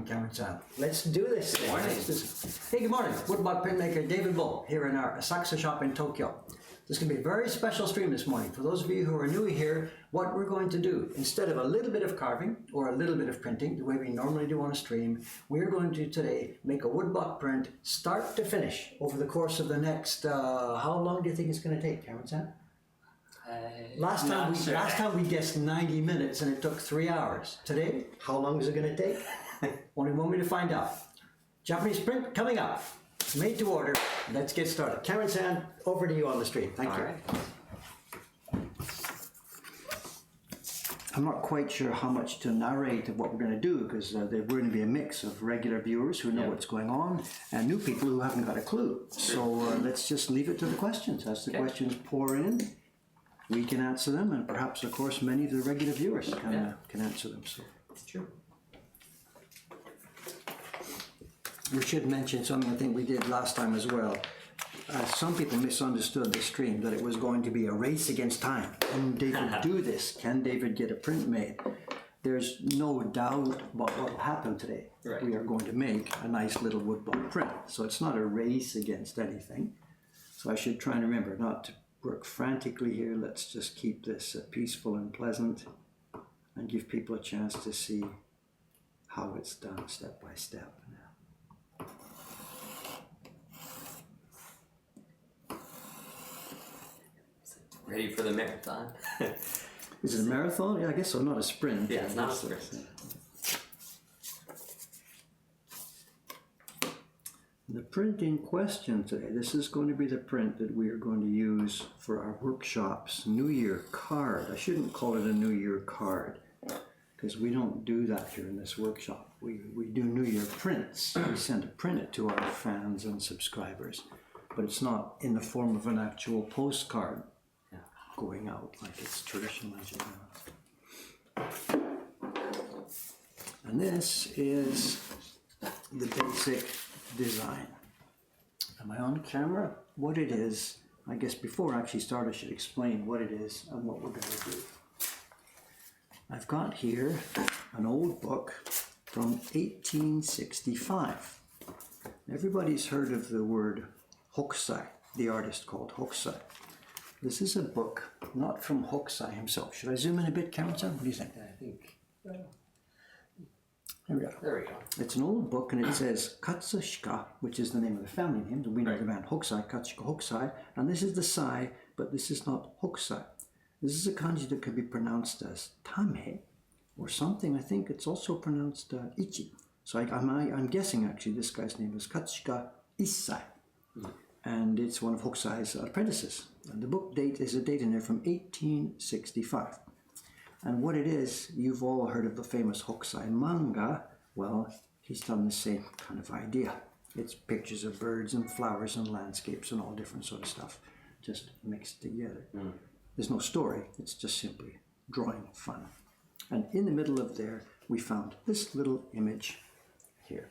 Cameron. Let's do this. Good morning. Hey, good morning. Woodblock printmaker David Bull here in our Asakusa shop in Tokyo. This is going to be a very special stream this morning. For those of you who are new here, what we're going to do, instead of a little bit of carving or a little bit of printing, the way we normally do on a stream, we're going to today make a woodblock print start to finish over the course of the next, how long do you think it's going to take, Cameron? Last time we guessed 90 minutes and it took 3 hours. Today, how long is it going to take? Only one way to find out. Japanese print coming up. Made to order. Let's get started. Cameron, over to you on the stream. Thank you. Right. I'm not quite sure how much to narrate of what we're going to do because we're going to be a mix of regular viewers who know what's going on and new people who haven't got a clue. So let's just leave it to the questions. As the questions pour in, we can answer them, and perhaps, of course, many of the regular viewers can answer them. So It's true. we should mention something I think we did last time as well. Some people misunderstood the stream, that it was going to be a race against time. Can David do this? Can David get a print made? There's no doubt about what will happen today. Right. We are going to make a nice little woodblock print. So it's not a race against anything. So I should try and remember not to work frantically here. Let's just keep this peaceful and pleasant and give people a chance to see how it's done step by step. Ready for the marathon? Is it a marathon? Yeah, I guess so. Not a sprint. Yeah, it's not a sprint. The print in question today, this is going to be the print that we are going to use for our workshop's New Year card. I shouldn't call it a New Year card because we don't do that here in this workshop. We do New Year prints. We send a print to our fans and subscribers, but it's not in the form of an actual postcard going out like it's traditional as you know. And this is the basic design. Am I on camera? What it is, I guess before I actually start I should explain what it is and what we're going to do. I've got here an old book from 1865. Everybody's heard of the word Hokusai, the artist called Hokusai. This is a book not from Hokusai himself. Should I zoom in a bit, Cameron? What do you think? I think. Here we go. There we go. It's an old book and it says Katsushika, which is the name of the family name. We know the band Hokusai, Katsushika Hokusai. And this is the sai, but this is not Hokusai. This is a kanji that could be pronounced as Tame or something. I think it's also pronounced Ichi. So I'm guessing actually this guy's name is Katsushika Issai. And it's one of Hokusai's apprentices. And the book date is a date in there from 1865. And what it is, you've all heard of the famous Hokusai manga. Well, he's done the same kind of idea. It's pictures of birds and flowers and landscapes and all different sort of stuff, just mixed together. There's no story, it's just simply drawing fun. And in the middle of there, we found this little image here.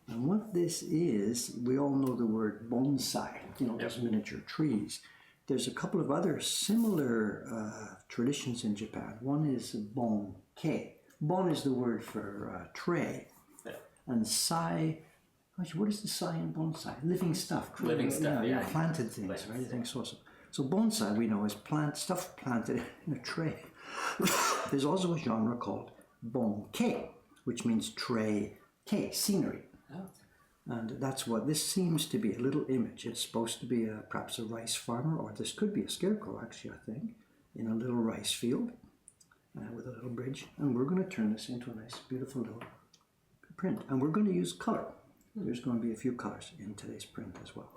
And what this is, we all know the word bonsai, those miniature trees. There's a couple of other similar traditions in Japan. One is bon-kei. Bon is the word for tray. And sai, actually, what is the sai in bonsai? Living stuff. Living stuff, yeah. Planted things, right? I think so. So bonsai, we know, is stuff planted in a tray. There's also a genre called bon-kei, which means tray-kei, scenery. And that's what this seems to be, a little image. It's supposed to be perhaps a rice farmer, or this could be a scarecrow actually, I think, in a little rice field with a little bridge. And we're going to turn this into a nice, beautiful little print. And we're going to use color. There's going to be a few colors in today's print as well.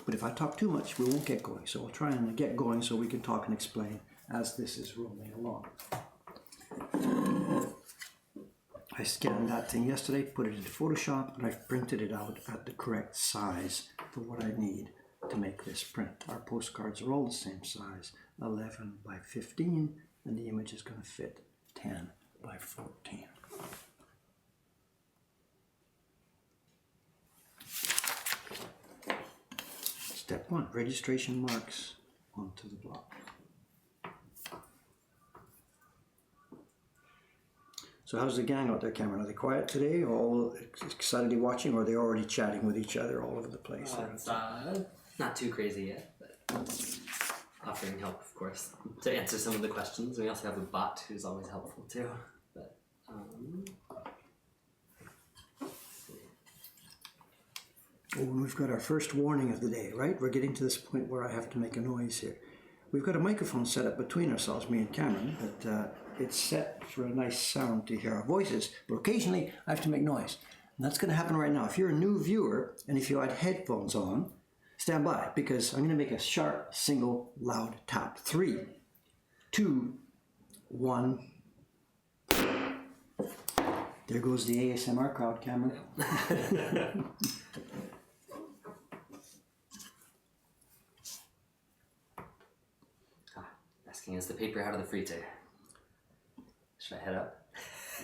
But if I talk too much, we won't get going. So we'll try and get going so we can talk and explain as this is rolling along. I scanned that thing yesterday, put it into Photoshop, and I've printed it out at the correct size for what I need to make this print. Our postcards are all the same size, 11 by 15, and the image is going to fit 10 by 14. Step 1, registration marks onto the block. So how's the gang out there, Cameron? Are they quiet today, all excitedly watching, or are they already chatting with each other all over the place? It's not too crazy yet, but offering help, of course, to answer some of the questions. We also have a bot who's always helpful too. But Oh, we've got our first warning of the day, right? We're getting to this point where I have to make a noise here. We've got a microphone set up between ourselves, me and Cameron, but it's set for a nice sound to hear our voices, but occasionally I have to make noise. And that's going to happen right now. If you're a new viewer, and if you had headphones on, stand by, because I'm going to make a sharp, single, loud tap. 3, 2, 1. There goes the ASMR crowd, Cameron. asking, is the paper out of the freezer? Should I head up?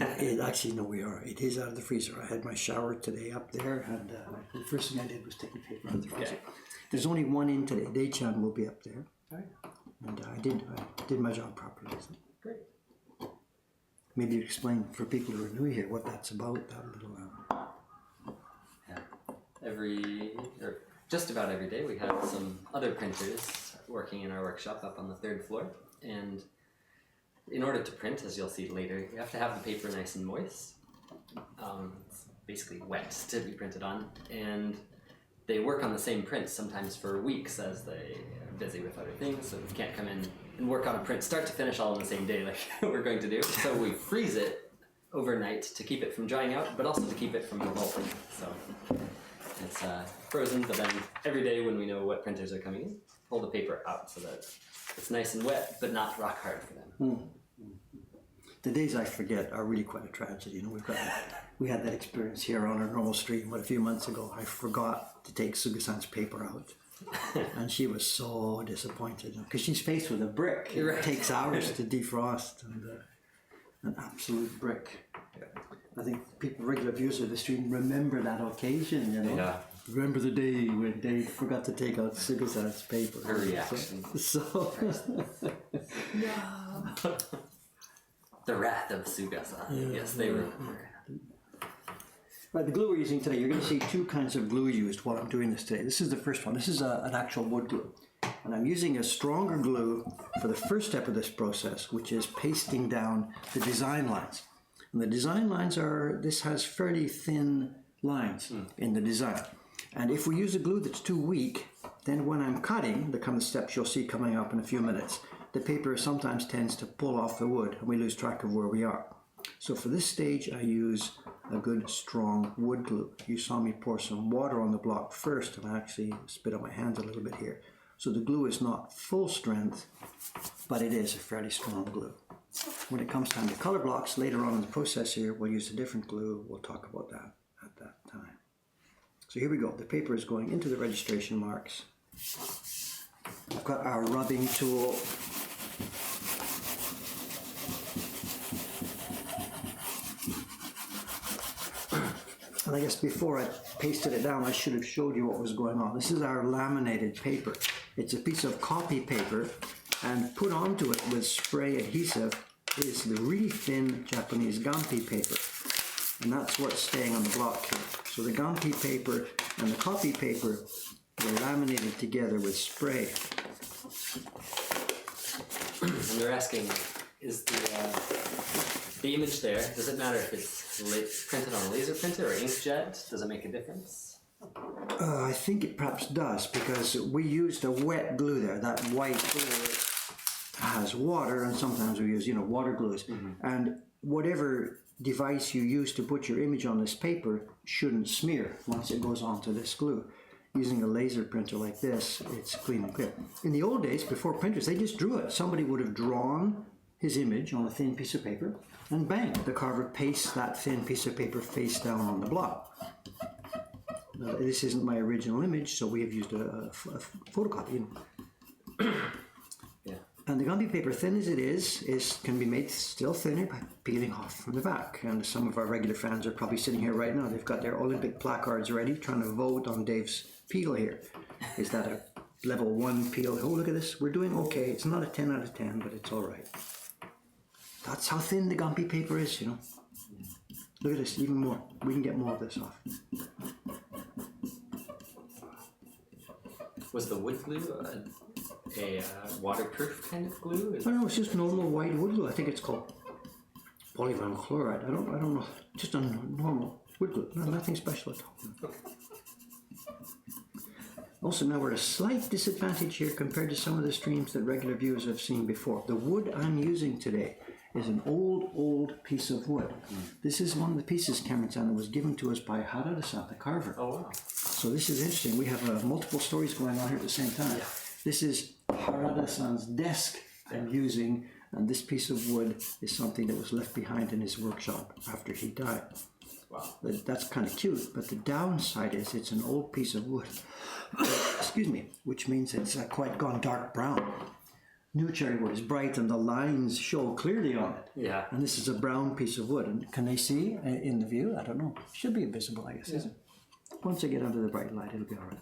Actually, no, we are. It is out of the freezer. I had my shower today up there, and the first thing I did was take the paper out of the freezer. Okay. There's only one in today. Day-chan will be up there. All right. And I did my job properly. So. Great. Maybe you explain for people who are new here what that's about, that little... Yeah. Just about every day, we have some other printers working in our workshop up on the 3rd floor. And in order to print, as you'll see later, you have to have the paper nice and moist. It's basically wet to be printed on. And they work on the same print sometimes for weeks as they are busy with other things, so we can't come in and work on a print start to finish all in the same day like we're going to do. So we freeze it overnight to keep it from drying out, but also to keep it from revolting. So it's frozen, but then every day when we know what printers are coming in, pull the paper out so that it's nice and wet, but not rock hard for them. The days I forget are really quite a tragedy. You know, we had that experience here on our normal stream a few months ago. I forgot to take Suga-san's paper out. And she was so disappointed because she's faced with a brick. It takes hours to defrost, and an absolute brick. Yeah. I think people, regular viewers of the stream, remember that occasion, you know. Yeah. Remember the day when Dave forgot to take out Suga-san's paper. Her reaction. So No. The wrath of Suga-san. Yes, they remember. Right, the glue we're using today, you're going to see two kinds of glue used while I'm doing this today. This is the first one. This is an actual wood glue. And I'm using a stronger glue for the first step of this process, which is pasting down the design lines. And the design lines this has fairly thin lines in the design. And if we use a glue that's too weak, then when I'm cutting, the kind of steps you'll see coming up in a few minutes, the paper sometimes tends to pull off the wood and we lose track of where we are. So for this stage, I use a good strong wood glue. You saw me pour some water on the block first, and I actually spit on my hands a little bit here. So the glue is not full strength, but it is a fairly strong glue. When it comes time to color blocks, later on in the process here, we'll use a different glue. We'll talk about that at that time. So here we go. The paper is going into the registration marks. I've got our rubbing tool. And I guess before I pasted it down, I should have showed you what was going on. This is our laminated paper. It's a piece of copy paper, and put onto it with spray adhesive is the really thin Japanese gampi paper. And that's what's staying on the block here. So the gampi paper and the copy paper were laminated together with spray. And they're asking, is the image there, does it matter if it's printed on a laser printer or inkjet? Does it make a difference? I think it perhaps does, because we used a wet glue there. That white glue has water, and sometimes we use, water glues. And whatever device you use to put your image on this paper shouldn't smear once it goes onto this glue. Using a laser printer like this, it's clean and clear. In the old days, before printers, they just drew it. Somebody would have drawn his image on a thin piece of paper, and bang, the carver pastes that thin piece of paper face down on the block. Now, this isn't my original image, so we have used a photocopy. Yeah. And the gampi paper, thin as it is can be made still thinner by peeling off from the back. And some of our regular fans are probably sitting here right now. They've got their Olympic placards ready, trying to vote on Dave's peel here. Is that a level 1 peel? Oh, look at this. We're doing okay. It's not a 10 out of 10, but it's all right. That's how thin the gampi paper is, Look at this, even more. We can get more of this off. Was the wood glue a waterproof kind of glue? Oh no, it's just normal white wood glue. I think it's called polyvinyl chloride. I don't know. Just a normal wood glue. No, nothing special at all. Okay. Also, now we're at a slight disadvantage here compared to some of the streams that regular viewers have seen before. The wood I'm using today is an old piece of wood. This is one of the pieces, Cameron-san, that was given to us by Harada-san, the carver. Oh, wow. So this is interesting. We have multiple stories going on here at the same time. Yeah. This is Harada-san's desk I'm using, and this piece of wood is something that was left behind in his workshop after he died. Wow. That's kind of cute, but the downside is it's an old piece of wood. Excuse me, which means it's quite gone dark brown. New cherry wood is bright and the lines show clearly on it. Yeah. And this is a brown piece of wood. And can they see in the view? I don't know. Should be visible, I guess, isn't it? Once I get under the bright light, it'll be all right.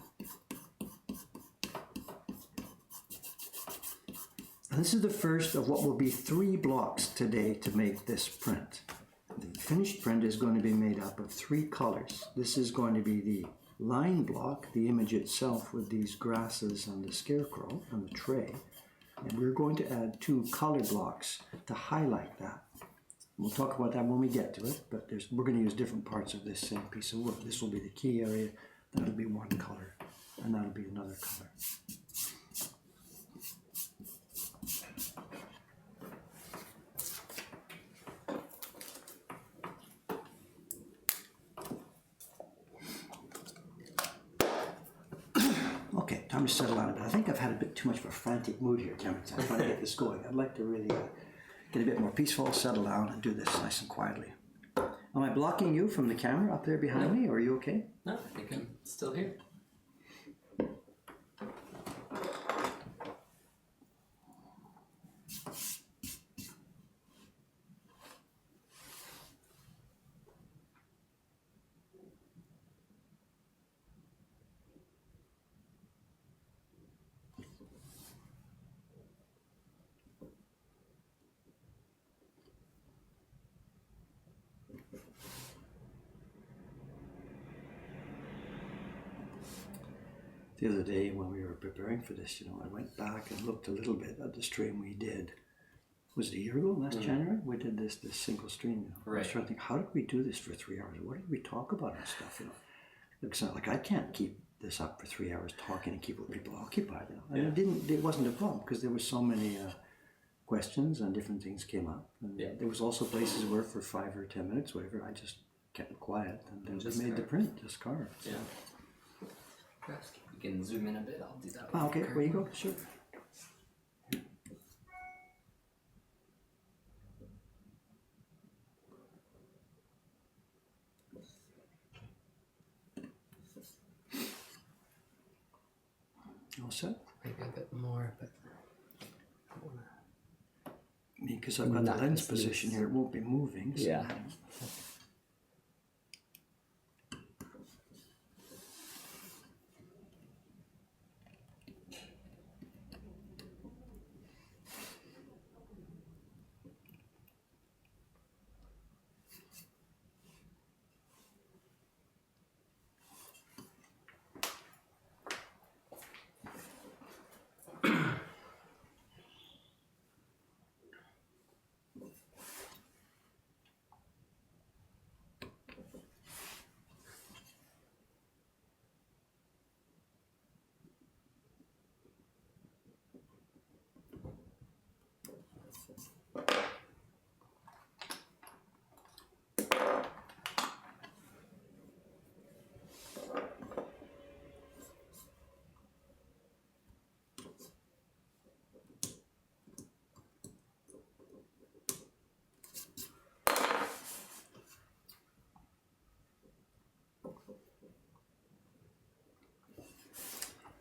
And this is the first of what will be 3 blocks today to make this print. The finished print is going to be made up of 3 colors. This is going to be the line block, the image itself with these grasses and the scarecrow and the tray. And we're going to add 2 color blocks to highlight that. We'll talk about that when we get to it, but we're going to use different parts of this same piece of wood. This will be the key area, that'll be one color, and that'll be another color. Okay, time to settle down a bit. I think I've had a bit too much of a frantic mood here, Cameron. I'm trying to get this going. I'd like to really get a bit more peaceful, settle down, and do this nice and quietly. Am I blocking you from the camera up there behind me, or are you okay? No, I think I'm still here. The other day when we were preparing for this, I went back and looked a little bit at the stream we did. Was it a year ago, last January? We did this single stream. Right. I was trying to think, how did we do this for 3 hours? What did we talk about and stuff? It's not like I can't keep this up for 3 hours talking and keep people occupied. And it wasn't a problem because there were so many questions and different things came up. And there was also places where for 5 or 10 minutes, whatever, I just kept quiet and then just made the print, just carved. So. Yeah. Perhaps we can zoom in a bit. I'll do that. Okay, where you go? Sure. All set? Maybe a bit more, but I don't want to. Because I've got the lens position here, it won't be moving. So. Yeah.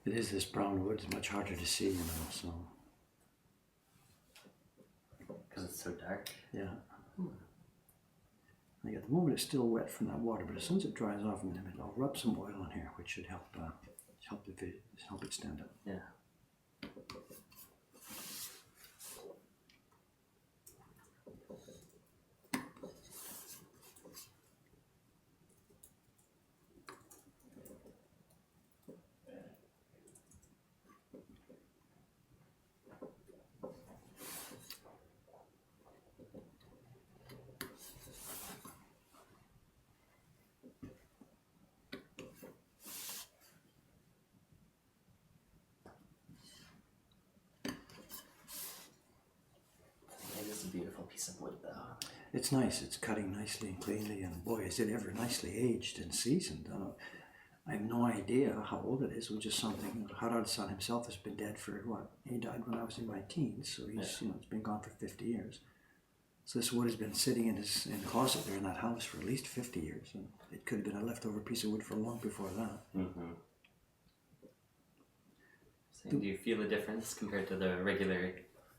It is this brown wood, it's much harder to see, so. Because it's so dark. Yeah. Like at the moment it's still wet from that water, but as soon as it dries off in a minute, I'll rub some oil on here, which should help it stand up. Yeah. piece of wood, though. It's nice. It's cutting nicely and cleanly, and boy, is it ever nicely aged and seasoned. I have no idea how old it is. It was just something. Harald-san himself has been dead for what? He died when I was in my teens, so he's it's been gone for 50 years. So this wood has been sitting in the closet there in that house for at least 50 years, and it could have been a leftover piece of wood for long before that. Mm-hmm. So do you feel a difference compared to the regular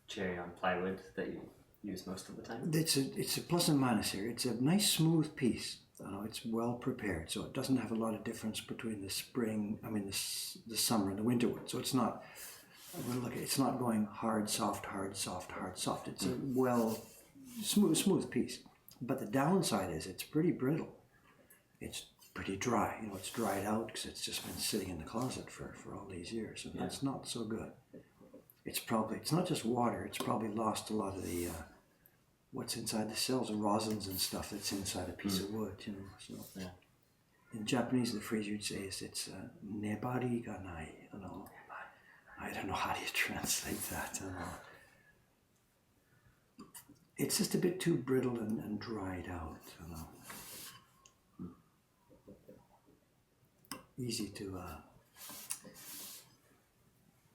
cherry on plywood that you use most of the time? It's a plus and minus here. It's a nice smooth piece. It's well prepared, so it doesn't have a lot of difference between the summer and the winter wood. So it's not. It's not going hard, soft, hard, soft, hard, soft. It's a well smooth piece. But the downside is it's pretty brittle. It's pretty dry. It's dried out because it's just been sitting in the closet for all these years, and that's not so good. It's not just water. It's probably lost a lot of the what's inside the cells, the rosins and stuff that's inside a piece of wood. So in Japanese, the phrase you'd say is it's nebari ga nai. I don't know how do you translate that. It's just a bit too brittle and dried out. Easy to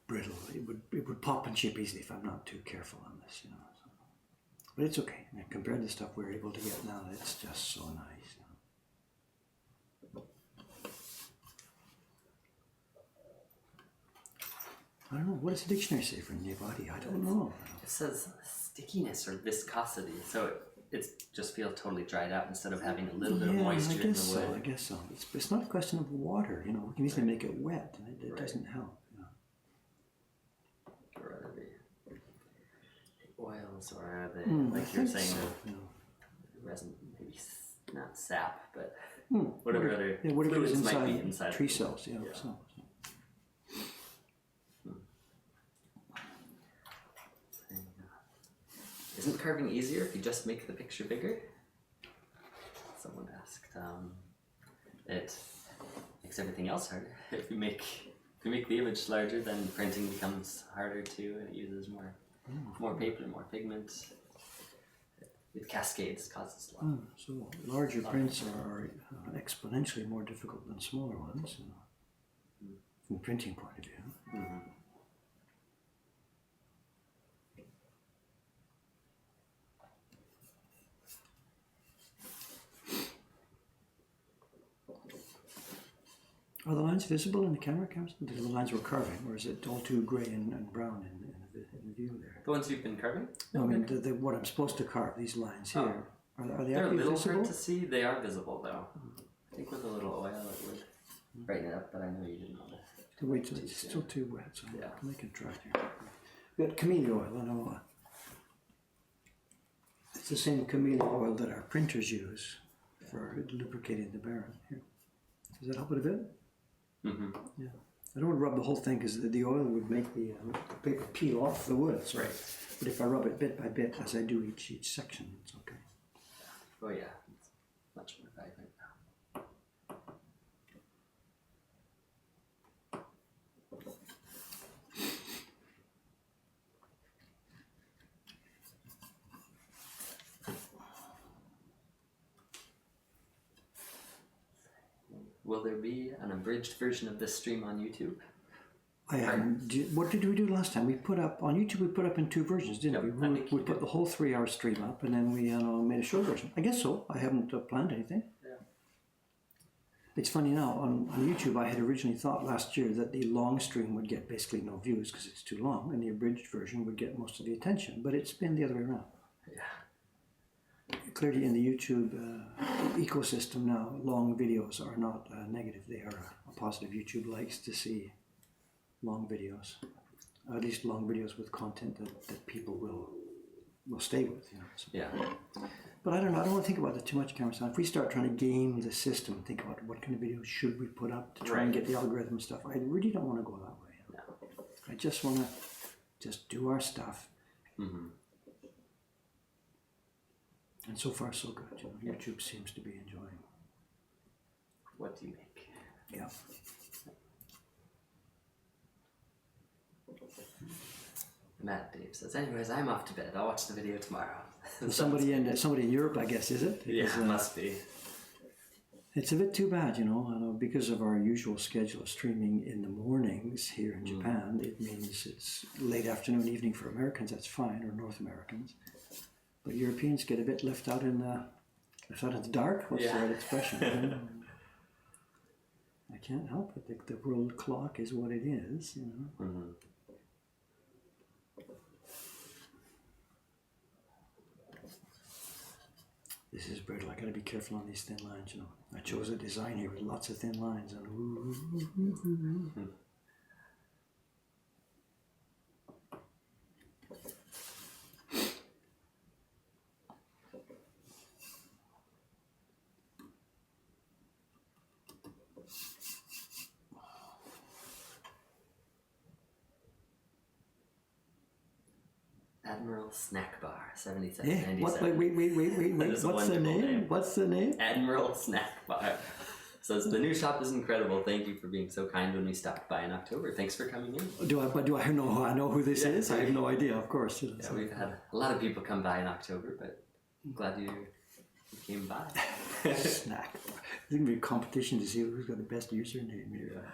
brittle. It would pop and chip easily if I'm not too careful on this. But it's okay. Compared to the stuff we're able to get now, it's just so nice. I don't know. What does the dictionary say for nebari? I don't know. It says stickiness or viscosity, so it just feels totally dried out instead of having a little bit of moisture in the wood. I guess so. It's not a question of water. We can easily make it wet, and it doesn't help. Or are they oils, or are they like you're saying, resin, maybe not sap, but whatever other fluids might be inside tree cells. So. Isn't carving easier if you just make the picture bigger? Someone asked. It makes everything else harder. If you make the image larger, then printing becomes harder too, and it uses more paper, more pigment. It cascades, causes a lot. So larger prints are exponentially more difficult than smaller ones, from a printing point of view. Mm-hmm. Are the lines visible in the camera? The lines we're carving, or is it all too grey and brown in the view there? The ones you've been carving? No, I mean what I'm supposed to carve. These lines here, are they They're a little visible? hard to see. They are visible though. I think with a little oil it would brighten it up, but I know you didn't want to. Wait till it's still too wet, so Yeah. I'll make it dry here. We got camellia oil. I know. It's the same camellia oil that our printers use for lubricating the barrel. Here, does that help it a bit? Mm-hmm. Yeah. I don't want to rub the whole thing because the oil would make the paper peel off the wood. So. Right. But if I rub it bit by bit as I do each section, it's okay. Oh yeah, it's much more vibrant now. Will there be an abridged version of this stream on YouTube? What did we do last time? We put up on YouTube. We put up in two versions, didn't we? We put the whole 3-hour stream up, and then we made a short version. I guess so. I haven't planned anything. Yeah. It's funny now on YouTube. I had originally thought last year that the long stream would get basically no views because it's too long, and the abridged version would get most of the attention. But it's been the other way around. Yeah. Clearly, in the YouTube ecosystem now, long videos are not negative. They are a positive. YouTube likes to see long videos, at least long videos with content that people will stay with. So. Yeah. But I don't know. I don't want to think about that too much, Cameron. If we start trying to game the system and think about what kind of videos should we put up to try and get the algorithm and stuff, I really don't want to go that way. No. I just want to just do our stuff. Mm-hmm. And so far, so good. YouTube seems to be enjoying. What do you make? Matt Dave says, anyways, I'm off to bed. I'll watch the video tomorrow. Somebody in Europe, I guess, is it? Yeah, must be. It's a bit too bad, you know, because of our usual schedule of streaming in the mornings here in Japan. It means it's late afternoon, evening for Americans. That's fine, or North Americans. But Europeans get a bit left out in the dark. What's the right expression? I can't help it. The world clock is what it is, you know. Mm-hmm. This is brutal. I got to be careful on these thin lines, you know. I chose a design here with lots of thin lines. And Admiral Snack Bar, 77, yeah. 97. Wait. What's the name? What's the name? Admiral Snack Bar. Says, the new shop is incredible. Thank you for being so kind when we stopped by in October. Thanks for coming in. Do I know who this is? I have no idea, of course. Yeah, we've had a lot of people come by in October, but I'm glad you came by. Snack Bar. I think it'll be a competition to see who's got the best username here. Yeah.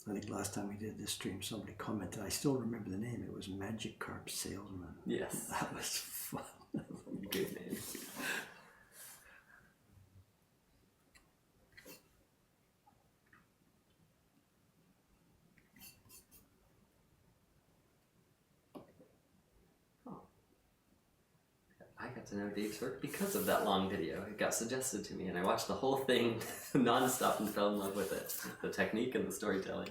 I think last time we did this stream, somebody commented, I still remember the name, it was Magic Carp Salesman. Yes. That was fun. Good name. I got to know Dave's work because of that long video. It got suggested to me, and I watched the whole thing non-stop and fell in love with it. The technique and the storytelling.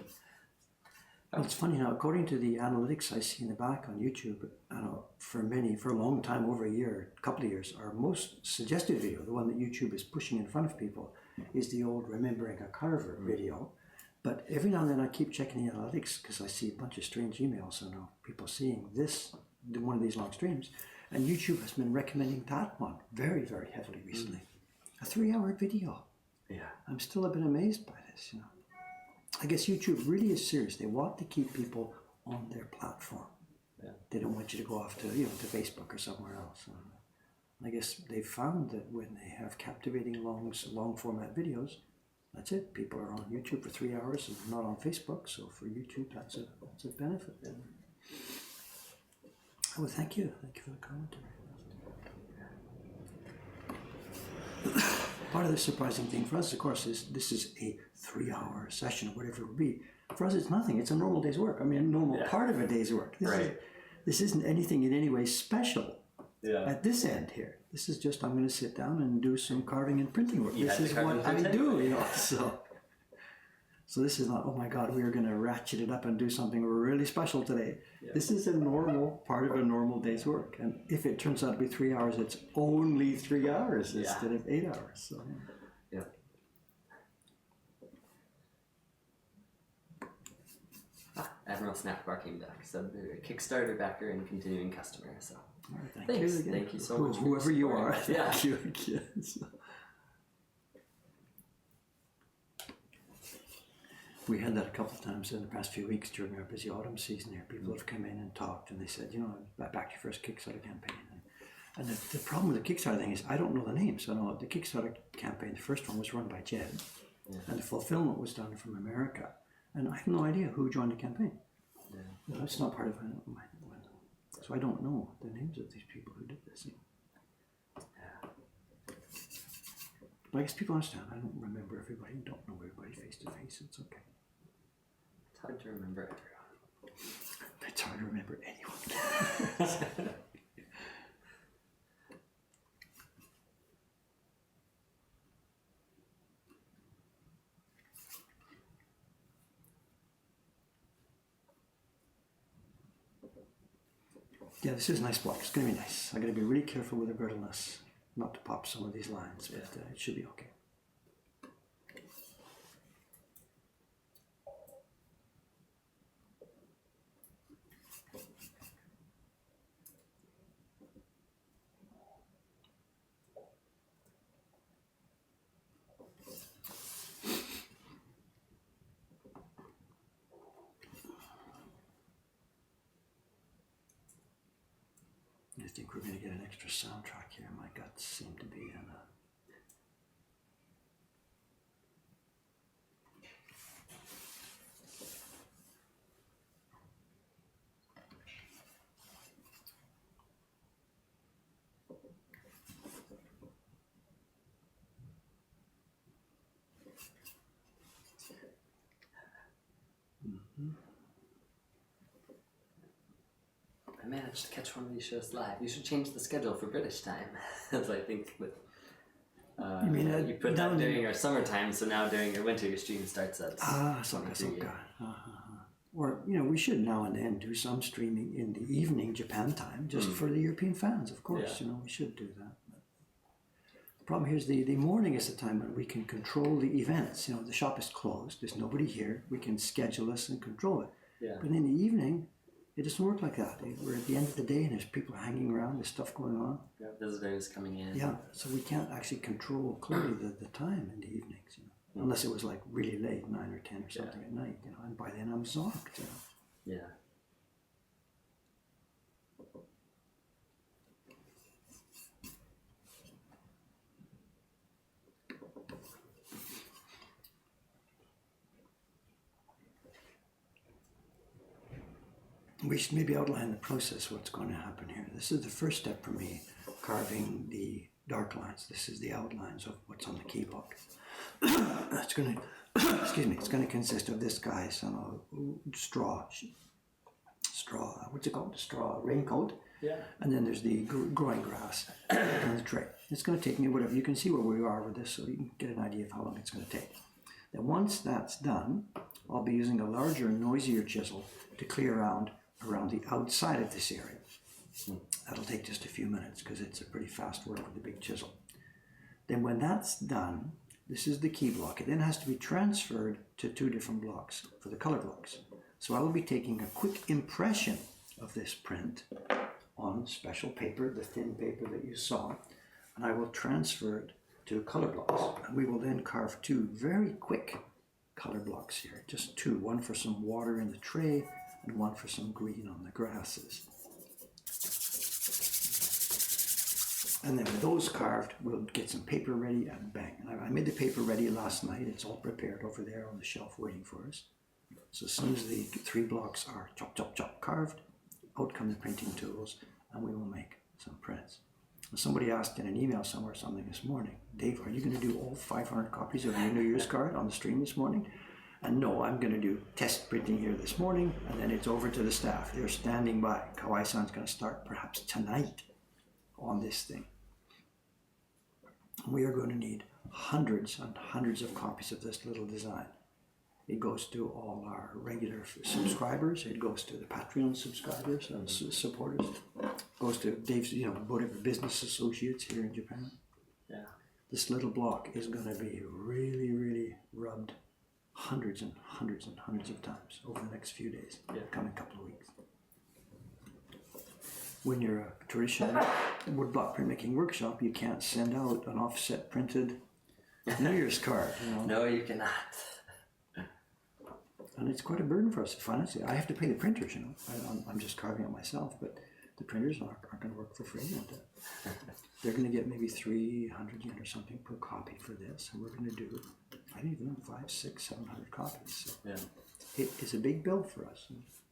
Well, it's funny now, according to the analytics I see in the back on YouTube, I know for a long time, over a year, a couple of years, our most suggested video, the one that YouTube is pushing in front of people, is the old Remembering a Carver video. But every now and then I keep checking the analytics because I see a bunch of strange emails and people seeing one of these long streams. And YouTube has been recommending that one very, very heavily recently. A 3-hour video. Yeah. I'm still a bit amazed by this, you know. I guess YouTube really is serious. They want to keep people on their platform. Yeah. They don't want you to go off to, to Facebook or somewhere else. I guess they've found that when they have captivating long format videos, that's it. People are on YouTube for 3 hours and not on Facebook. So for YouTube, that's a benefit. Yeah. Oh, thank you. Thank you for the commentary. Part of the surprising thing for us, of course, is this is a 3-hour session or whatever it will be. For us, it's nothing. It's a normal day's work. I mean, a normal part of a day's work. This isn't anything in any way special at this end here. This is just, I'm going to sit down and do some carving and printing work. This is what I do, you know. So this is not, oh my God, we are going to ratchet it up and do something really special today. Yeah. This is a normal part of a normal day's work. And if it turns out to be 3 hours, it's only 3 hours instead of 8 hours. So, yeah. Admiral Snack Bar came back. So the Kickstarter backer and continuing customer. So all right, thank you again. Thank you so much. Whoever you are, yeah. Thank you again. We had that a couple of times in the past few weeks during our busy autumn season here. People have come in and talked and they said, I backed your first Kickstarter campaign. And the problem with the Kickstarter thing is I don't know the names. So the Kickstarter campaign, the first one was run by Jed. Yeah. And the fulfillment was done from America. And I have no idea who joined the campaign. Yeah. That's not part of my... So I don't know the names of these people who did this. Yeah. But I guess people understand. I don't remember everybody. Don't know everybody face to face. It's okay. It's hard to remember everyone. It's hard to remember anyone. Yeah, this is a nice block. It's going to be nice. I'm going to be really careful with the brittleness, not to pop some of these lines, but it should be okay. think we're going to get an extra soundtrack here. My guts seem to be in a... I managed to catch one of these shows live. You should change the schedule for British time. As I think with you mean you put that during our summertime, so now during your winter your stream starts at so. Or, we should now and then do some streaming in the evening Japan time, just for the European fans, of course. Yeah. We should do that. But the problem here is the morning is the time when we can control the events. The shop is closed, there's nobody here, we can schedule this and control it. Yeah. But in the evening, it doesn't work like that. We're at the end of the day and there's people hanging around, there's stuff going on. Yeah, visitors coming in. Yeah, so we can't actually control clearly the time in the evenings, unless it was like really late, 9 or 10 or something at night, and by then I'm zonked, Yeah. We should maybe outline the process, what's going to happen here. This is the first step for me, carving the dark lines. This is the outlines of what's on the key block. It's going to, excuse me, it's going to consist of this guy's straw, what's it called? Straw raincoat. Yeah. And then there's the growing grass on the tray. It's going to take me whatever. You can see where we are with this, so you can get an idea of how long it's going to take. Then once that's done, I'll be using a larger, noisier chisel to clear around the outside of this area. That'll take just a few minutes because it's a pretty fast work with the big chisel. Then when that's done, this is the key block. It then has to be transferred to 2 different blocks for the color blocks. So I will be taking a quick impression of this print on special paper, the thin paper that you saw, and I will transfer it to color blocks. And we will then carve 2 very quick color blocks here, just 2, one for some water in the tray and one for some green on the grasses. And then with those carved, we'll get some paper ready and bang. And I made the paper ready last night. It's all prepared over there on the shelf waiting for us. So as soon as the 3 blocks are chop, chop, chop carved, out come the printing tools and we will make some prints. And somebody asked in an email somewhere something this morning, Dave, are you going to do all 500 copies of your New Year's card on the stream this morning? And no, I'm going to do test printing here this morning, and then it's over to the staff. They're standing by. Kawai-san's going to start perhaps tonight on this thing. We are going to need hundreds and hundreds of copies of this little design. It goes to all our regular subscribers. It goes to the Patreon subscribers and supporters. It goes to Dave's, whatever business associates here in Japan. Yeah. This little block is going to be really, really rubbed hundreds and hundreds and hundreds of times over the next few days, coming couple of weeks. When you're a traditional woodblock printmaking workshop, you can't send out an offset printed New Year's card. No, you cannot. And it's quite a burden for us financially. I have to pay the printers, I'm just carving it myself, but the printers aren't going to work for free. They're going to get maybe 300 yen or something per copy for this, and we're going to do, I don't even know, 500, 600, 700 copies. So yeah. It is a big bill for us.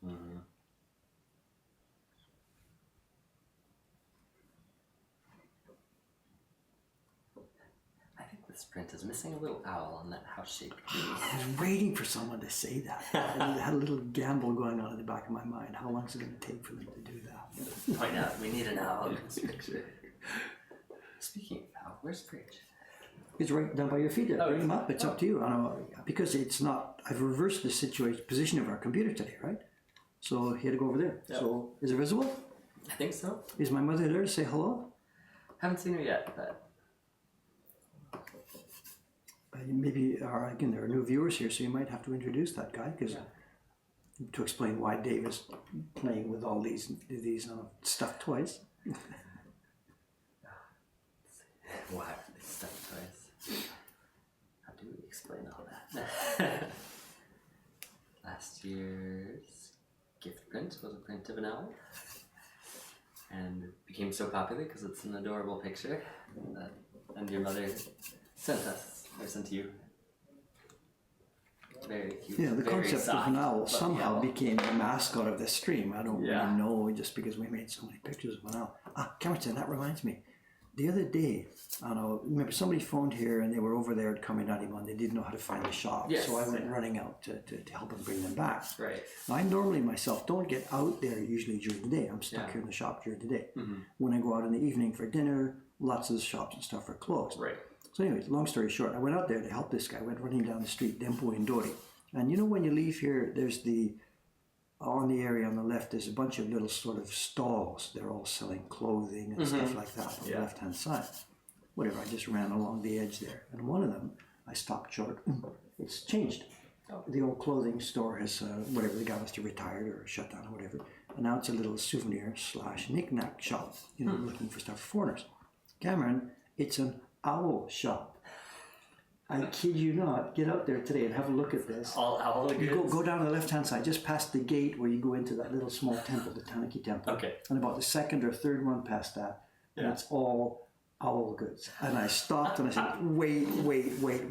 Mm-hmm. I think this print is missing a little owl on that house-shaped piece. I was waiting for someone to say that. I had a little gamble going on in the back of my mind. How long is it going to take for them to do that? Point out, we need an owl in this picture. Speaking of owl, where's Bridge? He's right down by your feet there. Bring him up. It's up to you. I know, because it's not, I've reversed the position of our computer today, right? So he had to go over there. Yep. So is it visible? I think so. Is my mother there to say hello? Haven't seen her yet, but... Maybe, again, there are new viewers here, so you might have to introduce that guy, because to explain why Dave is playing with all these stuffed toys. Why are they stuffed toys? How do we explain all that? Last year's gift print was a print of an owl. and it became so popular because it's an adorable picture. And your mother sent to you. Very cute. Yeah, the very concept soft, of an owl but somehow yellow. became the mascot of the stream. I don't Yeah. really know, just because we made so many pictures of an owl. Cameron, that reminds me. The other day, I don't know, remember somebody phoned here and they were over there at Kaminari and they didn't know how to find the shop. Yes, so I went yeah. running out to help them bring them back. Right. Now, I normally myself don't get out there usually during the day. I'm stuck Yeah. here in the shop during the day. Mm-hmm. When I go out in the evening for dinner, lots of the shops and stuff are closed. Right. So anyways, long story short, I went out there to help this guy. I went running down the street, Dempo and Dori. And you know when you leave here, there's on the area on the left, there's a bunch of little sort of stalls. They're all selling clothing and stuff like that on the left-hand side. Whatever, I just ran along the edge there. And one of them, I stopped short. It's changed. Oh. The old clothing store has, whatever, the guy must have retired or shut down or whatever. And now it's a little souvenir / knick-knack shop, looking for stuff for foreigners. Cameron, it's an owl shop. I kid you not. Get out there today and have a look at this. All owl goods? You go down to the left-hand side, just past the gate where you go into that little small temple, the Tanuki temple. Okay. And about the second or third one past that, and it's all owl goods. And I stopped and I said, wait,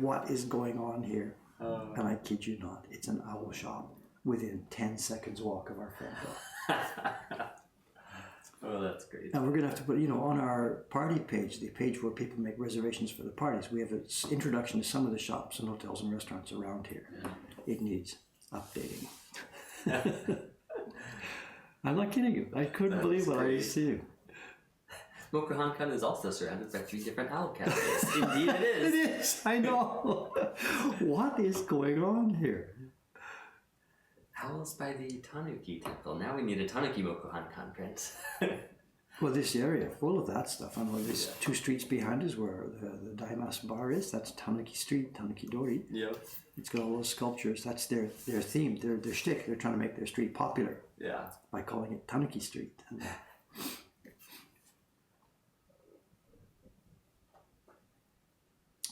what is going on here? And I kid you not, it's an owl shop within 10 seconds walk of our front door. Oh, that's great. And we're going to have to put, on our party page, the page where people make reservations for the parties, we have an introduction to some of the shops and hotels and restaurants around here. Yeah. It needs updating. I'm not kidding you. I couldn't believe what I was seeing. Mokuhankan is also surrounded by 3 different owl cafes. Indeed it is. It is. I know. What is going on here? Owls by the Tanuki temple. Now we need a Tanuki Mokuhankan print. Well, this area full of that stuff. I know there's 2 streets behind us where the Daimas bar is. That's Tanuki Street, Tanuki Dori. Yep. It's got all those sculptures. That's their theme, their shtick. They're trying to make their street popular. Yeah. By calling it Tanuki Street. And,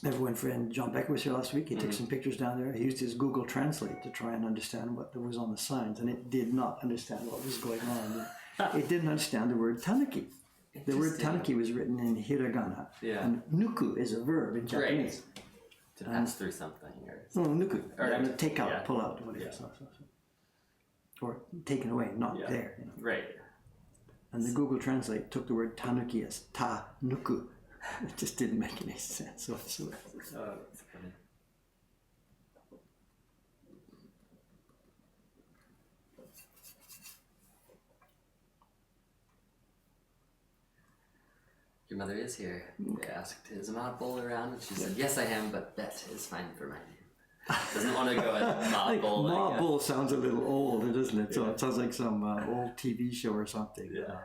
remember when friend John Becker was here last week? He took some pictures down there. He used his Google Translate to try and understand what there was on the signs, and it did not understand what was going on. It didn't understand the word tanuki. The word tanuki was written in hiragana, and nuku is a verb in Japanese. To pass through something. No, nuku. Or take out, yeah. pull out, whatever. Yeah. Or taken away, not there. Right. And the Google Translate took the word tanuki as ta-nuku. It just didn't make any sense whatsoever. Oh, that's funny. Your mother is here. They asked, is Ma Bull around? And she said, yes I am, but Bet is fine for my name. Doesn't want to go with Ma Bull. Ma Bull sounds a little old, doesn't it? So it sounds like some old TV show or something. Yeah.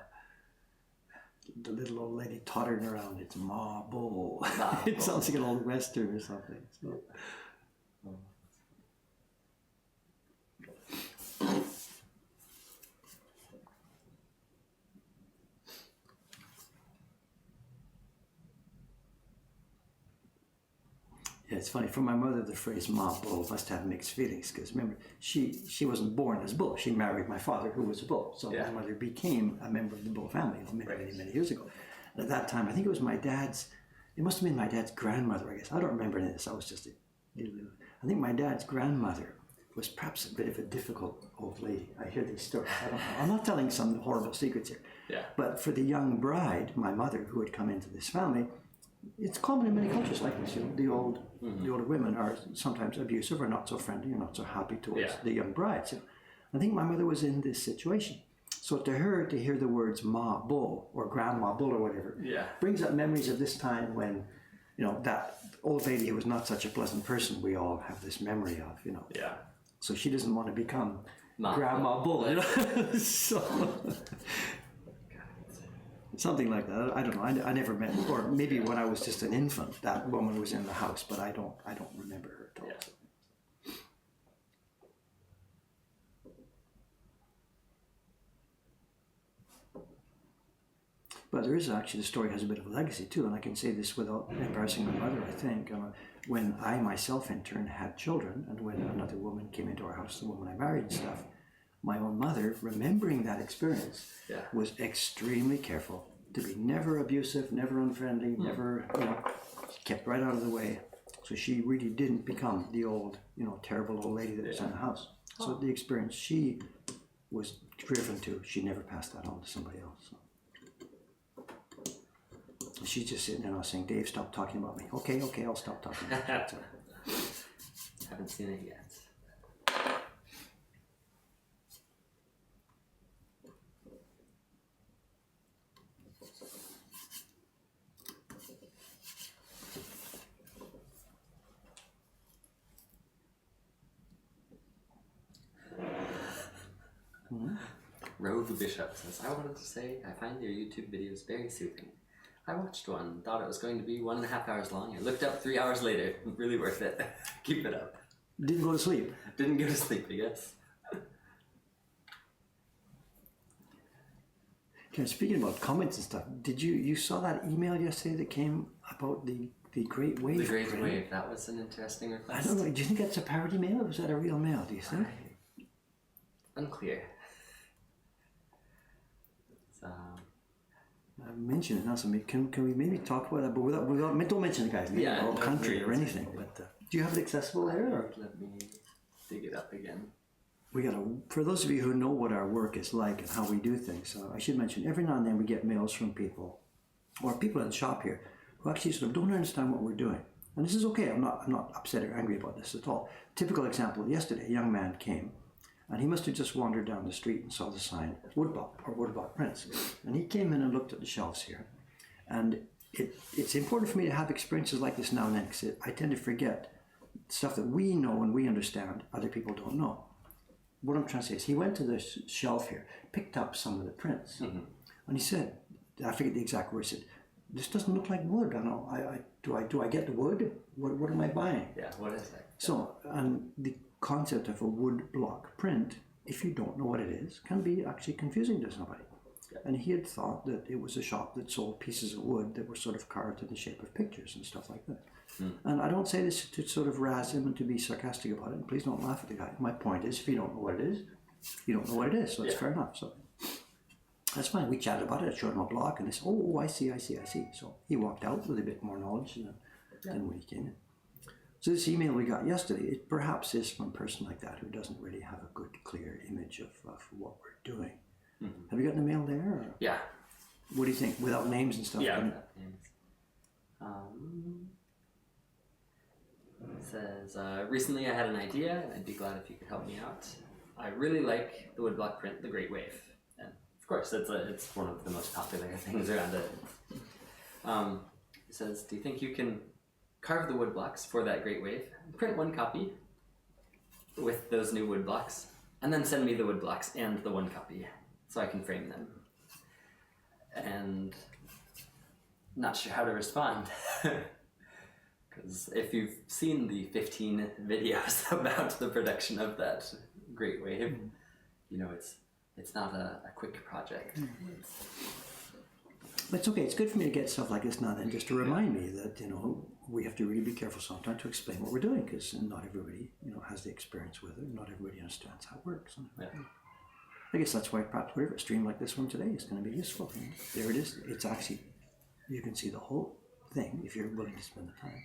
The little old lady tottering around. It's Ma Bull. Ma It Bull. sounds like an old western or something. So. Yeah, it's funny. For my mother, the phrase "ma bull" must have mixed feelings because remember, she wasn't born as bull. She married my father, who was a bull. So my mother became a member of the bull family many years ago. And at that time, I think it was my dad's. It must have been my dad's grandmother. I guess I don't remember any of this. I was just I think my dad's grandmother was perhaps a bit of a difficult old lady. I hear these stories. I don't know. I'm not telling some horrible secrets here. Yeah. But for the young bride, my mother, who had come into this family. It's common in many cultures like this. The older women are sometimes abusive or not so friendly or not so happy towards the young brides. I think my mother was in this situation. So to her, to hear the words "ma bull" or "grandma bull" or whatever, brings up memories of this time when, that old lady who was not such a pleasant person. We all have this memory of, Yeah. So she doesn't want to become Ma Grandma Bull, so. Something like that. I don't know. I never met, or maybe when I was just an infant, that woman was in the house, but I don't remember her at all. Yeah. But there is actually, the story has a bit of a legacy too, and I can say this without embarrassing my mother, I think. When I myself in turn had children, and when another woman came into our house, the woman I married and stuff, my own mother, remembering that experience, was extremely careful to be never abusive, never unfriendly, never, kept right out of the way. So she really didn't become the old, terrible old lady that was in the house. So the experience she was driven to, she never passed that on to somebody else. So. She's just sitting there now saying, Dave, stop talking about me. Okay, I'll stop talking about you. Haven't seen it yet. Rogue Bishop says, I wanted to say I find your YouTube videos very soothing. I watched one, thought it was going to be 1.5 hours long. I looked up 3 hours later. Really worth it. Keep it up. Didn't go to sleep. Didn't go to sleep, I guess. Okay, speaking about comments and stuff, did you saw that email yesterday that came about the Great Wave? The Great Wave, that was an interesting request. I don't know, do you think that's a parody mail or was that a real mail, do you think? Unclear. I mentioned it now, so can we maybe talk about that, but without don't mention the guy's name or country or anything. But do you have it accessible there? Or? Let me dig it up again. For those of you who know what our work is like and how we do things, I should mention every now and then we get mails from people, or people in the shop here, who actually sort of don't understand what we're doing. And this is okay. I'm not upset or angry about this at all. Typical example: yesterday, a young man came. And he must have just wandered down the street and saw the sign, woodblock prints. And he came in and looked at the shelves here. And it's important for me to have experiences like this now and then, because I tend to forget stuff that we know and we understand, other people don't know. What I'm trying to say is he went to the shelf here, picked up some of the prints, and he said, I forget the exact words, he said, this doesn't look like wood. I know, do I get the wood? What am I buying? Yeah, what is it? So, and the concept of a wood block print, if you don't know what it is, can be actually confusing to somebody. Yeah. And he had thought that it was a shop that sold pieces of wood that were sort of carved in the shape of pictures and stuff like that. And I don't say this to sort of razz him and to be sarcastic about it, and please don't laugh at the guy. My point is, if you don't know what it is, you don't know what it is, so it's fair enough. So that's fine. We chatted about it, I showed him a block, and they said, oh, I see. So he walked out with a bit more knowledge than when he came in. So this email we got yesterday, it perhaps is from a person like that who doesn't really have a good, clear image of what we're doing. Have you gotten the mail there? Or? Yeah. What do you think? Without names and stuff? Yeah, without names. It says, recently I had an idea, and I'd be glad if you could help me out. I really like the woodblock print, The Great Wave. And of course, it's one of the most popular things around it. It says, do you think you can carve the wood blocks for that Great Wave, print one copy with those new wood blocks, and then send me the wood blocks and the one copy so I can frame them? And not sure how to respond. Because if you've seen the 15 videos about the production of that Great Wave, you know it's not a quick project. But it's okay. It's good for me to get stuff like this now and then, just to remind me that we have to really be careful sometimes to explain what we're doing, because not everybody has the experience with it. Not everybody understands how it works. I guess that's why perhaps whatever a stream like this one today is going to be useful. There it is. It's actually, you can see the whole thing if you're willing to spend the time.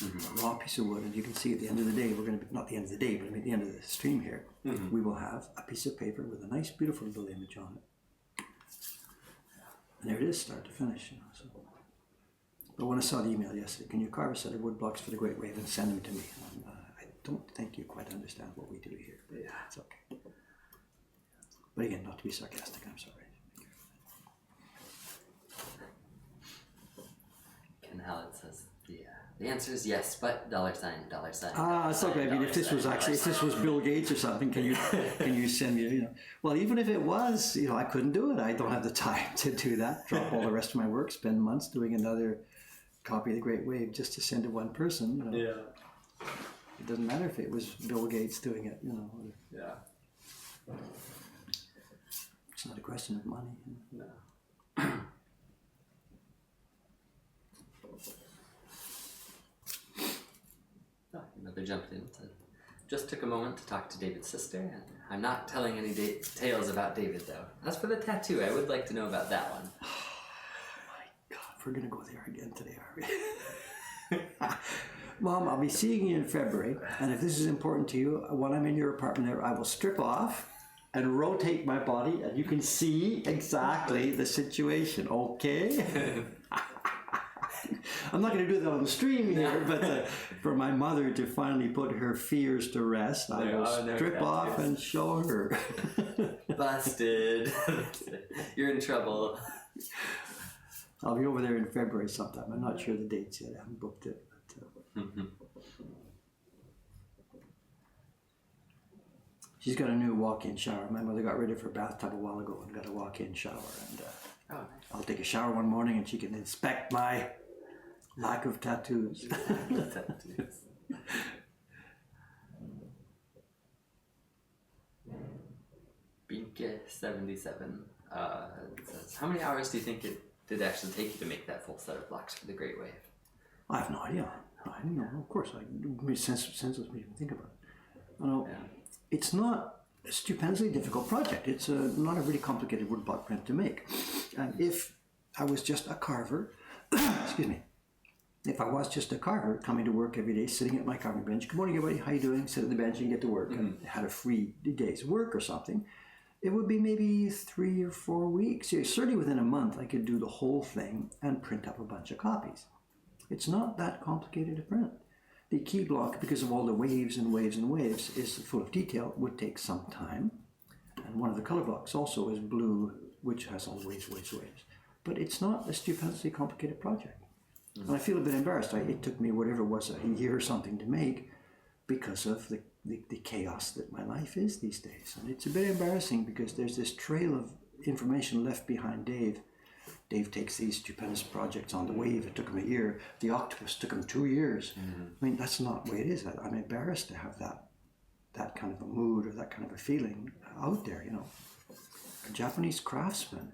A raw piece of wood, and you can see at the end of the day, we're going to be, not the end of the day, but at the end of the stream here, we will have a piece of paper with a nice, beautiful little image on it. And there it is, start to finish. So. But when I saw the email yesterday, can you carve a set of wood blocks for the Great Wave and send them to me? I don't think you quite understand what we do here, but it's okay. But again, not to be sarcastic, I'm sorry. Ken Hallett says, the answer is yes, but $. It's okay. I mean, if this was Bill Gates or something, can you send me? Well, even if it was, I couldn't do it. I don't have the time to do that. Drop all the rest of my work, spend months doing another copy of the Great Wave just to send to one person. It doesn't matter if it was Bill Gates doing it. It's not a question of money. No. Another jumped in. just took a moment to talk to David's sister, and I'm not telling any tales about David, though. As for the tattoo, I would like to know about that one. Oh my God, we're going to go there again today, are we? Mom, I'll be seeing you in February, and if this is important to you, when I'm in your apartment there, I will strip off and rotate my body, and you can see exactly the situation, okay? I'm not going to do that on the stream here, but for my mother to finally put her fears to rest, I will strip off and show her. Busted. You're in trouble. I'll be over there in February sometime. I'm not sure the dates yet. I haven't booked it. But, she's got a new walk-in shower. My mother got rid of her bathtub a while ago and got a walk-in shower. And nice. I'll take a shower one morning and she can inspect my lack of tattoos. Binke77 says, how many hours do you think it did actually take you to make that full set of blocks for the Great Wave? I have no idea. I don't know. Of course, it makes senseless me to think about it. It's not a stupendously difficult project. It's not a really complicated woodblock print to make. And if I was just a carver, excuse me, if I was just a carver coming to work every day, sitting at my carving bench, good morning everybody, how you doing? Sit at the bench and get to work, and had a free day's work or something, it would be maybe 3 or 4 weeks. Yeah, certainly within a month I could do the whole thing and print up a bunch of copies. It's not that complicated to print. The key block, because of all the waves and waves and waves, is full of detail, would take some time. And one of the color blocks also is blue, which has all waves, waves, waves. But it's not a stupendously complicated project. And I feel a bit embarrassed. It took me whatever it was, a year or something to make because of the chaos that my life is these days. And it's a bit embarrassing because there's this trail of information left behind Dave. Dave takes these stupendous projects on the wave. It took him a year. The octopus took him 2 years. I mean, that's not the way it is. I'm embarrassed to have that kind of a mood or that kind of a feeling out there, you know. A Japanese craftsman,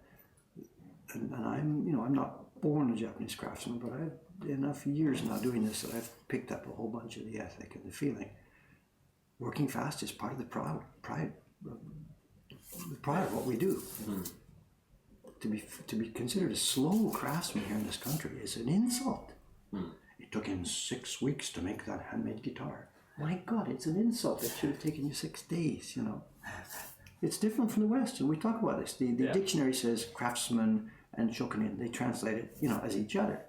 and I'm not born a Japanese craftsman, but I've enough years now doing this that I've picked up a whole bunch of the ethic and the feeling. Working fast is part of the pride of what we do. To be considered a slow craftsman here in this country is an insult. It took him 6 weeks to make that handmade guitar. My God, it's an insult. It should have taken you 6 days, you know. It's different from the West, and we talk about this. The dictionary says craftsman and shokunin, they translate it, you know, as each other.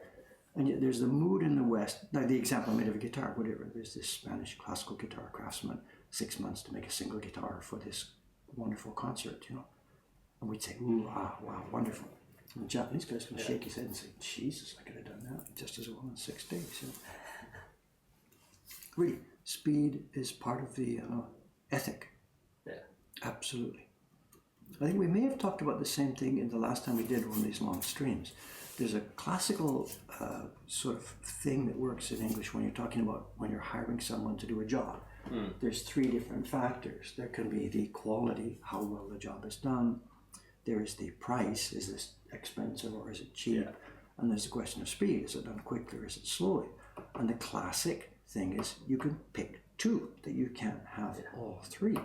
And yet there's the mood in the West, like the example I made of a guitar, whatever. There's this Spanish classical guitar craftsman, 6 months to make a single guitar for this wonderful concert, you know. And we'd say, ooh, ah, wow, wonderful. And the Japanese guy's going to shake his head and say, Jesus, I could have done that just as well in 6 days, you know. Really, speed is part of the ethic. Yeah. Absolutely. I think we may have talked about the same thing in the last time we did one of these long streams. There's a classical sort of thing that works in English when you're talking about when you're hiring someone to do a job. There's 3 different factors. There can be the quality, how well the job is done. There is the price, is this expensive or is it cheap? Yeah. And there's the question of speed, is it done quickly or is it slowly? And the classic thing is you can pick 2, that you can't have all 3.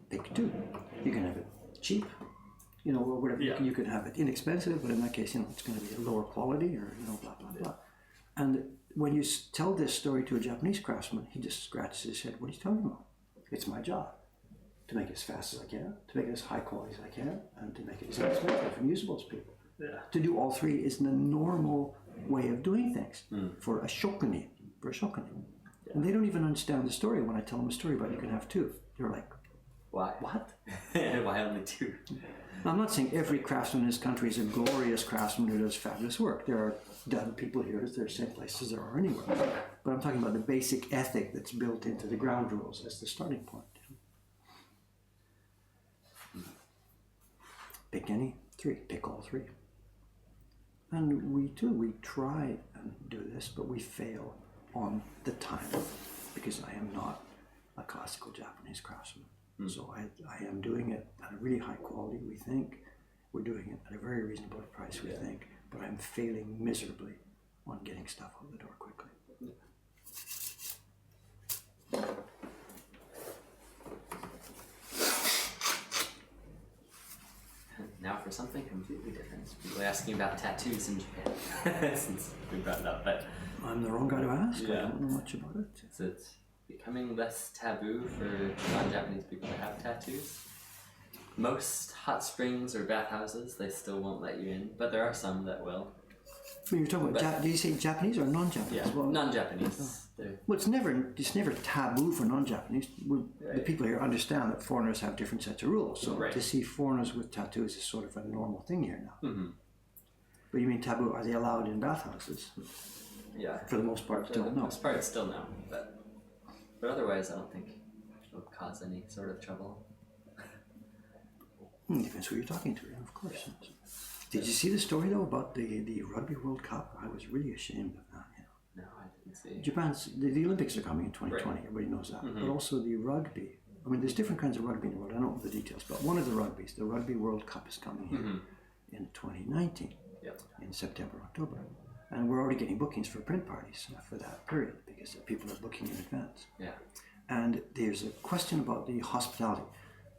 Pick 2. You can have it cheap, you know, or whatever. You can have it inexpensive, but in that case, you know, it's going to be a lower quality or, you know, blah, blah, blah. And when you tell this story to a Japanese craftsman, he just scratches his head. What are you talking about? It's my job to make it as fast as I can, to make it as high quality as I can, and to make it as inexpensive and usable as people. Yeah. To do all 3 is the normal way of doing things for a shokunin. Yeah. And they don't even understand the story when I tell them a story about you can have 2. They're like, why? What? Why only 2? Now, I'm not saying every craftsman in this country is a glorious craftsman who does fabulous work. There are done people here, there are the same places there are anywhere. But I'm talking about the basic ethic that's built into the ground rules as the starting point. Pick any 3, pick all 3. And we try and do this, but we fail on the time because I am not a classical Japanese craftsman. So I am doing it at a really high quality, we think. We're doing it at a very reasonable price, we think. But I'm failing miserably on getting stuff out the door quickly. for something completely different. People are asking about tattoos in Japan since we brought it up, but I'm the wrong guy to ask. Yeah. I don't know much about it. so it's becoming less taboo for non-Japanese people to have tattoos. Most hot springs or bathhouses, they still won't let you in, but there are some that will. When you're talking about, do you say Japanese or non-Japanese? Yeah, Well, non-Japanese. well, it's never taboo for non-Japanese. The people here understand that foreigners have different sets of rules. So Right. to see foreigners with tattoos is sort of a normal thing here now. Mm-hmm. But you mean taboo? Are they allowed in bathhouses? Yeah. For the most part, For still the no. most part, still no. But otherwise, I don't think it would cause any sort of trouble. Depends who you're talking to, yeah, of course. Did you see the story though about the Rugby World Cup? I was really ashamed of that. No, I didn't see. Japan's the Olympics are coming in 2020. Right. Everybody knows that. But also the rugby. I mean, there's different kinds of rugby in the world. I don't know the details, but one of the rugbies, the Rugby World Cup, is coming here in 2019, Yep. in September, October, and we're already getting bookings for print parties for that period because people are booking in advance. Yeah. And there's a question about the hospitality.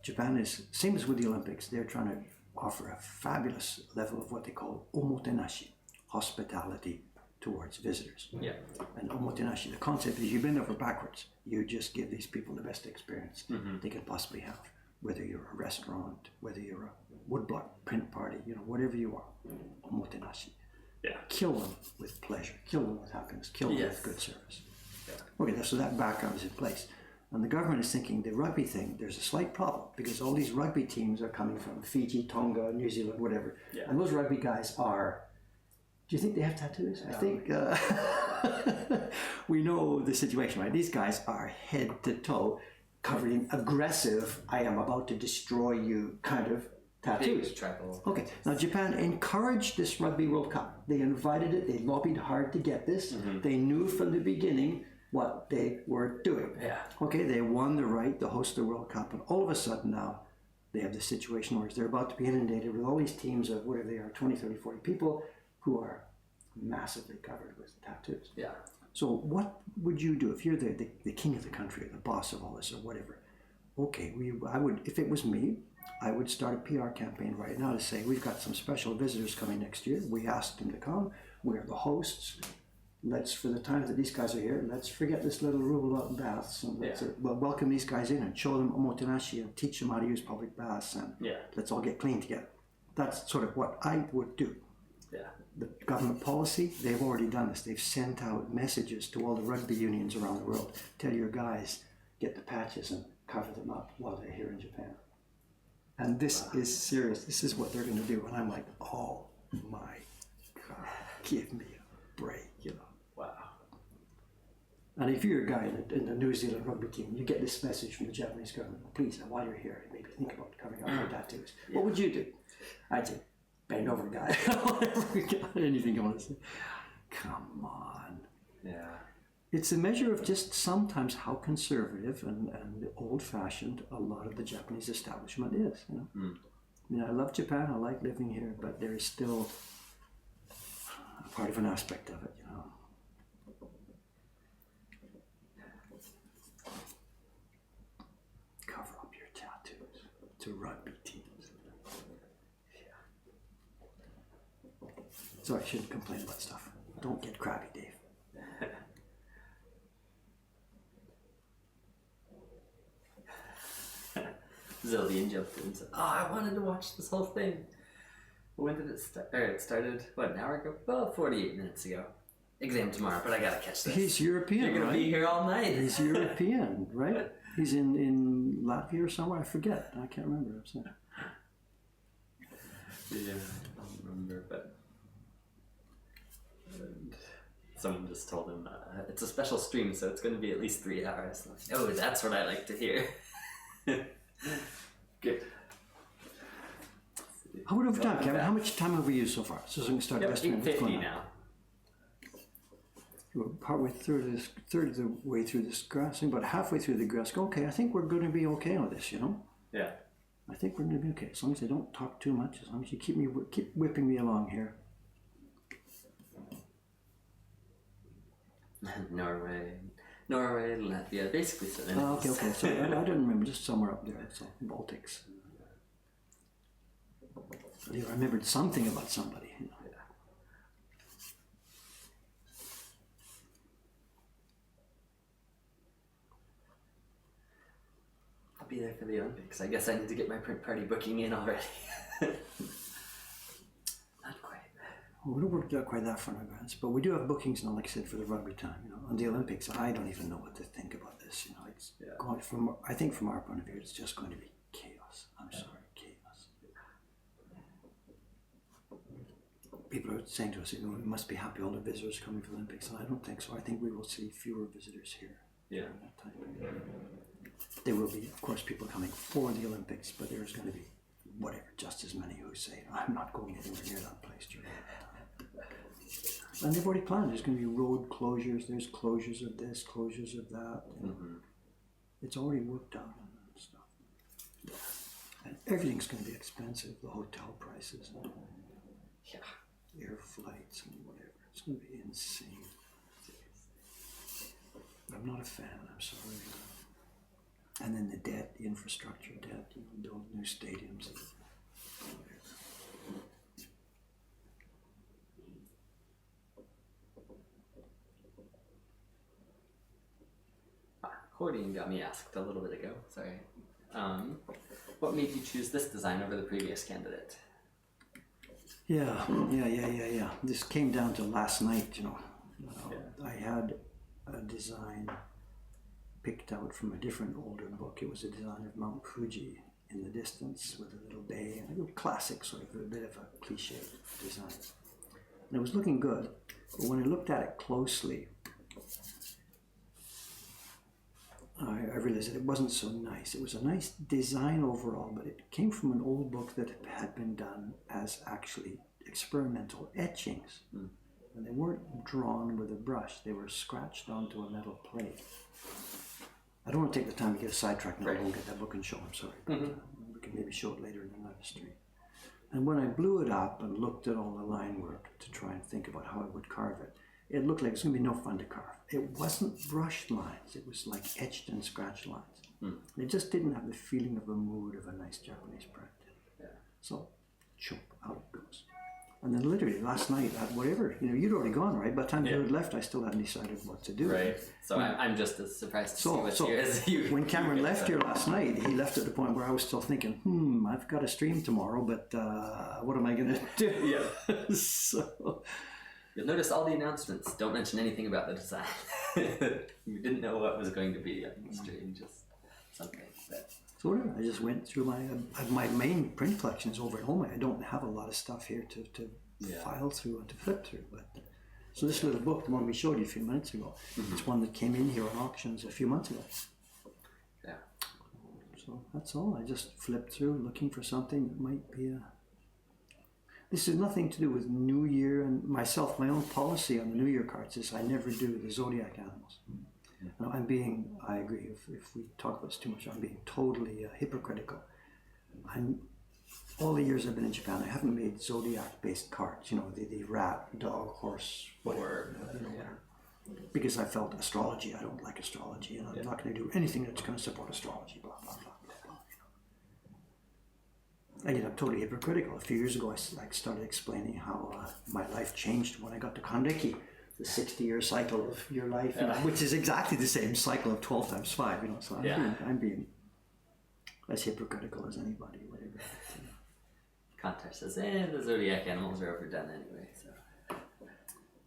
Japan is, same as with the Olympics, they're trying to offer a fabulous level of what they call omotenashi, hospitality towards visitors. Yeah. And omotenashi, the concept is you bend over backwards. You just give these people the best experience they could possibly have. Whether you're a restaurant, whether you're a woodblock print party, whatever you are, omotenashi. Yeah. Kill them with pleasure, kill them with happiness, kill them with good service. Yeah. Okay, so that background is in place. And the government is thinking the rugby thing, there's a slight problem because all these rugby teams are coming from Fiji, Tonga, New Zealand, whatever. Yeah. And those rugby guys are, do you think they have tattoos? I think we know the situation, right? These guys are head to toe covered in aggressive, I am about to destroy you kind of tattoos. Big tribal. Okay, now Japan encouraged this Rugby World Cup. They invited it, they lobbied hard to get this. They knew from the beginning what they were doing. Yeah. Okay, they won the right to host the World Cup, and all of a sudden now they have this situation where they're about to be inundated with all these teams of whatever they are, 20, 30, 40 people who are massively covered with tattoos. Yeah. So what would you do if you're the king of the country, the boss of all this or whatever? Okay, I would, if it was me, I would start a PR campaign right now to say, we've got some special visitors coming next year. We asked them to come. We're the hosts. Let's, for the time that these guys are here, let's forget this little rule about baths and let's welcome these guys in and show them omotenashi and teach them how to use public baths and let's all get clean together. That's sort of what I would do. Yeah. The government policy, they've already done this. They've sent out messages to all the rugby unions around the world. Tell your guys, get the patches and cover them up while they're here in Japan. And this is serious. This is what they're going to do. And I'm like, oh my God, give me a break, Wow. And if you're a guy in the New Zealand rugby team, you get this message from the Japanese government, please, while you're here, maybe think about covering up your tattoos. Yeah. What would you do? I'd say, bend over, guy. Anything you want to say. Come on. Yeah. It's a measure of just sometimes how conservative and old-fashioned a lot of the Japanese establishment is. I mean, I love Japan. I like living here, but there is still a part of an aspect of it, Cover up your tattoos to rugby teams. Yeah. So I shouldn't complain about stuff. Don't get crabby, Dave. Zillion jumped in and said, I wanted to watch this whole thing. When did it start? It started, an hour ago? Well, 48 minutes ago. Exam tomorrow, but I gotta catch this. He's European, You're gonna be here all night. He's European, right? He's in Latvia or somewhere. I forget. I can't remember. Yeah, I don't remember, but someone just told him it's a special stream, so it's going to be at least 3 hours. Like, oh, that's what I like to hear. Good. How about over time, Kevin? How much time have we used so far? So we can start estimating what's going on. 8:50 now. We're partway through this, third of the way through this grassing, but halfway through the grass. Okay, I think we're going to be okay on this, Yeah. I think we're going to be okay as long as I don't talk too much. As long as you keep whipping me along here. Norway, Latvia, basically. Okay. So I didn't remember. Just somewhere up there. So Baltics. I remembered something about somebody. You know. I'll be there for the Olympics. I guess I need to get my print party booking in already. Not quite. Well, we don't work out quite that far in advance, but we do have bookings now, like I said, for the rugby time. You know, on the Olympics, I don't even know what to think about this. You know, it's going from. I think from our point of view, it's just going to be chaos. I'm sorry, chaos. People are saying to us, you know, we must be happy all the visitors coming to the Olympics, and I don't think so. I think we will see fewer visitors here. Yeah. During that time. There will be, of course, people coming for the Olympics, but there's going to be whatever, just as many who say, I'm not going anywhere near that place during that time. And they've already planned. There's going to be road closures. There's closures of this, closures of that. It's already worked out and stuff. And everything's going to be expensive. The hotel prices, and air flights, and whatever. It's going to be insane. I'm not a fan. I'm sorry. And then the debt, the infrastructure debt, you know, build new stadiums. Hoarding got me asked a little bit ago. Sorry. What made you choose this design over the previous candidate? Yeah. This came down to last night, you know. I had a design picked out from a different older book. It was a design of Mount Fuji in the distance with a little bay and a little classic, sort of a bit of a cliche design. And it was looking good, but when I looked at it closely, I realized that it wasn't so nice. It was a nice design overall, but it came from an old book that had been done as actually experimental etchings. And they weren't drawn with a brush, they were scratched onto a metal plate. I don't want to take the time to get sidetracked now. I won't get that book and show, I'm sorry. But, we can maybe show it later in another stream. And when I blew it up and looked at all the line work to try and think about how I would carve it, it looked like it's going to be no fun to carve. It wasn't brushed lines, it was like etched and scratched lines. It just didn't have the feeling of a mood of a nice Japanese print. So, chop, out it goes. And then literally last night at whatever, you know, you'd already gone, right? By the time you had left, I still hadn't decided what to do. Right. So I'm just as surprised to see what you as you. When Cameron left here last night, he left at the point where I was still thinking, I've got a stream tomorrow, but what am I going to do? So you'll notice all the announcements don't mention anything about the design. You didn't know what was going to be on the stream, just something. So whatever, I just went through my main print collection is over at home. I don't have a lot of stuff here to file through and to flip through. But so this little book, the one we showed you a few minutes ago, it's one that came in here on auctions a few months ago. Yeah. So that's all. I just flipped through looking for something that might be a... This has nothing to do with New Year and myself. My own policy on the New Year cards is I never do the zodiac animals. Now, I agree, if we talk about this too much, I'm being totally hypocritical. All the years I've been in Japan, I haven't made zodiac-based cards, you know, the rat, dog, horse, whatever, whatever. Because I felt astrology, I don't like astrology, and I'm not going to do anything that's going to support astrology, blah, blah, blah, blah, blah, you know. Again, I'm totally hypocritical. A few years ago, I started explaining how my life changed when I got to Kandeki. The 60-year cycle of your life, you know, which is exactly the same cycle of 12 times 5, you know, so I'm being as hypocritical as anybody, whatever. You know. Contar says, the zodiac animals are overdone anyway, so.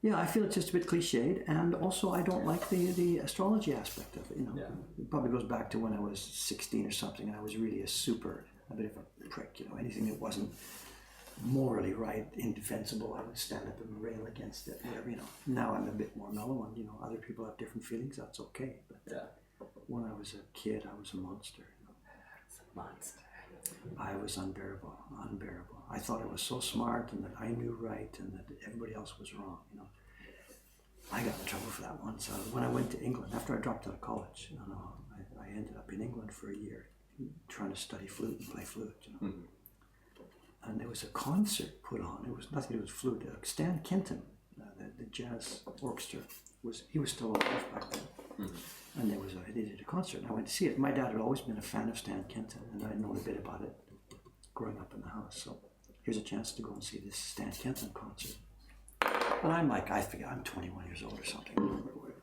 Yeah, I feel it's just a bit cliched, and also I don't like the astrology aspect of it, you know. It probably goes back to when I was 16 or something, and I was really a bit of a prick, you know, anything that wasn't morally right, indefensible, I would stand up and rail against it, whatever, you know. Now I'm a bit more mellow, and, you know, other people have different feelings, that's okay. But when I was a kid, I was a monster. You know. It's a monster. I was unbearable. I thought I was so smart, and that I knew right, and that everybody else was wrong, you know. I got in trouble for that once. When I went to England, after I dropped out of college, you know, I ended up in England for a year, trying to study flute and play flute, you know. And there was a concert put on. It was nothing to do with flute. Stan Kenton, the jazz orchestra, he was still alive back then. And they did a concert, and I went to see it. My dad had always been a fan of Stan Kenton, and I'd known a bit about it growing up in the house. So here's a chance to go and see this Stan Kenton concert. And I'm like, I figure I'm 21 years old or something.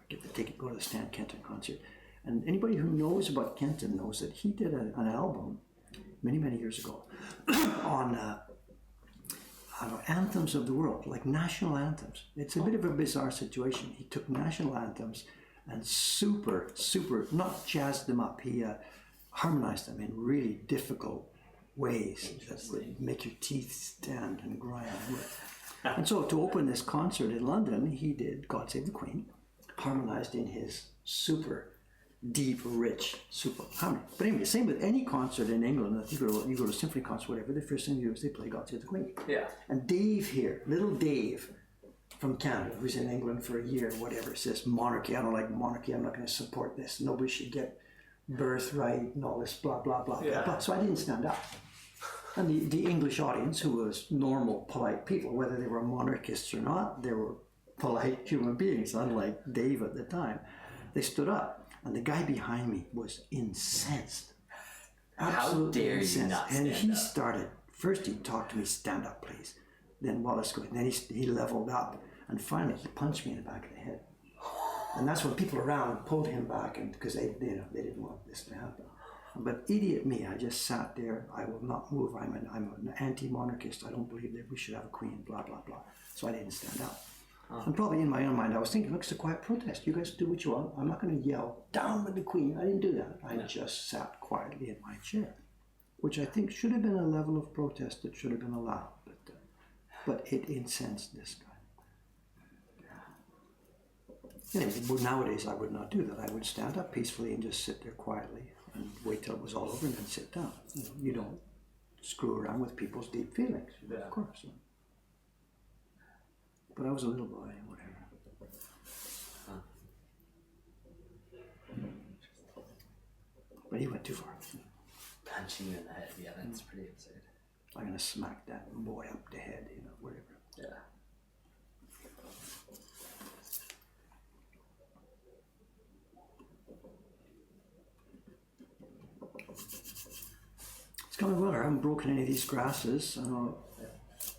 Get the ticket, go to the Stan Kenton concert. And anybody who knows about Kenton knows that he did an album many, many years ago on anthems of the world, like national anthems. It's a bit of a bizarre situation. He took national anthems and super, not jazzed them up. He harmonized them in really difficult ways that make your teeth stand and grind. And so to open this concert in London, he did God Save the Queen, harmonized in his super deep, rich, super harmony. But anyway, same with any concert in England. I think you go to a symphony concert, whatever, the first thing you do is they play God Save the Queen. Yeah. And Dave here, little Dave from Canada, who's in England for a year, whatever, says monarchy. I don't like monarchy. I'm not going to support this. Nobody should get birthright and all this blah, blah, blah, blah, blah. So I didn't stand up. And the English audience, who was normal, polite people, whether they were monarchists or not, they were polite human beings, unlike Dave at the time. They stood up. And the guy behind me was incensed. Absolutely How dare incensed. you not And stand he up? started, first he talked to me, stand up please. Then Wallace going, then he leveled up. And finally he punched me in the back of the head. And that's when people around pulled him back, and because they didn't want this to happen. But idiot me, I just sat there. I will not move. I'm an anti-monarchist. I don't believe that we should have a queen, blah, blah, blah. So I didn't stand up. And probably in my own mind, I was thinking, look, it's a quiet protest. You guys do what you want. I'm not going to yell, down with the Queen. I didn't do that. I just sat quietly in my chair, which I think should have been a level of protest that should have been allowed. But it incensed this guy. Anyway, nowadays I would not do that. I would stand up peacefully and just sit there quietly and wait till it was all over and then sit down. You don't screw around with people's deep feelings, of course. But I was a little boy, whatever. But he went too far. Punching you in the head, yeah, that's pretty absurd. I'm gonna smack that boy up the head, whatever. Yeah. It's coming well. I haven't broken any of these grasses.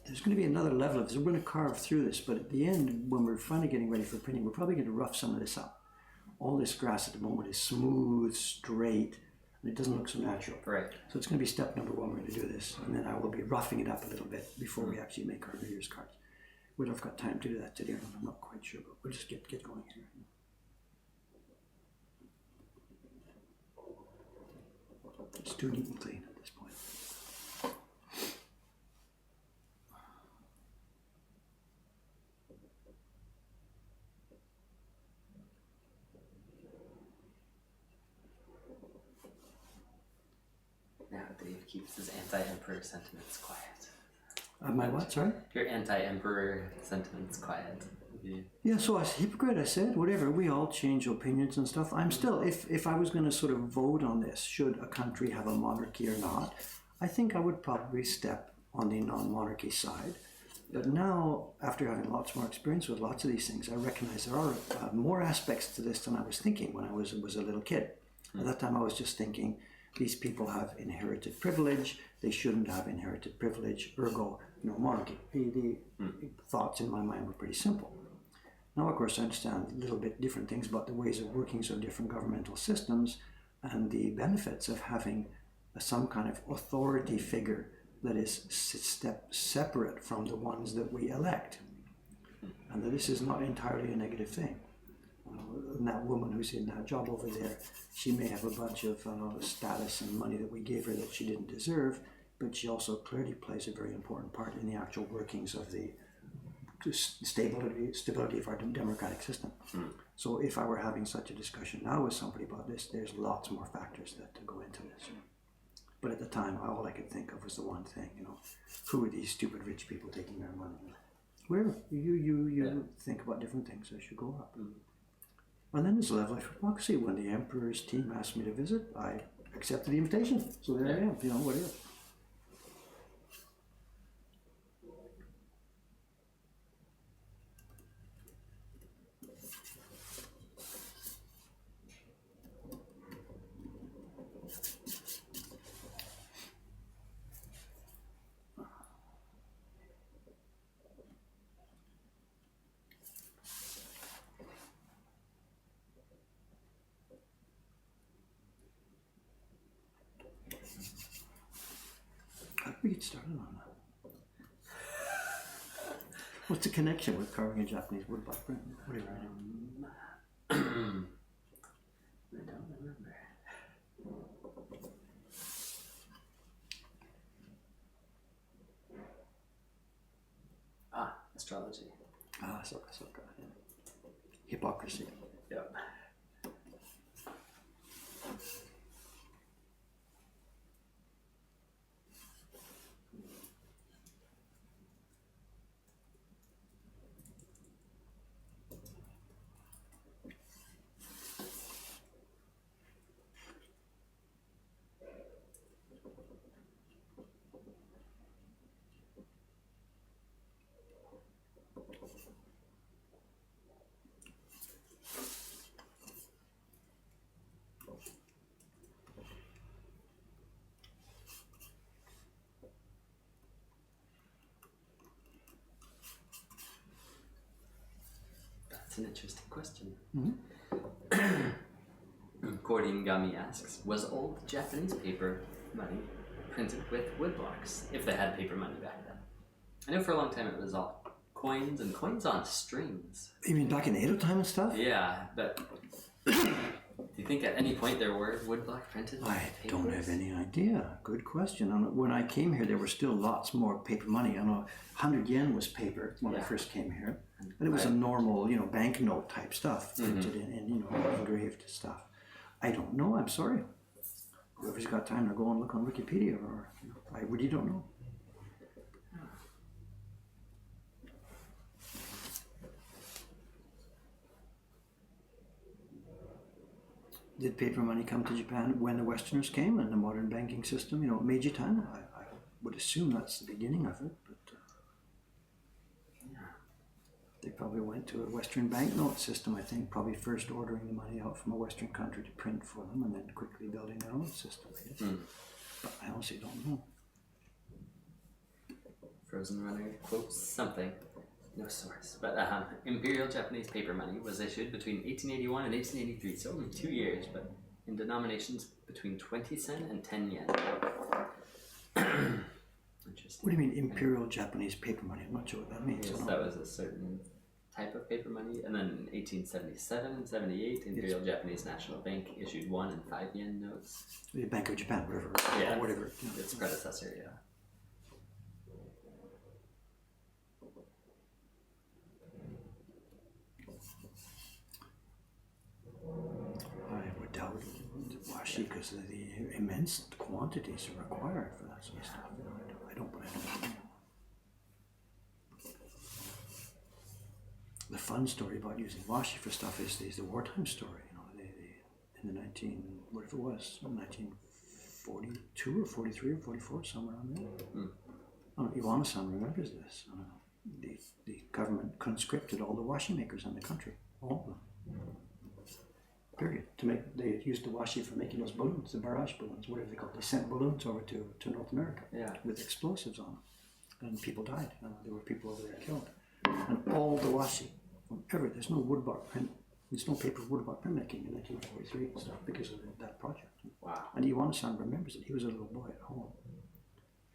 There's going to be another level of this. We're going to carve through this, but at the end, when we're finally getting ready for printing, we're probably going to rough some of this up. All this grass at the moment is smooth, straight, and it doesn't look so natural. Right. So it's going to be step number one. We're going to do this, and then I will be roughing it up a little bit before we actually make our New Year's cards. Whether I've got time to do that today or not, I'm not quite sure, but we'll just get going here. It's too neat and clean at this point. Now Dave keeps his anti-emperor sentiments quiet. My what, sorry? Your anti-emperor sentiments quiet. Yeah, so I was a hypocrite, I said, whatever, we all change opinions and stuff. I'm still, if I was going to sort of vote on this, should a country have a monarchy or not, I think I would probably step on the non-monarchy side. But now, after having lots more experience with lots of these things, I recognize there are more aspects to this than I was thinking when I was a little kid. At that time I was just thinking, these people have inherited privilege, they shouldn't have inherited privilege, ergo, no monarchy. The thoughts in my mind were pretty simple. Now, of course, I understand a little bit different things about the ways of workings of different governmental systems and the benefits of having some kind of authority figure that is separate from the ones that we elect. And that this is not entirely a negative thing. And that woman who's in that job over there, she may have a bunch of status and money that we gave her that she didn't deserve, but she also clearly plays a very important part in the actual workings of the stability of our democratic system. So if I were having such a discussion now with somebody about this, there's lots more factors that go into this. But at the time, all I could think of was the one thing, who are these stupid rich people taking our money? Where you think about different things as you go up. And then there's a level of hypocrisy. When the Emperor's team asked me to visit, I accepted the invitation. So there I am, whatever. How did we get started on that? What's the connection with carving a Japanese woodblock print? Whatever. I don't remember. Astrology. So. Yeah. Hypocrisy. Yep. That's an interesting question. Gordon Gummy asks, was old Japanese paper money printed with woodblocks, if they had paper money back then? I know for a long time it was all coins and coins on strings. You mean back in Edo time and stuff? Yeah, but do you think at any point there were woodblock printed I papers? don't have any idea. Good question. When I came here, there were still lots more paper money. I know 100 yen was paper when I first came here. And it was a normal, banknote type stuff, printed in engraved stuff. I don't know. I'm sorry. Whoever's got time to go and look on Wikipedia, or I really don't know. Did paper money come to Japan when the Westerners came and the modern banking system, Meiji time? I would assume that's the beginning of it, but they probably went to a Western banknote system, I think, probably first ordering the money out from a Western country to print for them and then quickly building their own system, I guess. But I honestly don't know. Frozen Runner quotes something. No source. But Imperial Japanese paper money was issued between 1881 and 1883, so only 2 years, but in denominations between 20 sen and 10 yen. Interesting. What do you mean Imperial Japanese paper money? I'm not sure what that means. Yes, that was a certain type of paper money. And then in 1877 and 78, Imperial Japanese National Bank issued 1 and 5 yen notes. The Bank of Japan, whatever. Yeah, or whatever. Its predecessor, yeah. I would doubt washi because of the immense quantities required for that sort of stuff. I don't know. The fun story about using washi for stuff is the wartime story. In the 1942 or 43 or 44, somewhere around there. Iwano-san remembers this. The government conscripted all the washi makers in the country, all of them. Period. They used the washi for making those balloons, the barrage balloons, whatever they call it. They sent balloons over to North America with explosives on them, and people died. There were people over there killed. And all the washi, there's no woodblock print. There's no paper woodblock printmaking in 1943 and stuff because of that project. Wow. And Iwano-san remembers it. He was a little boy at home.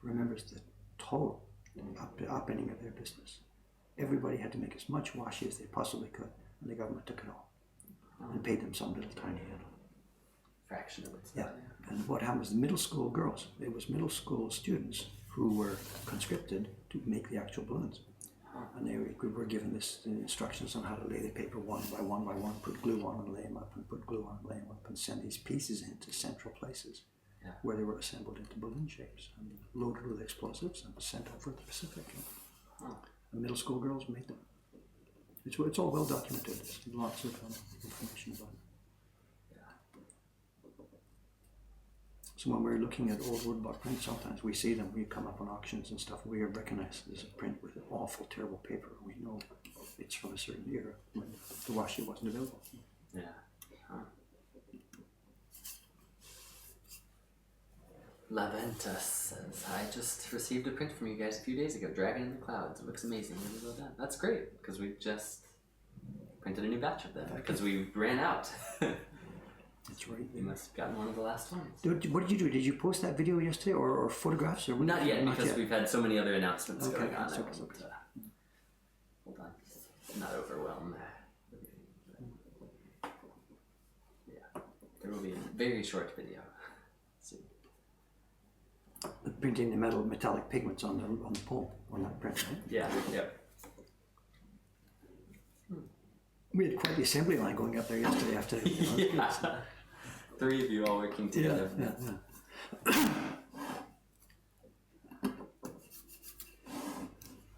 Remembers the total upending of their business. Everybody had to make as much washi as they possibly could, and the government took it all. And paid them some little tiny fraction of it. Yeah. And what happened was the middle school girls, it was middle school students who were conscripted to make the actual balloons. And they were given the instructions on how to lay the paper one by one, put glue on and lay them up, and put glue on and lay them up, and send these pieces into central places where they were assembled into balloon shapes and loaded with explosives and sent over the Pacific. The middle school girls made them. It's all well documented. There's lots of information about it. So when we're looking at old woodblock prints, sometimes we see them. We come up on auctions and stuff. We recognize there's a print with an awful, terrible paper. We know it's from a certain era when the washi wasn't available. Yeah. Laventus says, I just received a print from you guys a few days ago, Dragon in the Clouds. It looks amazing. That's great, because we just printed a new batch of them, because we ran out. That's right. You must have gotten one of the last ones. What did you do? Did you post that video yesterday or photographs? Or Not yet, because we've had so many other announcements going on. Okay. Hold on. Not overwhelm. Yeah. There will be a very short video. Soon. Printing the metallic pigments on the pulp on that print, right? Yeah, yep. We had quite the assembly line going up there yesterday after. Yeah. 3 of you all working together. Yeah.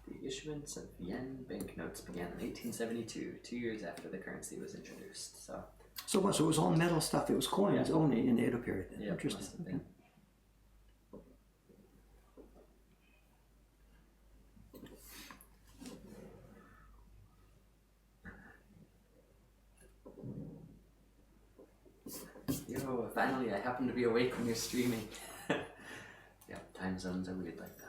The issuance of yen banknotes began in 1872, 2 years after the currency was introduced. So it was all metal stuff. It was coins only in the Edo period. yeah, Interesting. Okay. Yo, finally, I happen to be awake when you're streaming. Yeah, time zones are weird like that.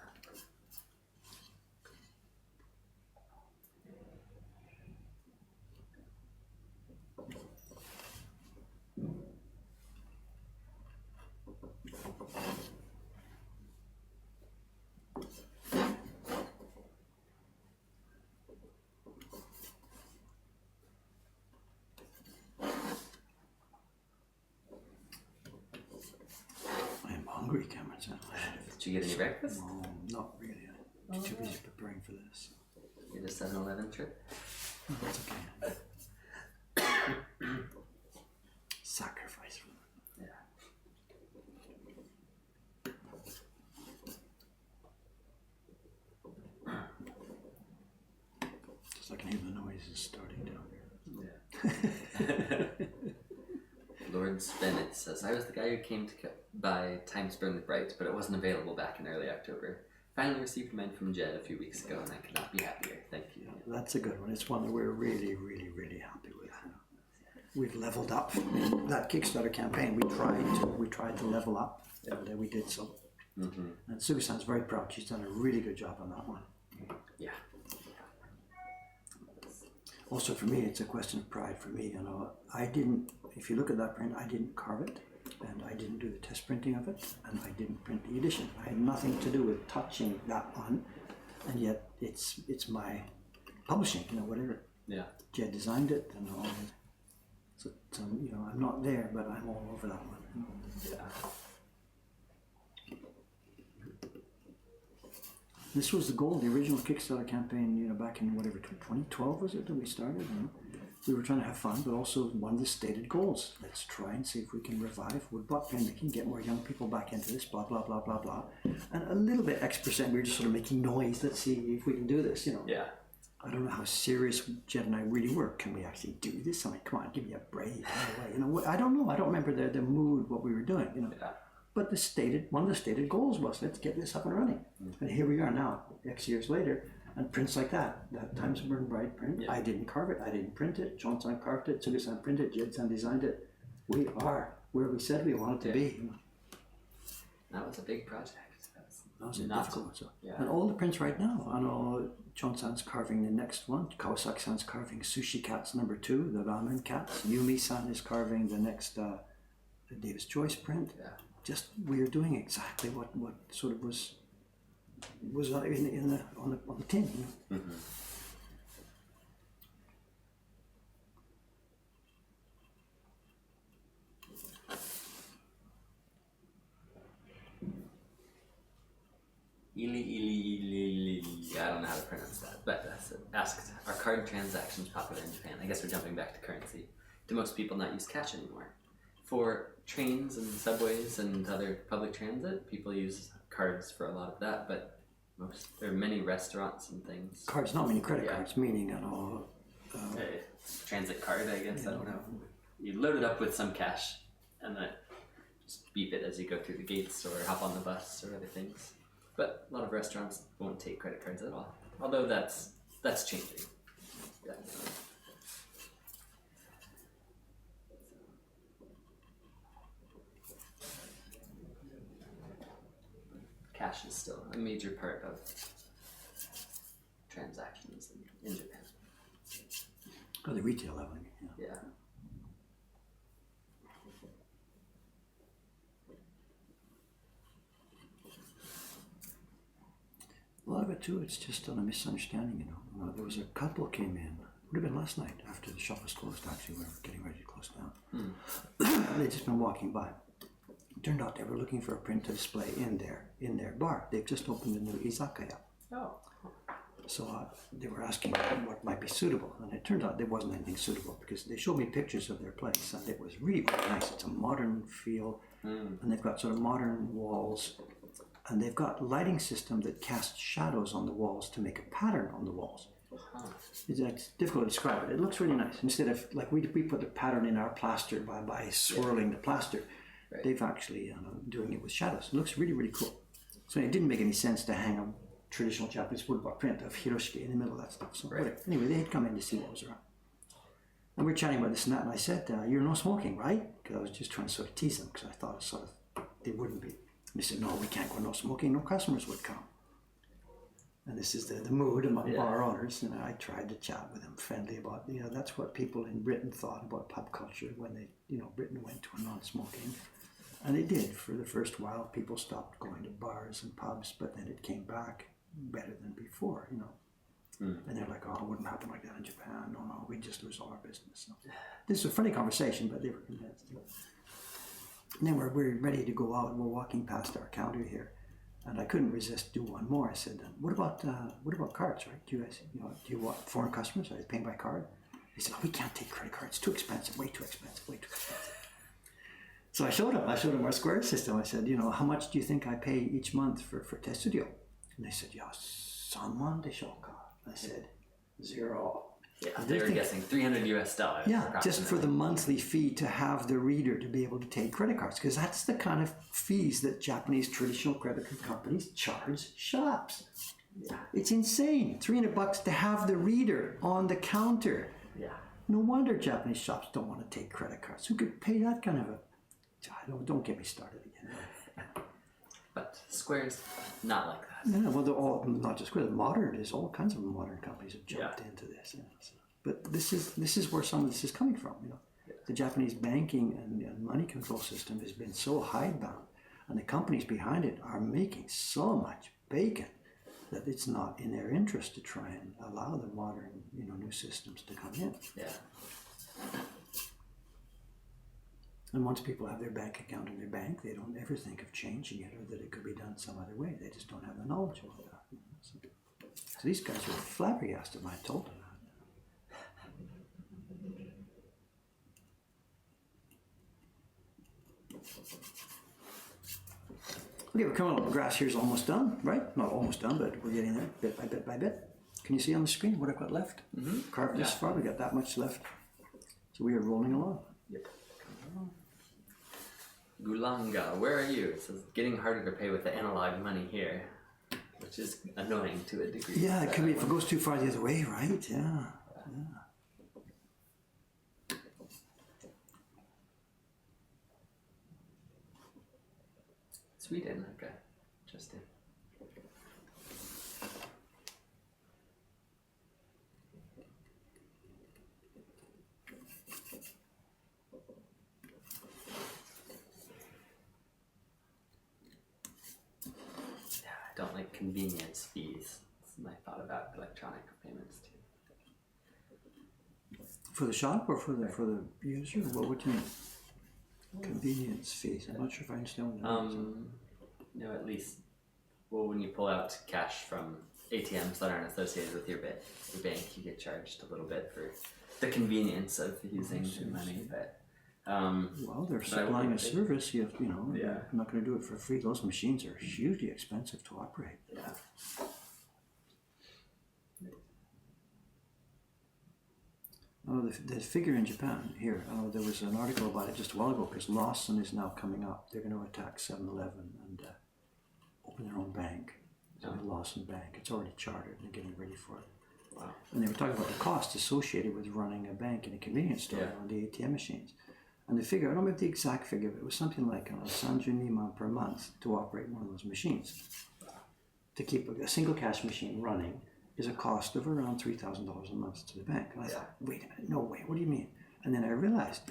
Hungry, Cameron. Did you get any breakfast? No, not really. I'm too busy preparing for this. You did a 7-Eleven trip? That's okay. Sacrifice for them. Yeah. Just I can hear the noises starting down here. Yeah. Lord Bennett says, I was the guy who came to buy Times Burn Bright, but it wasn't available back in early October. Finally received mine from Jed a few weeks ago, and I could not be happier. Thank you. Yeah, that's a good one. It's one that we're really, really, really happy with. We've leveled up. I mean, that Kickstarter campaign, we tried to level up, and we did so. Mm-hmm. And Sugi-san's very proud. She's done a really good job on that one. Yeah. Also, for me, it's a question of pride. For me, if you look at that print, I didn't carve it, and I didn't do the test printing of it, and I didn't print the edition. I had nothing to do with touching that one, and yet it's my publishing, whatever. Yeah. Jed designed it, and all. So I'm not there, but I'm all over that one. Yeah. This was the goal, the original Kickstarter campaign, back in 2012 was it that we started? We were trying to have fun, but also one of the stated goals. Let's try and see if we can revive woodblock printmaking, get more young people back into this, blah, blah, blah, blah, blah. And a little bit X%, we were just sort of making noise. Let's see if we can do this, Yeah. I don't know how serious Jed and I really were. Can we actually do this? I mean, come on, give me a break. I don't know. I don't remember the mood, what we were doing, Yeah. But one of the stated goals was, let's get this up and running. Mm-hmm. And here we are now, X years later, and prints like that Times Burn Bright print. Yeah. I didn't carve it, I didn't print it. John-san carved it, Sugi-san printed it, Jed-san designed it. We are where we said we wanted to be. That was a big project. That was a difficult one. So. Yeah. And all the prints right now, I know John-san's carving the next one, Kawasaki-san's carving Sushi Cats #2, the ramen cats. Yumi-san is carving the next the Davis Joyce print. Yeah. Just we are doing exactly what sort of was on the tin. Mm-hmm. I don't know how to pronounce that, but asked, are card transactions popular in Japan? I guess we're jumping back to currency. Do most people not use cash anymore? For trains and subways and other public transit, people use cards for a lot of that, but there are many restaurants and things. Cards, not many credit cards, meaning at all. Transit card, I guess, I don't know. You load it up with some cash and then just beep it as you go through the gates or hop on the bus or other things. But a lot of restaurants won't take credit cards at all. Although that's changing. Yeah. Cash is still a major part of transactions in Japan. Oh, the retail level. Yeah. of it too, it's just on a misunderstanding, you know. There was a couple came in, would have been last night after the shop was closed, actually, we were getting ready to close down. They'd just been walking by. It turned out they were looking for a print to display in their bar. They've just opened a new izakaya. Oh. So they were asking what might be suitable, and it turned out there wasn't anything suitable because they showed me pictures of their place, and it was really, really nice. It's a modern feel, and they've got sort of modern walls, and they've got lighting system that casts shadows on the walls to make a pattern on the walls. It's difficult to describe it. It looks really nice. Instead of, like we put the pattern in our plaster by swirling the plaster, they've actually doing it with shadows. It looks really, really cool. So it didn't make any sense to hang a traditional Japanese woodblock print of Hiroshige in the middle of that stuff. So anyway, they had come in to see what was around. And we were chatting about this and that, and I said, you're no smoking, right? Because I was just trying to sort of tease them, because I thought sort of they wouldn't be. And they said, no, we can't go no smoking, no customers would come. And this is the mood among bar owners, and I tried to chat with them friendly about, that's what people in Britain thought about pub culture when they, Britain went to a non-smoking. And they did. For the first while, people stopped going to bars and pubs, but then it came back better than before, And they're like, oh, it wouldn't happen like that in Japan. No, we'd just lose all our business. So this was a funny conversation, but they were convinced. And then we're ready to go out, and we're walking past our counter here. And I couldn't resist do one more. I said, what about cards, right? Do you guys, do you want foreign customers? Are they paying by card? They said, oh, we can't take credit cards. Too expensive, way too expensive, way too expensive. So I showed them our Square system. I said, how much do you think I pay each month for Test Studio? And they said, yeah, 3万でしょうか? I said, 0. Yeah, they were guessing $300 US. Yeah, just for the monthly fee to have the reader to be able to take credit cards, because that's the kind of fees that Japanese traditional credit card companies charge shops. Yeah. It's insane. $300 to have the reader on the counter. Yeah. No wonder Japanese shops don't want to take credit cards. Who could pay that kind of a... Don't get me started again. But Square's not like that. Yeah, well, they're all, not just Square, modern, there's all kinds of modern companies have jumped into this. So. But this is where some of this is coming from, The Japanese banking and money control system has been so hidebound, and the companies behind it are making so much bacon that it's not in their interest to try and allow the modern, new systems to come in. Yeah. And once people have their bank account in their bank, they don't ever think of changing it or that it could be done some other way. They just don't have the knowledge about that. So these guys were flabbergasted when I told them that. Okay, we're coming along. The grass here's almost done, right? Not almost done, but we're getting there bit by bit by bit. Can you see on the screen what I've got left? Carved this far, we got that much left. So we are rolling along. Yep. Gulanga, where are you? It says getting harder to pay with the analog money here, which is annoying to a degree. Yeah, it could be if it goes too far the other way, right? Yeah. Sweden, okay. Interesting. I don't like convenience fees. That's my thought about electronic payments too. For the shop or for the user? What would you mean? Convenience fees. I'm not sure if I understand what that means. At least, when you pull out cash from ATMs that aren't associated with your bank, you get charged a little bit for the convenience of using the money. But well, they're supplying a service. You're not going to do it for free. Those machines are hugely expensive to operate. Yeah. Oh, the figure in Japan here. There was an article about it just a while ago because Lawson is now coming up. They're going to attack 7-Eleven and open their own bank. It's a Lawson Bank. It's already chartered. They're getting ready for it. Wow. And they were talking about the cost associated with running a bank in a convenience store on the ATM machines. And the figure, I don't remember the exact figure, but it was something like 30 yen per month to operate one of those machines. To keep a single cash machine running is a cost of around $3,000 a month to the bank. And I thought, wait a minute, no way, what do you mean? And then I realized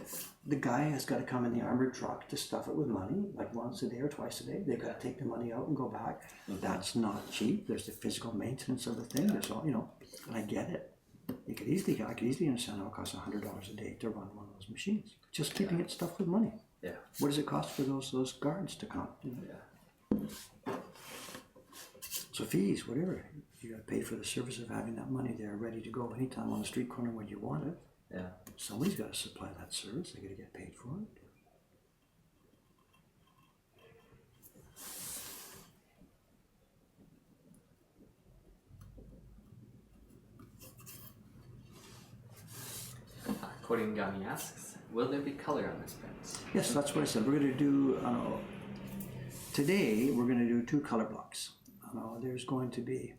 the guy has got to come in the armored truck to stuff it with money, like once a day or twice a day. They've got to take the money out and go back. That's not cheap. There's the physical maintenance of the thing. There's all, and I get it. I could easily understand how it costs $100 a day to run one of those machines. Just keeping it stuffed with money. Yeah. What does it cost for those guards to come? Yeah. So fees, whatever. You got to pay for the service of having that money there ready to go anytime on the street corner when you want it. Yeah. Somebody's got to supply that service. They got to get paid for it. Quoting Gami asks, will there be color on this print? Yes, that's what I said. We're going to do, today we're going to do 2 color blocks. There's going to be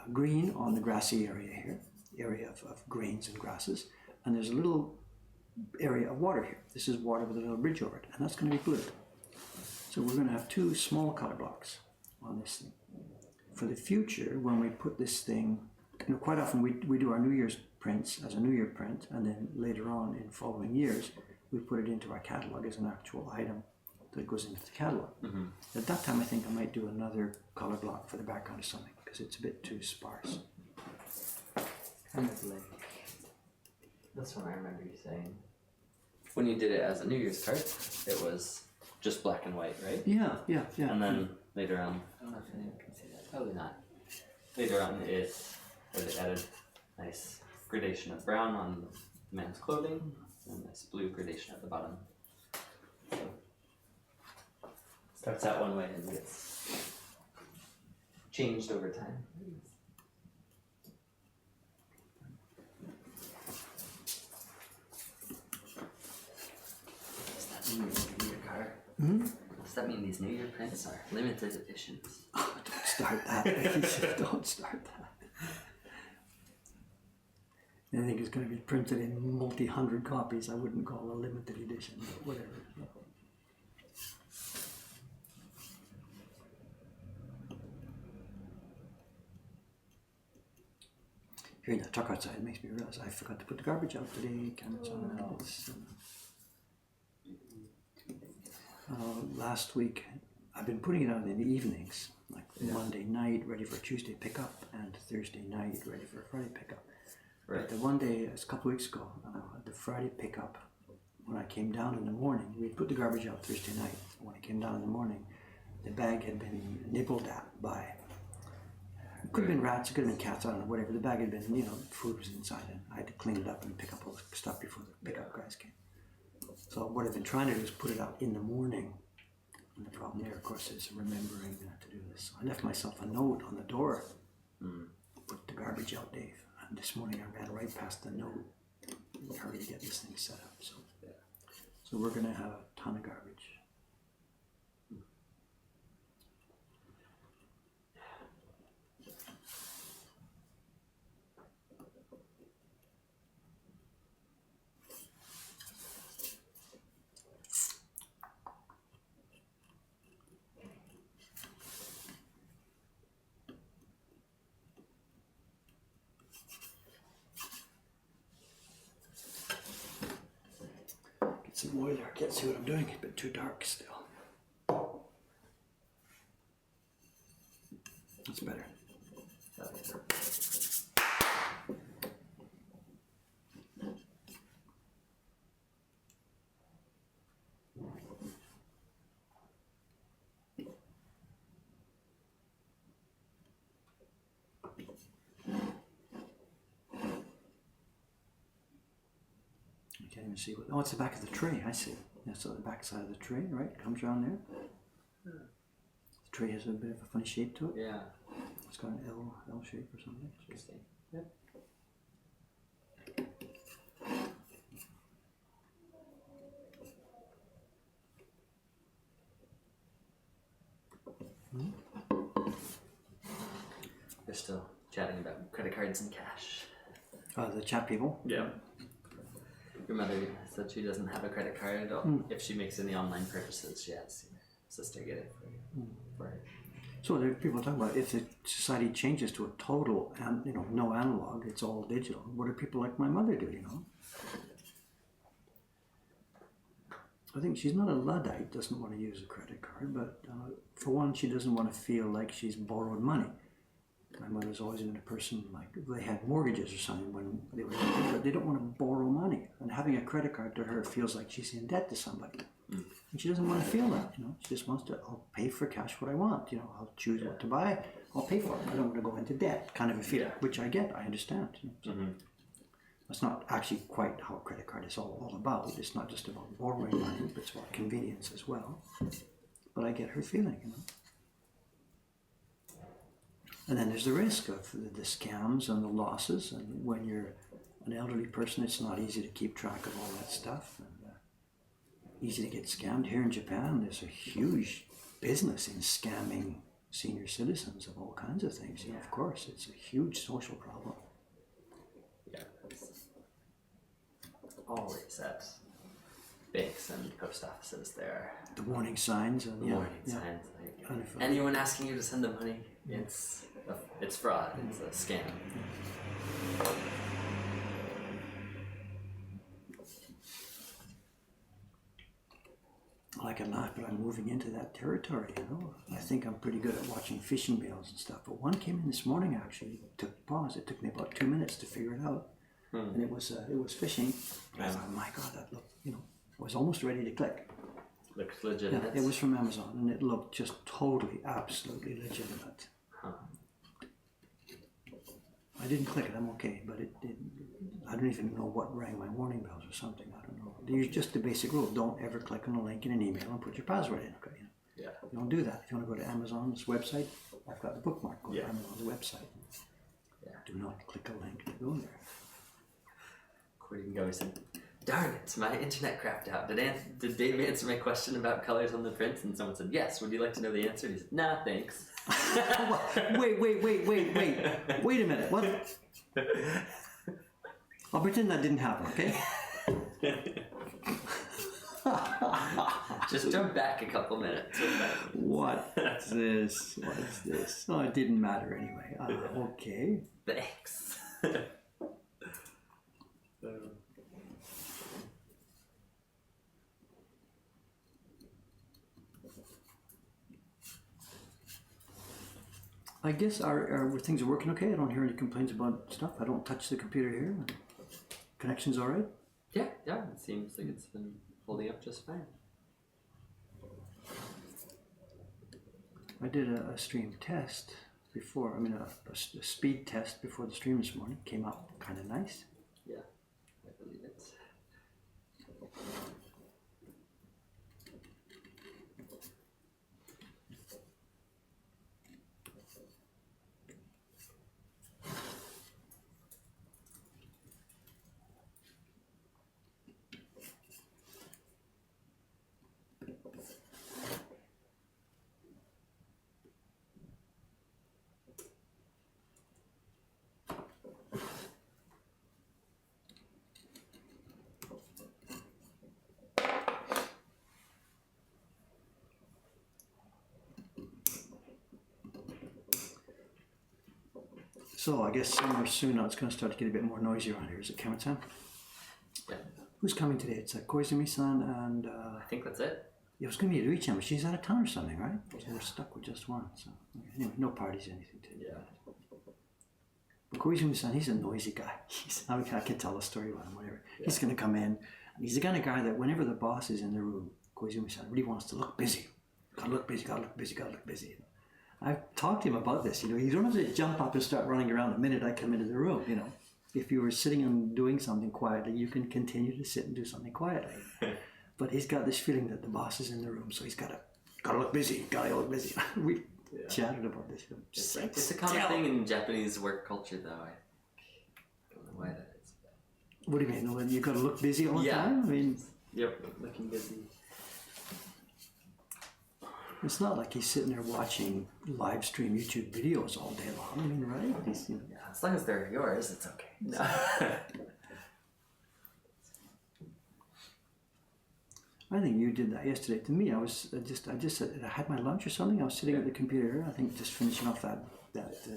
a green on the grassy area here, area of greens and grasses, and there's a little area of water here. This is water with a little bridge over it, and that's going to be blue. So we're going to have 2 small color blocks on this thing. For the future, when we put this thing, quite often we do our New Year's prints as a New Year print, and then later on in following years, we put it into our catalog as an actual item that goes into the catalog. Mm-hmm. At that time, I think I might do another color block for the background or something, because it's a bit too sparse. Kind of like, that's what I remember you saying. When you did it as a New Year's card, it was just black and white, right? Yeah. And then later on, I don't know if anyone can see that, probably not. Later on, it added nice gradation of brown on the man's clothing, and this blue gradation at the bottom. So, starts out one way and gets changed over time. Does that mean these New Year card? Does that mean these New Year prints are limited editions? Oh, don't start that. Don't start that. I think it's going to be printed in multi-hundred copies. I wouldn't call it a limited edition, but whatever. Hearing that truck outside makes me realize I forgot to put the garbage out today. Last week, I've been putting it out in the evenings, like Monday night, ready for Tuesday pickup, and Thursday night, ready for Friday pickup. Right. But the one day, it was a couple of weeks ago, the Friday pickup, when I came down in the morning, we'd put the garbage out Thursday night. When I came down in the morning, the bag had been nibbled at by, it could have been rats, it could have been cats, I don't know, whatever. The bag had been, food was inside it. I had to clean it up and pick up all the stuff before the pickup guys came. So what I've been trying to do is put it out in the morning. And the problem there, of course, is remembering to do this. So I left myself a note on the door. Put the garbage out, Dave. And this morning I ran right past the note. Hurry to get this thing set up. So we're going to have a ton of garbage. Some oil there. I can't see what I'm doing. It's a bit too dark still. That's better. Can't even see what. Oh, it's the back of the tray. I see. Yeah, so the back side of the tray, right? Comes around there. The tray has a bit of a funny shape to it. Yeah. It's got an L shape or something. Interesting. Yep. They're still chatting about credit cards and cash. The chat people. Yeah. Your mother said she doesn't have a credit card. If she makes any online purchases, she has her sister get it for her. So there are people talking about if the society changes to a total, no analog, it's all digital. What do people like my mother do? I think she's not a Luddite, doesn't want to use a credit card, but for one, she doesn't want to feel like she's borrowed money. My mother's always been a person like they had mortgages or something when they were young, but they don't want to borrow money. And having a credit card to her feels like she's in debt to somebody. And she doesn't want to feel that, you know. She just wants to, I'll pay for cash what I want, you know. I'll choose what to buy, I'll pay for it. I don't want to go into debt, kind of a feeling, which I get, I understand. You know? So that's not actually quite how a credit card is all about. It's not just about borrowing money, but it's about convenience as well. But I get her feeling, you know. And then there's the risk of the scams and the losses. And when you're an elderly person, it's not easy to keep track of all that stuff. And easy to get scammed. Here in Japan, there's a huge business in scamming senior citizens of all kinds of things. You know, of course, it's a huge social problem. Yeah, it's always at banks and post offices there. The warning signs. And, Warning signs. Like, anyone asking you to send them money, it's fraud. It's a scam. I can laugh, but I'm moving into that territory, you know. I think I'm pretty good at watching fishing bales and stuff, but one came in this morning actually. It took pause. It took me about 2 minutes to figure it out, and it was fishing. I thought, my God, that looked, you know, I was almost ready to click. Looked legitimate. Yeah, it was from Amazon, and it looked just totally, absolutely legitimate. I didn't click it. I'm okay, but it I don't even know what rang my warning bells or something. I don't know. There's just the basic rule: don't ever click on a link in an email and put your password in. Okay, Yeah. You don't do that. If you want to go to Amazon's website, I've got the bookmark. Go to Amazon's website. Yeah. Do not click a link to go there. Quitting goes and darn it, my internet crapped out. Did Dave answer my question about colors on the prints? And someone said, yes. Would you like to know the answer? And he said, nah, thanks. Wait a minute. What? I'll pretend that didn't happen, okay? Just jump back a couple minutes. What's this? What's this? Oh, it didn't matter anyway. Okay. Thanks. I guess our things are working okay. I don't hear any complaints about stuff. I don't touch the computer here. Connection's all right? Yeah, it seems like it's been holding up just fine. I did a stream test before, a speed test before the stream this morning. Came out kind of nice. Yeah, I believe it. So I guess somewhere soon now it's going to start to get a bit more noisy around here. Is it Kama-san? Yeah. Who's coming today? It's Koizumi-san and... I think that's it. It was going to be Rui-chan, but she's out of town or something, right? So we're stuck with just one. So anyway, no parties or anything today. Yeah. But Koizumi-san, he's a noisy guy. I can tell a story about him, whatever. Yeah. He's going to come in, and he's the kind of guy that whenever the boss is in the room, Koizumi-san really wants to look busy. Gotta look busy, gotta look busy, gotta look busy. I've talked to him about this, you don't have to jump up and start running around the minute I come into the room, If you were sitting and doing something quietly, you can continue to sit and do something quietly. But he's got this feeling that the boss is in the room, so he's gotta look busy, We chatted about this. It's a common thing in Japanese work culture, though. I don't know why that is. What do you mean? You gotta look busy all the time? Yep, looking busy. It's not like he's sitting there watching live stream YouTube videos all day long. Right? He's, Yeah, as long as they're yours, it's okay. No. I think you did that yesterday to me. I had my lunch or something. I was sitting at the computer. I think just finishing off that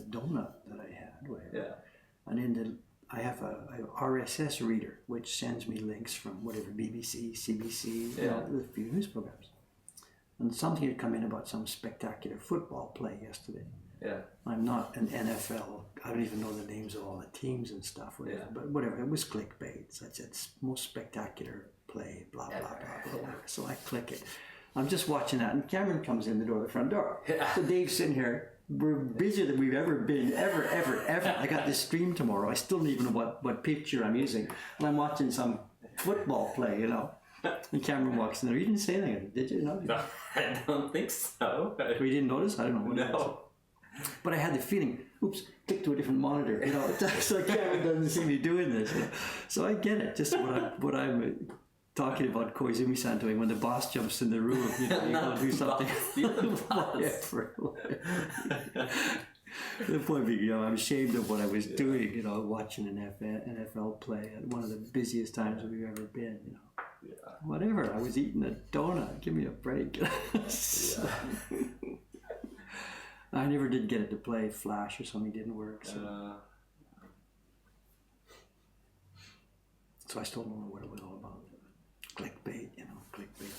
donut that I had. Yeah. And then I have a RSS reader which sends me links from whatever BBC, CBC, the few news programs. And something had come in about some spectacular football play yesterday. Yeah. I'm not an NFL. I don't even know the names of all the teams and stuff. Whatever, but whatever. It was clickbait. So it's most spectacular play. Blah blah blah blah. So I click it. I'm just watching that, and Cameron comes in the door, the front door. So Dave's sitting here. We're busier than we've ever been, ever. I got this stream tomorrow. I still don't even know what picture I'm using, and I'm watching some football play, you know. And Cameron walks in there. You didn't say anything, did you? No, I don't think so. We didn't notice. I don't know. No. But I had the feeling, oops, click to a different monitor. You know, so Cameron doesn't see me doing this. You know? So I get it. Just what I'm talking about Koizumi-san doing when the boss jumps in the room. You know, you gotta do something. Whatever. The point being, you know, I'm ashamed of what I was doing. You know, watching an NFL play at one of the busiest times we've ever been. You know. Yeah. Whatever. I was eating a donut. Give me a break. So, I never did get it to play. Flash or something didn't work. So I still don't know what it was all about. Clickbait, you know, clickbait.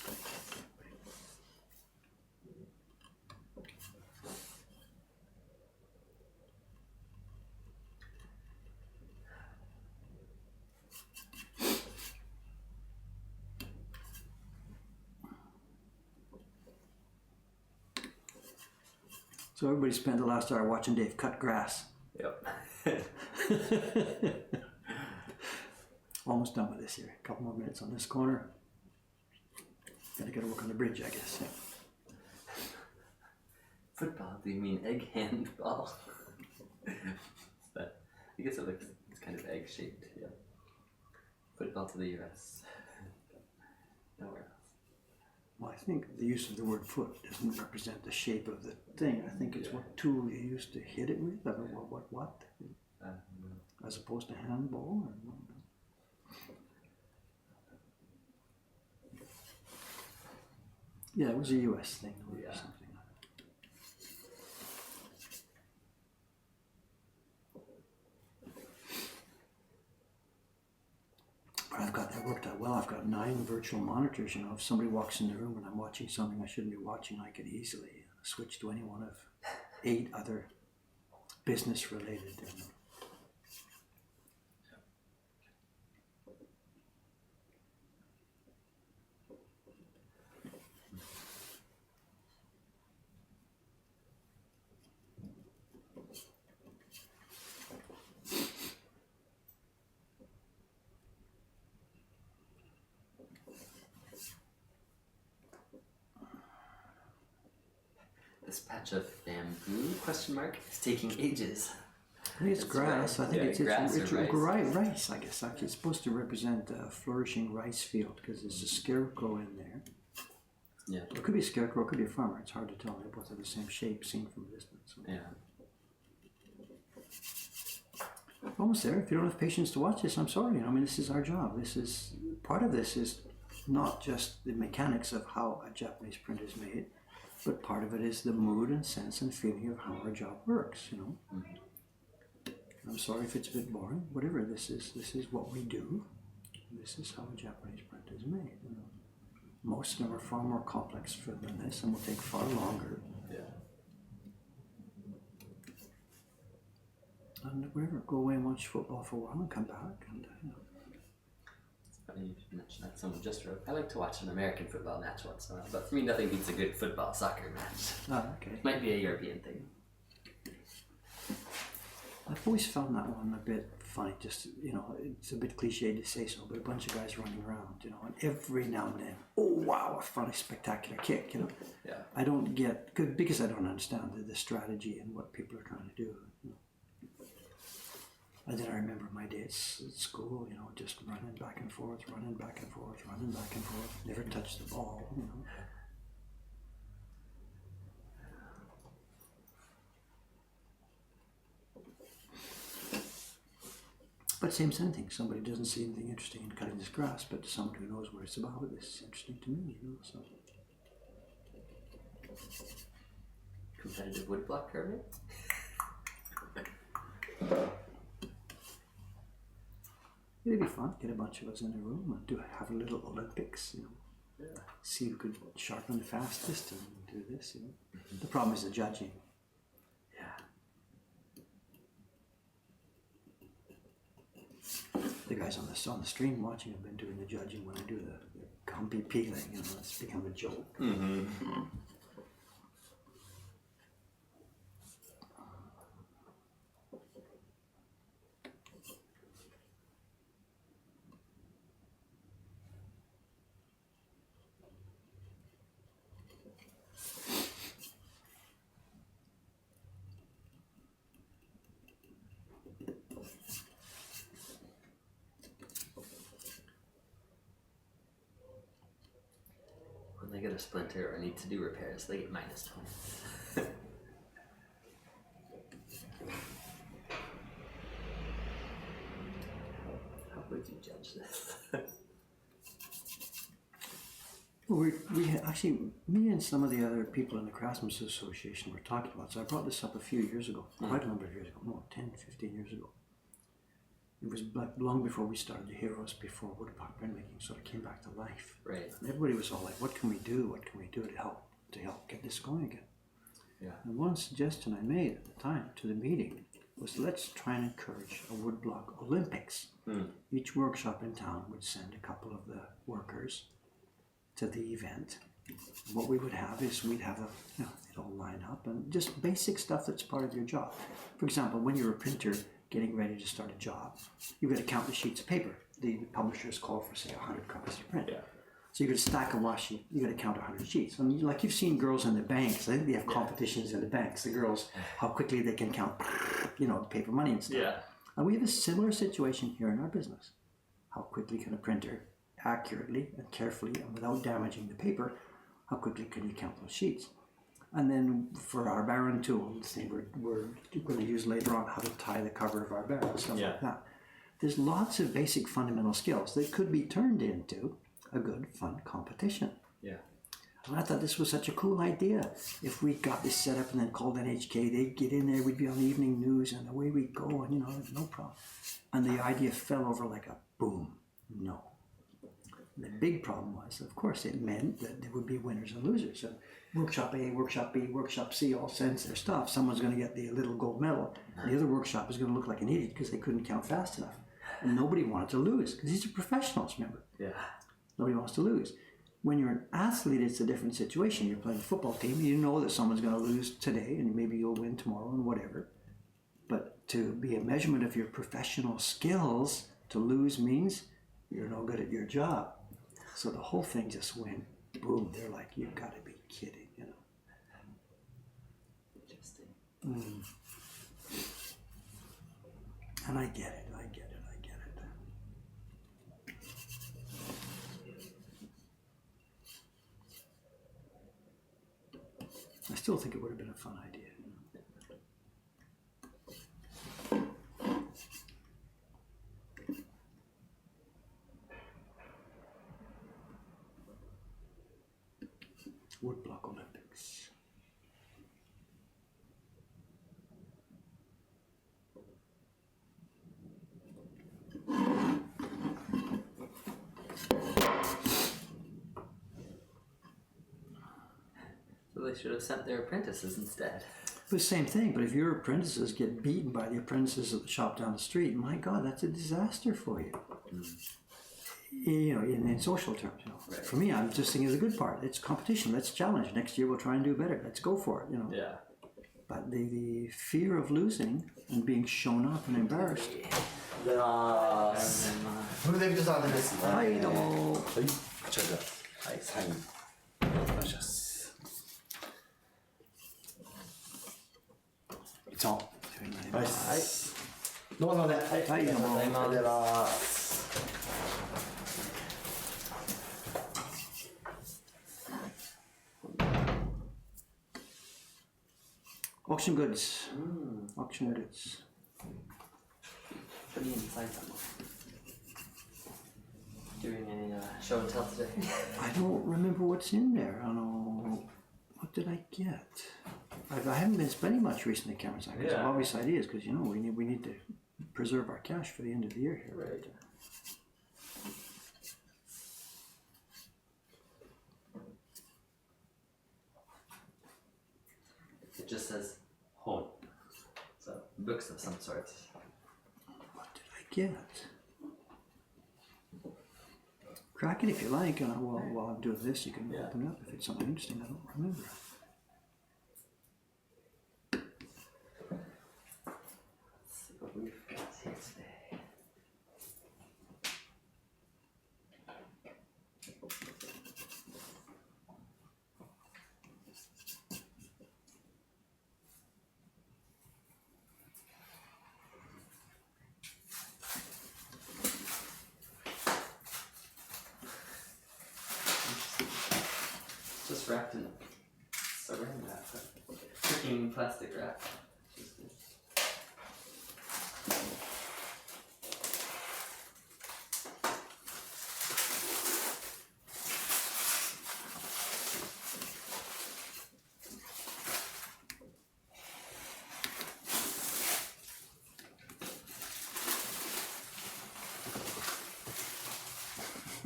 So everybody spent the last hour watching Dave cut grass. Yep. Almost done with this here. A couple more minutes on this corner. Gotta get to work on the bridge, I guess. Yeah. Football? Do you mean egg handball? I guess it looks, it's kind of egg shaped. Yeah. Football to the U.S. Nowhere else. Well, I think the use of the word foot doesn't represent the shape of the thing. I think it's what tool you use to hit it with. I don't know what? As opposed to handball? Or, yeah, it was a U.S. thing or something like that. But I've got that worked out well. I've got 9 virtual monitors. You know, if somebody walks in the room and I'm watching something I shouldn't be watching, I could easily switch to any one of 8 other business-related. This patch of bamboo, question mark, is taking ages. I think it's grass. Right. I think it's rice. rice, I guess. Actually, it's supposed to represent a flourishing rice field because there's a scarecrow in there. Yeah. It could be a scarecrow, it could be a farmer. It's hard to tell. They both have the same shape seen from a distance. So. Yeah. Almost there. If you don't have patience to watch this, I'm sorry. I mean, this is our job. This is part of this is not just the mechanics of how a Japanese print is made, but part of it is the mood and sense and feeling of how our job works. You know. Mm-hmm. I'm sorry if it's a bit boring. Whatever. This is what we do. This is how a Japanese print is made. You know. Most of them are far more complex than this, and will take far longer. Yeah. And whatever, go away and watch football for a while and come back. And you know. It's funny you should mention that. Someone just wrote, I like to watch an American football match once in a while, but for me, nothing beats a good football soccer match. Ah, okay. Might be a European thing. I've always found that one a bit funny. Just, you know, it's a bit cliche to say so, but a bunch of guys running around, you know, and every now and then, oh wow, a funny, spectacular kick, you know. Yeah. I don't get, because I don't understand the strategy and what people are trying to do. You know. And then I remember my days at school, you know, just running back and forth, never touched the ball, you know. But same thing. Somebody doesn't see anything interesting in cutting this grass, but someone who knows what it's about, this is interesting to me, you know. So. Competitive woodblock carving? It'd be fun. Get a bunch of us in a room and have a little Olympics. Yeah. See who could sharpen the fastest and do this. The problem is the judging. Yeah. The guys on the stream watching have been doing the judging when I do the humpy peeling. It's become a joke. Mm-hmm. When they get a splinter or need to do repairs, they get minus 20. How would you judge this? Well, actually, me and some of the other people in the Craftsmen's Association were talking about, so I brought this up a few years ago, quite a number of years ago, 10, 15 years ago. It was long before we started the Heroes, before woodblock printmaking sort of came back to life. Right. And everybody was all like, what can we do? What can we do to help get this going again? Yeah. And one suggestion I made at the time to the meeting was, let's try and encourage a woodblock Olympics. Each workshop in town would send a couple of the workers to the event. What we would have is we'd have they'd all line up and just basic stuff that's part of your job. For example, when you're a printer getting ready to start a job, you've got to count the sheets of paper. The publishers call for, say, 100 copies to print. Yeah. So you've got to stack a wash sheet, you've got to count 100 sheets. I mean, like you've seen girls in the banks, I think they have competitions in the banks, the girls, how quickly they can count, paper money and stuff. Yeah. And we have a similar situation here in our business. How quickly can a printer accurately and carefully and without damaging the paper, how quickly can you count those sheets? And then for our Baron tool, the thing we're going to use later on, how to tie the cover of our Baron, stuff like that. There's lots of basic fundamental skills that could be turned into a good, fun competition. Yeah. And I thought this was such a cool idea. If we got this set up and then called NHK, they'd get in there, we'd be on the evening news, and away we'd go, and no problem. And the idea fell over like a boom. No. The big problem was, of course, it meant that there would be winners and losers. So workshop A, workshop B, workshop C all sends their stuff. Someone's going to get the little gold medal. And the other workshop is going to look like an idiot because they couldn't count fast enough. And nobody wanted to lose because these are professionals, remember? Yeah. Nobody wants to lose. When you're an athlete, it's a different situation. You're playing a football team. You know that someone's going to lose today and maybe you'll win tomorrow and whatever. But to be a measurement of your professional skills, to lose means you're no good at your job. So the whole thing just went boom. They're like, you've got to be kidding, Interesting. And I get it. I still think it would have been a fun idea. Woodblock Olympics. So they should have sent their apprentices instead. The same thing, but if your apprentices get beaten by the apprentices at the shop down the street, my God, that's a disaster for you. In social terms. Right. For me, I'm just thinking of the good part. It's competition. Let's challenge. Next year we'll try and do better. Let's go for it. Yeah. But the fear of losing and being shown up and embarrassed. フルデビットさんですね。はい、どうも。はい、こちらで。はい、サイン。お願いします。いつも。はい。どうもね。はい、はい、どうも。ありがとうございます。Auction goods. Auction goods. Pretty inside them. Doing any show and tell today? I don't remember what's in there. I don't know. What did I get? I haven't been spending much recently, Cameron. I got some obvious ideas because we need to preserve our cash for the end of the year here. Right. It just says hon. So books of some sort. What did I get? Crack it if you like, and while I'm doing this, you can open it up if it's something interesting. I don't remember. Let's see what we've got here today. Just wrapped in saran wrap, freaking plastic wrap.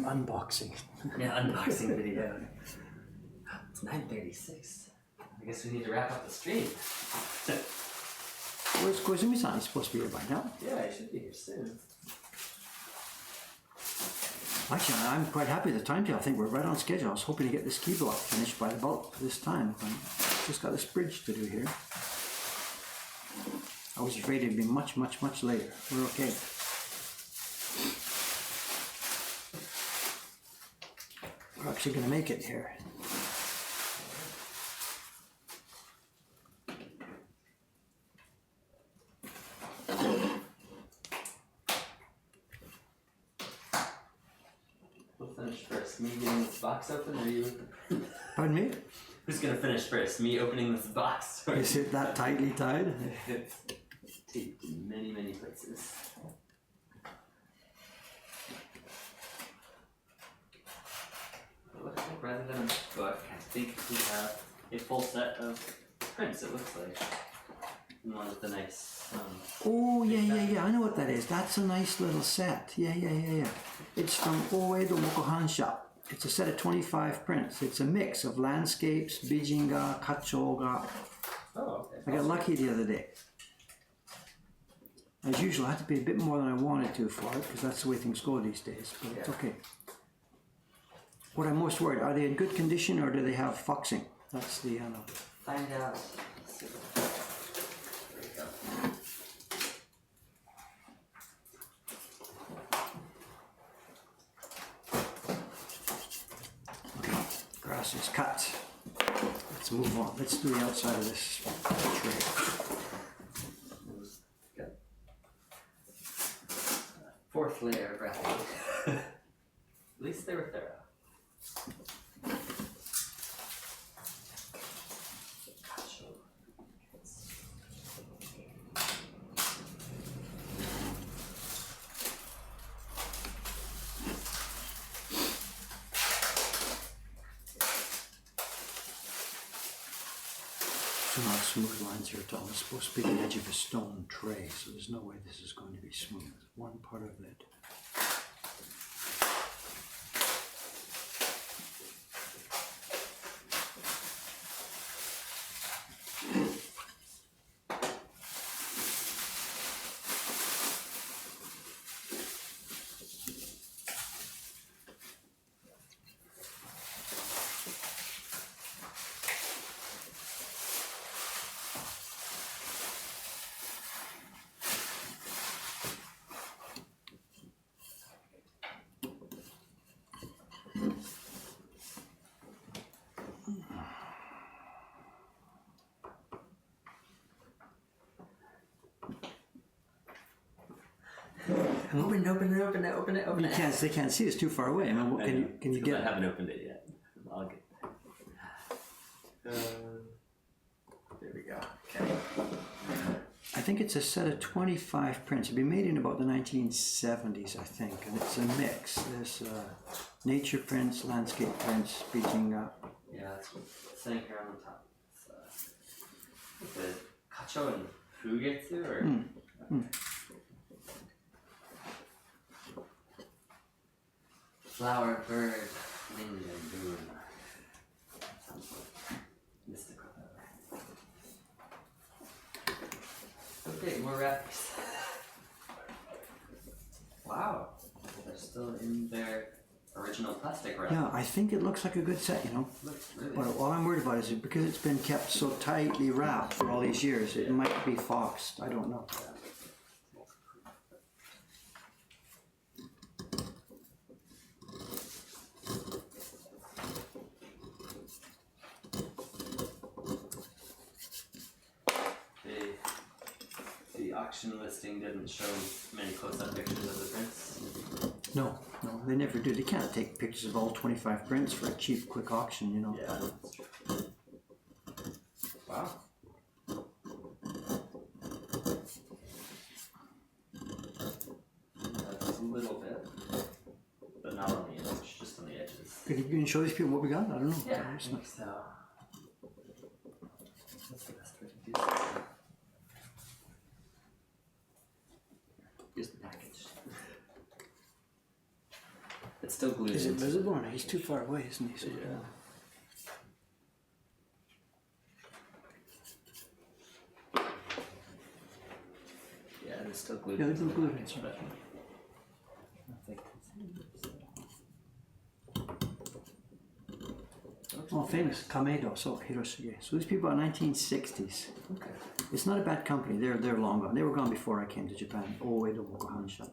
Unboxing. Yeah, unboxing video. It's 9:36. I guess we need to wrap up the stream. Where's Koizumi-san? He's supposed to be here by now. Yeah, I should be here soon. Actually, I'm quite happy with the timetable. I think we're right on schedule. I was hoping to get this key block finished by about this time. But just got this bridge to do here. I was afraid it'd be much later. We're okay. We're actually going to make it here. We'll finish first. Me getting this box open, or you? Pardon me? Who's gonna finish first? Me opening this box? Or Is it that tightly tied? it's taped in many places. It looks like rather than a book, I think we have a full set of prints. It looks like, and one with the nice. Oh, yeah. I know what that is. That's a nice little set. Yeah. It's from Oedo Mokuhankan. It's a set of 25 prints. It's a mix of landscapes, bijinga, kachoga. Oh, okay. I got lucky the other day. As usual, I had to pay a bit more than I wanted to for it, because that's the way things go these days, but it's okay. What I'm most worried, are they in good condition or do they have foxing? That's the, Find out. Let's see. There we go. grass is cut. Let's move on. Let's do the outside of this tray. Good. Fourth layer of wrapping. At least they were thorough. Not smooth lines here at all. It's supposed to be the edge of a stone tray, so there's no way this is going to be smooth. One part of it. Open it. They can't see. It's too far away. I mean, what, can you get? I haven't opened it yet. I'll get. There we go. Okay. I think it's a set of 25 prints. It'd be made in about the 1970s, I think, and it's a mix. There's nature prints, landscape prints, speaking up. Yeah, that's what's sitting here on the top. It's the kacho and fugetsu, or. flower, bird, wind, and moon. Sounds mystical that way. Okay, more wrappers. Wow, they're still in their original plastic wrap. Yeah, I think it looks like a good set, you know. Looks really But all I'm worried about is because it's been kept so tightly wrapped for all these years, it might be foxed. I don't know. The auction listing didn't show many close-up pictures of the prints. No, they never do. They can't take pictures of all 25 prints for a cheap, quick auction, you know. Yeah, that's true. Wow. That's a little bit, but not on the edge, just on the edges. Could you can show these people what we got? I don't know. Yeah, I think so. That's the best way to do this. Here's the package. It's still glued Is it into- visible or not? He's too far away, isn't he? So, Yeah. Yeah, it's still glued. Yeah, they're into the glued package, into but it. nothing. Oh, famous Kamedo, so Hiroshige. So these people are 1960s. Okay. It's not a bad company. They're long gone. They were gone before I came to Japan. Oedo Mokuhankan.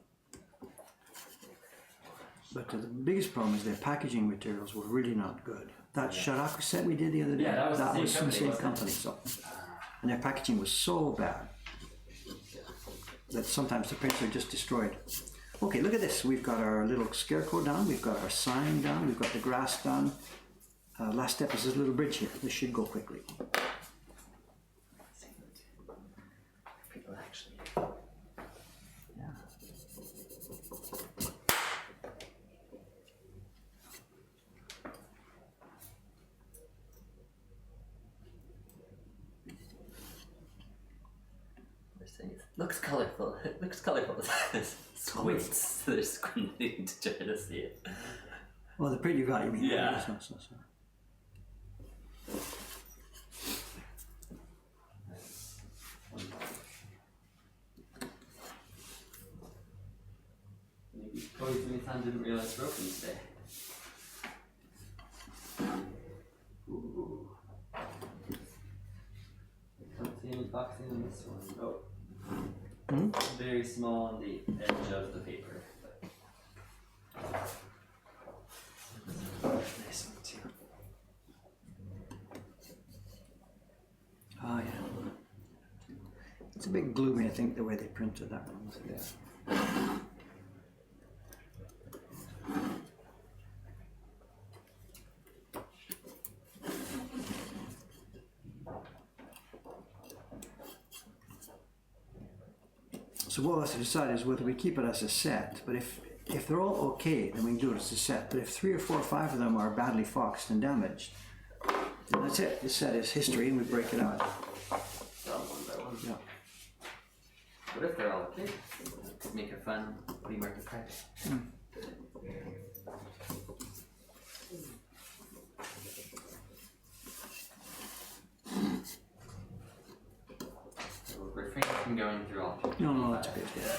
But the biggest problem is their packaging materials were really not good. That Sharaku set we did the other day, Yeah, that was the same from the company, same wasn't it? company. So, and their packaging was so bad that sometimes the prints are just destroyed. Okay, look at this. We've got our little scarecrow done. We've got our sign done. We've got the grass done. Last step is this little bridge here. This should go quickly. People actually. Yeah. They're saying it looks colorful. It looks colorful. Squints. They're squinting to try to see it. Well, the print you got, you mean? Yeah. So. Maybe Koizumi-san didn't realize broken today. Ooh. Can't see any boxing on this one. Oh. Very small on the edge of the paper. Nice one too. Oh, yeah. It's a bit gloomy, I think, the way they printed that one. Yeah. So what we'll have to decide is whether we keep it as a set, but if they're all okay, then we can do it as a set. But if 3 or 4 or 5 of them are badly foxed and damaged, then that's it. The set is history and we break it out. Sell one by one. Yeah. What if they're all okay? Could make a fun flea market project. We'll refrain from going through all 50. No, that's good. Yeah.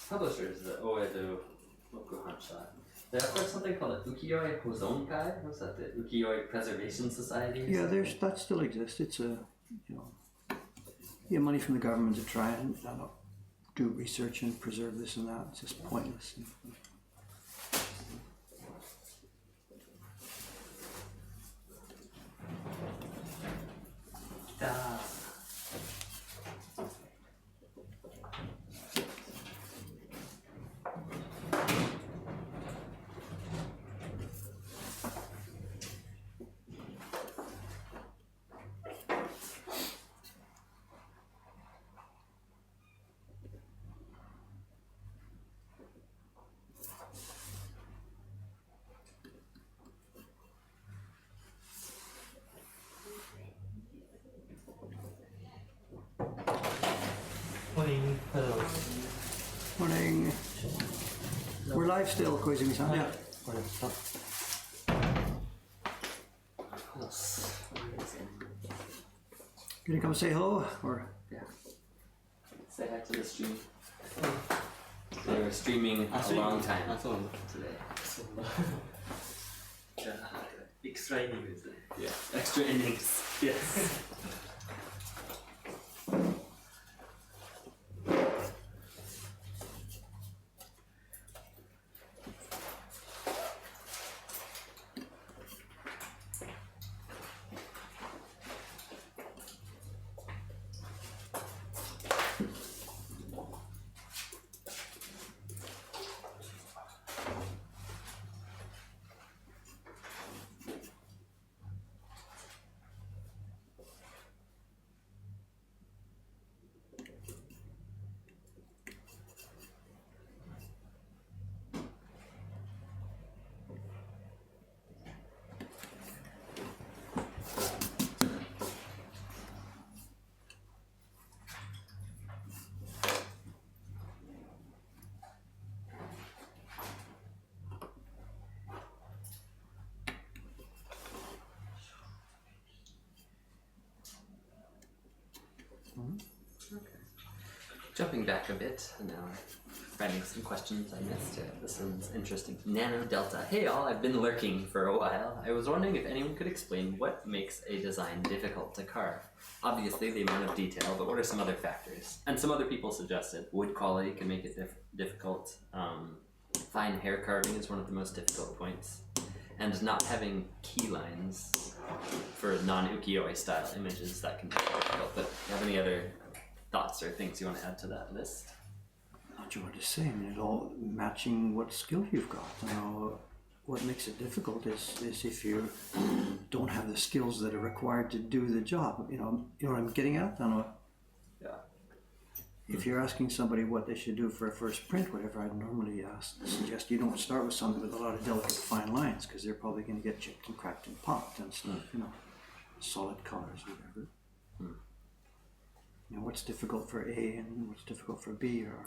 Publishers, the Oedo Mokuhankan. They offer something called a Ukiyo-e Hozonkai. What's that? The Ukiyo-e Preservation Society? or Yeah, something? that still exists. It's a, you get money from the government to try and do research and preserve this and that. It's just pointless. Ah. recording. We're live still, Koizumi-san. Yeah. これさ Gonna come say hello? Or Yeah. Say hi to the stream. They were streaming a long time あ、そうなんだ today. そうなんだじゃあエクストライニングですね Yeah. Extra innings. Yes Jumping back a bit, and now finding some questions I missed. This one's interesting. Nano Delta. Hey all, I've been lurking for a while. I was wondering if anyone could explain what makes a design difficult to carve. Obviously the amount of detail, but what are some other factors? And some other people suggested wood quality can make it difficult. Fine hair carving is one of the most difficult points. And not having key lines for non-ukiyo-e style images, that can be difficult. But do you have any other thoughts or things you want to add to that list? not sure what to say. I mean, it's all matching what skill you've got. You know, what makes it difficult is if you don't have the skills that are required to do the job. You know what I'm getting at? I don't know. Yeah. If you're asking somebody what they should do for a first print, whatever, I'd normally suggest you don't start with something with a lot of delicate fine lines, because they're probably going to get chipped and cracked and popped and stuff. You know, solid colors, whatever. You know, what's difficult for A and what's difficult for B are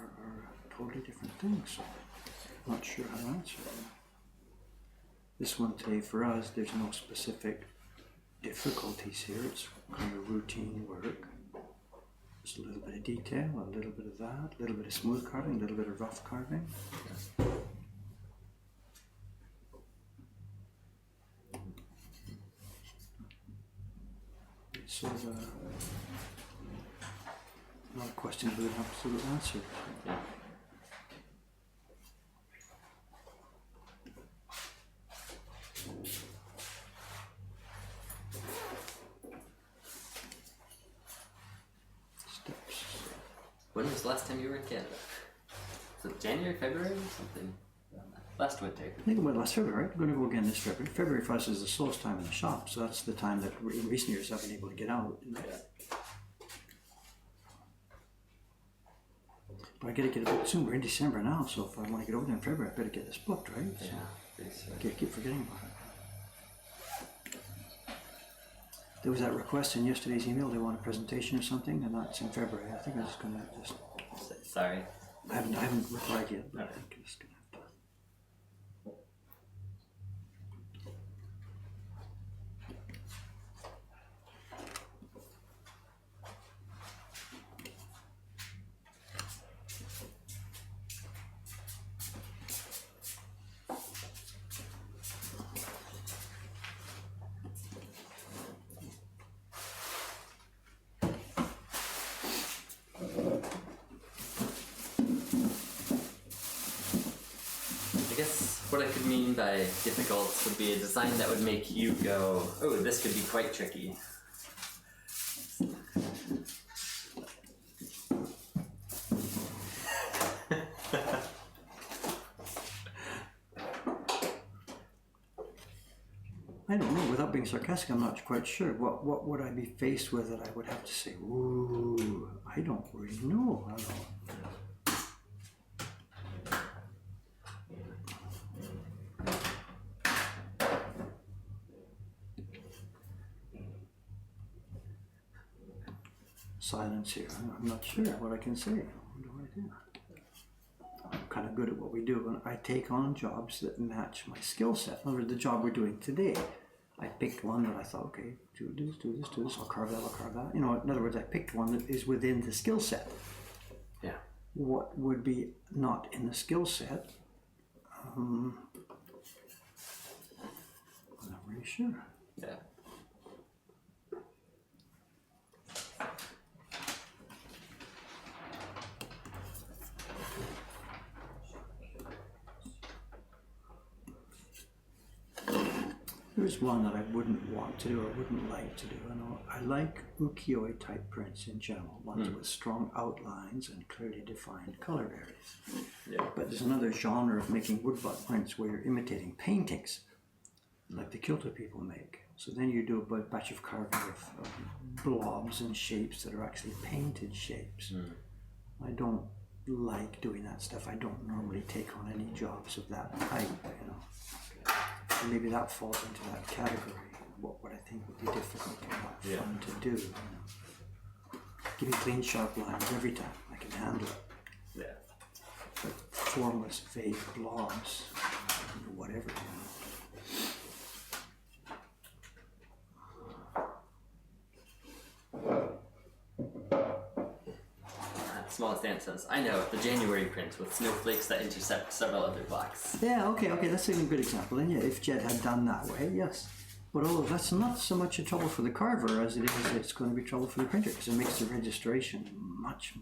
totally different things. So I'm not sure how to answer that. This one today for us, there's no specific difficulties here. It's kind of routine work. Just a little bit of detail, a little bit of that, a little bit of smooth carving, a little bit of rough carving. It's sort of not a question with an absolute answer. Yeah. Steps. When was the last time you were in Canada? Was it January, February, or something? Last winter. I think it went last February, right? We're going to go again this February. February for us is the slowest time in the shop, so that's the time that in recent years I've been able to get out. Yeah. But I gotta get it booked soon. We're in December now, so if I want to get over there in February, I better get this booked, right? So Pretty soon. I keep forgetting about it. There was that request in yesterday's email. They want a presentation or something, and that's in February. I think I'm just gonna Sorry. I haven't replied yet, but I think I'm just gonna have to. I guess what I could mean by difficult would be a design that would make you go, oh, this could be quite tricky. I don't know. Without being sarcastic, I'm not quite sure. What would I be faced with that I would have to say, ooh, I don't really know. I don't know. Silence here. I'm not sure what I can say. What do I do? kind of good at what we do, and I take on jobs that match my skill set. In other words, the job we're doing today, I picked one that I thought, okay, do this, I'll carve that. You know, in other words, I picked one that is within the skill set. Yeah. What would be not in the skill set? I'm not really sure. Yeah. There's one that I wouldn't want to do or wouldn't like to do. I like ukiyo-e type prints in general, ones with strong outlines and clearly defined color areas. Yeah. But there's another genre of making woodblock prints where you're imitating paintings, like the Kyoto people make. So then you do a batch of carving of blobs and shapes that are actually painted shapes. I don't like doing that stuff. I don't normally take on any jobs of that type, you know. And maybe that falls into that category. What I think would be difficult and not fun to do. You know. Give me clean, sharp lines every time. I can handle it. Yeah. But formless, vague blobs, whatever. You know. Smallest Ant says, I know, the January print with snowflakes that intercept several other blocks. Yeah, okay, that's a good example. And yeah, if Jed had done that way, yes. But that's not so much a trouble for the carver as it is it's going to be trouble for the printer, because it makes the registration much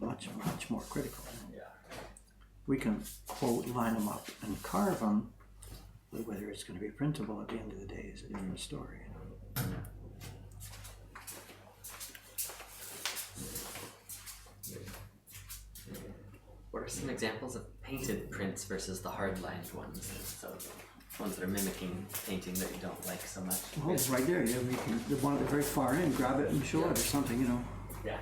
more critical. Yeah. We can, quote, line them up and carve them, but whether it's going to be printable at the end of the day is a different story. You know? What are some examples of painted prints versus the hard-lined ones? So, ones that are mimicking painting that you don't like so much. Oh, it's right there. Yeah, we can, the one at the very far end, grab it and show it or something, you know. Yeah.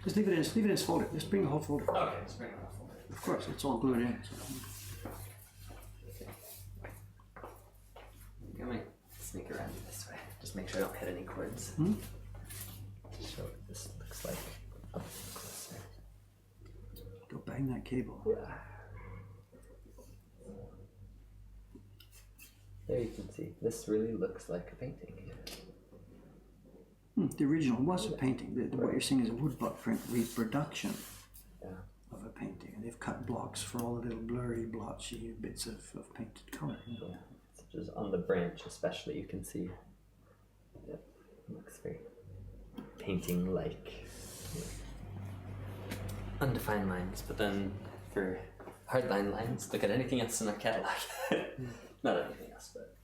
Just leave it in its folder. Just bring the whole folder. Okay, just bring it off. Of course, it's all glued in. So. I'm gonna sneak around this way. Just make sure I don't hit any cords. Just show what this looks like up closer. Don't bang that cable. Yeah. There you can see. This really looks like a painting. The original was a painting. What you're seeing is a woodblock print reproduction of a painting. And they've cut blocks for all the little blurry, blotchy bits of painted color. You know? Such as on the branch especially, you can see it looks very painting-like. Undefined lines, but then for hardline lines, look at anything else in our catalog. Not anything else, but...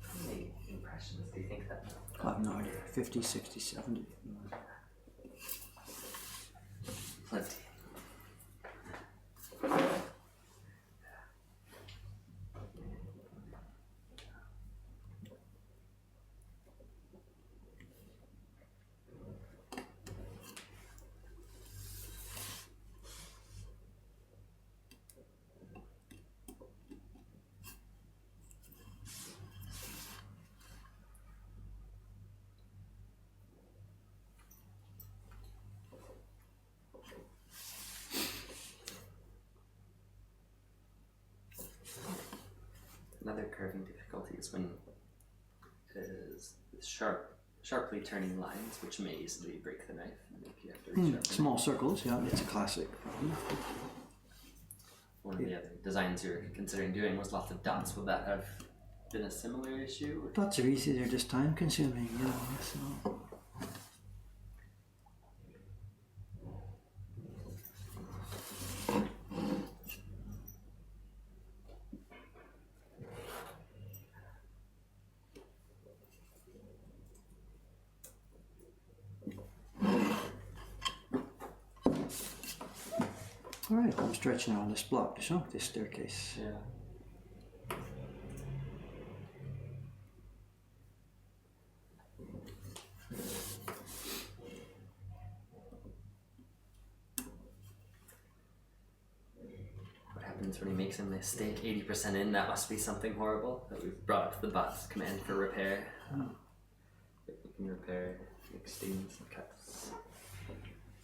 How many impressions do you think that? I have no idea. 50, 60, 70. Plenty. Another carving difficulty is when is sharply turning lines, which may easily break the knife and make you have to resharpen. Small circles, yeah, it's a classic problem. One of the other designs you're considering doing was lots of dots. Would that have been a similar issue? Dots are easy, they're just time consuming, you know, so. All right, I'm stretching on this block, this staircase. Yeah. when he makes a mistake 80% in, that must be something horrible. That we've brought up to the bots command for repair. We can repair make stains and cuts.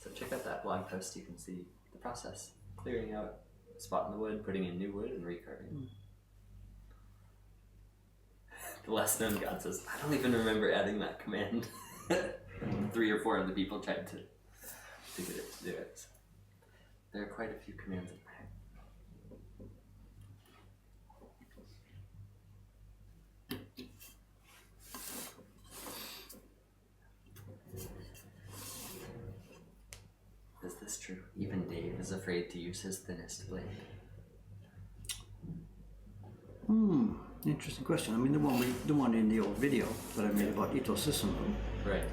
So check out that blog post, you can see the process. Clearing out a spot in the wood, putting in new wood, and recarving. The less known god says, I don't even remember adding that command. 3 or 4 of the people tried to get it to do it. So there are quite a few commands in there. Is this true? Even Dave is afraid to use his thinnest blade. Interesting question. I mean, the one in the old video that I made about Ito Susumu. Right.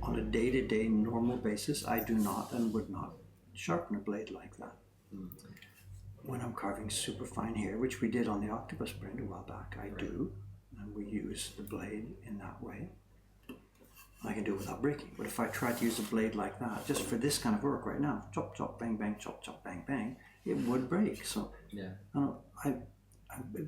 On a day-to-day normal basis, I do not and would not sharpen a blade like that. When I'm carving super fine hair, which we did on the octopus print a while back, I do, and we use the blade in that way. I can do it without breaking. But if I try to use a blade like that, just for this kind of work right now, chop, chop, bang, bang, chop, chop, bang, bang, it would break. So Yeah.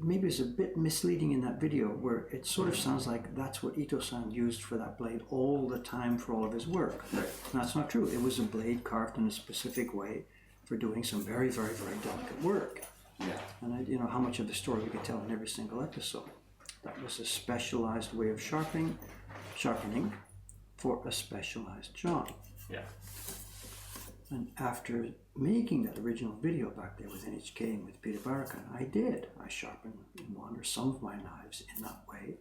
maybe it's a bit misleading in that video where it sort of sounds like that's what Ito-san used for that blade all the time for all of his work. Right. And that's not true. It was a blade carved in a specific way for doing some very, very, very delicate work. Yeah. And you know how much of the story we could tell in every single episode. That was a specialized way of sharpening for a specialized job. Yeah. And after making that original video back there with NHK and with Peter Barakan, I sharpened one or some of my knives in that way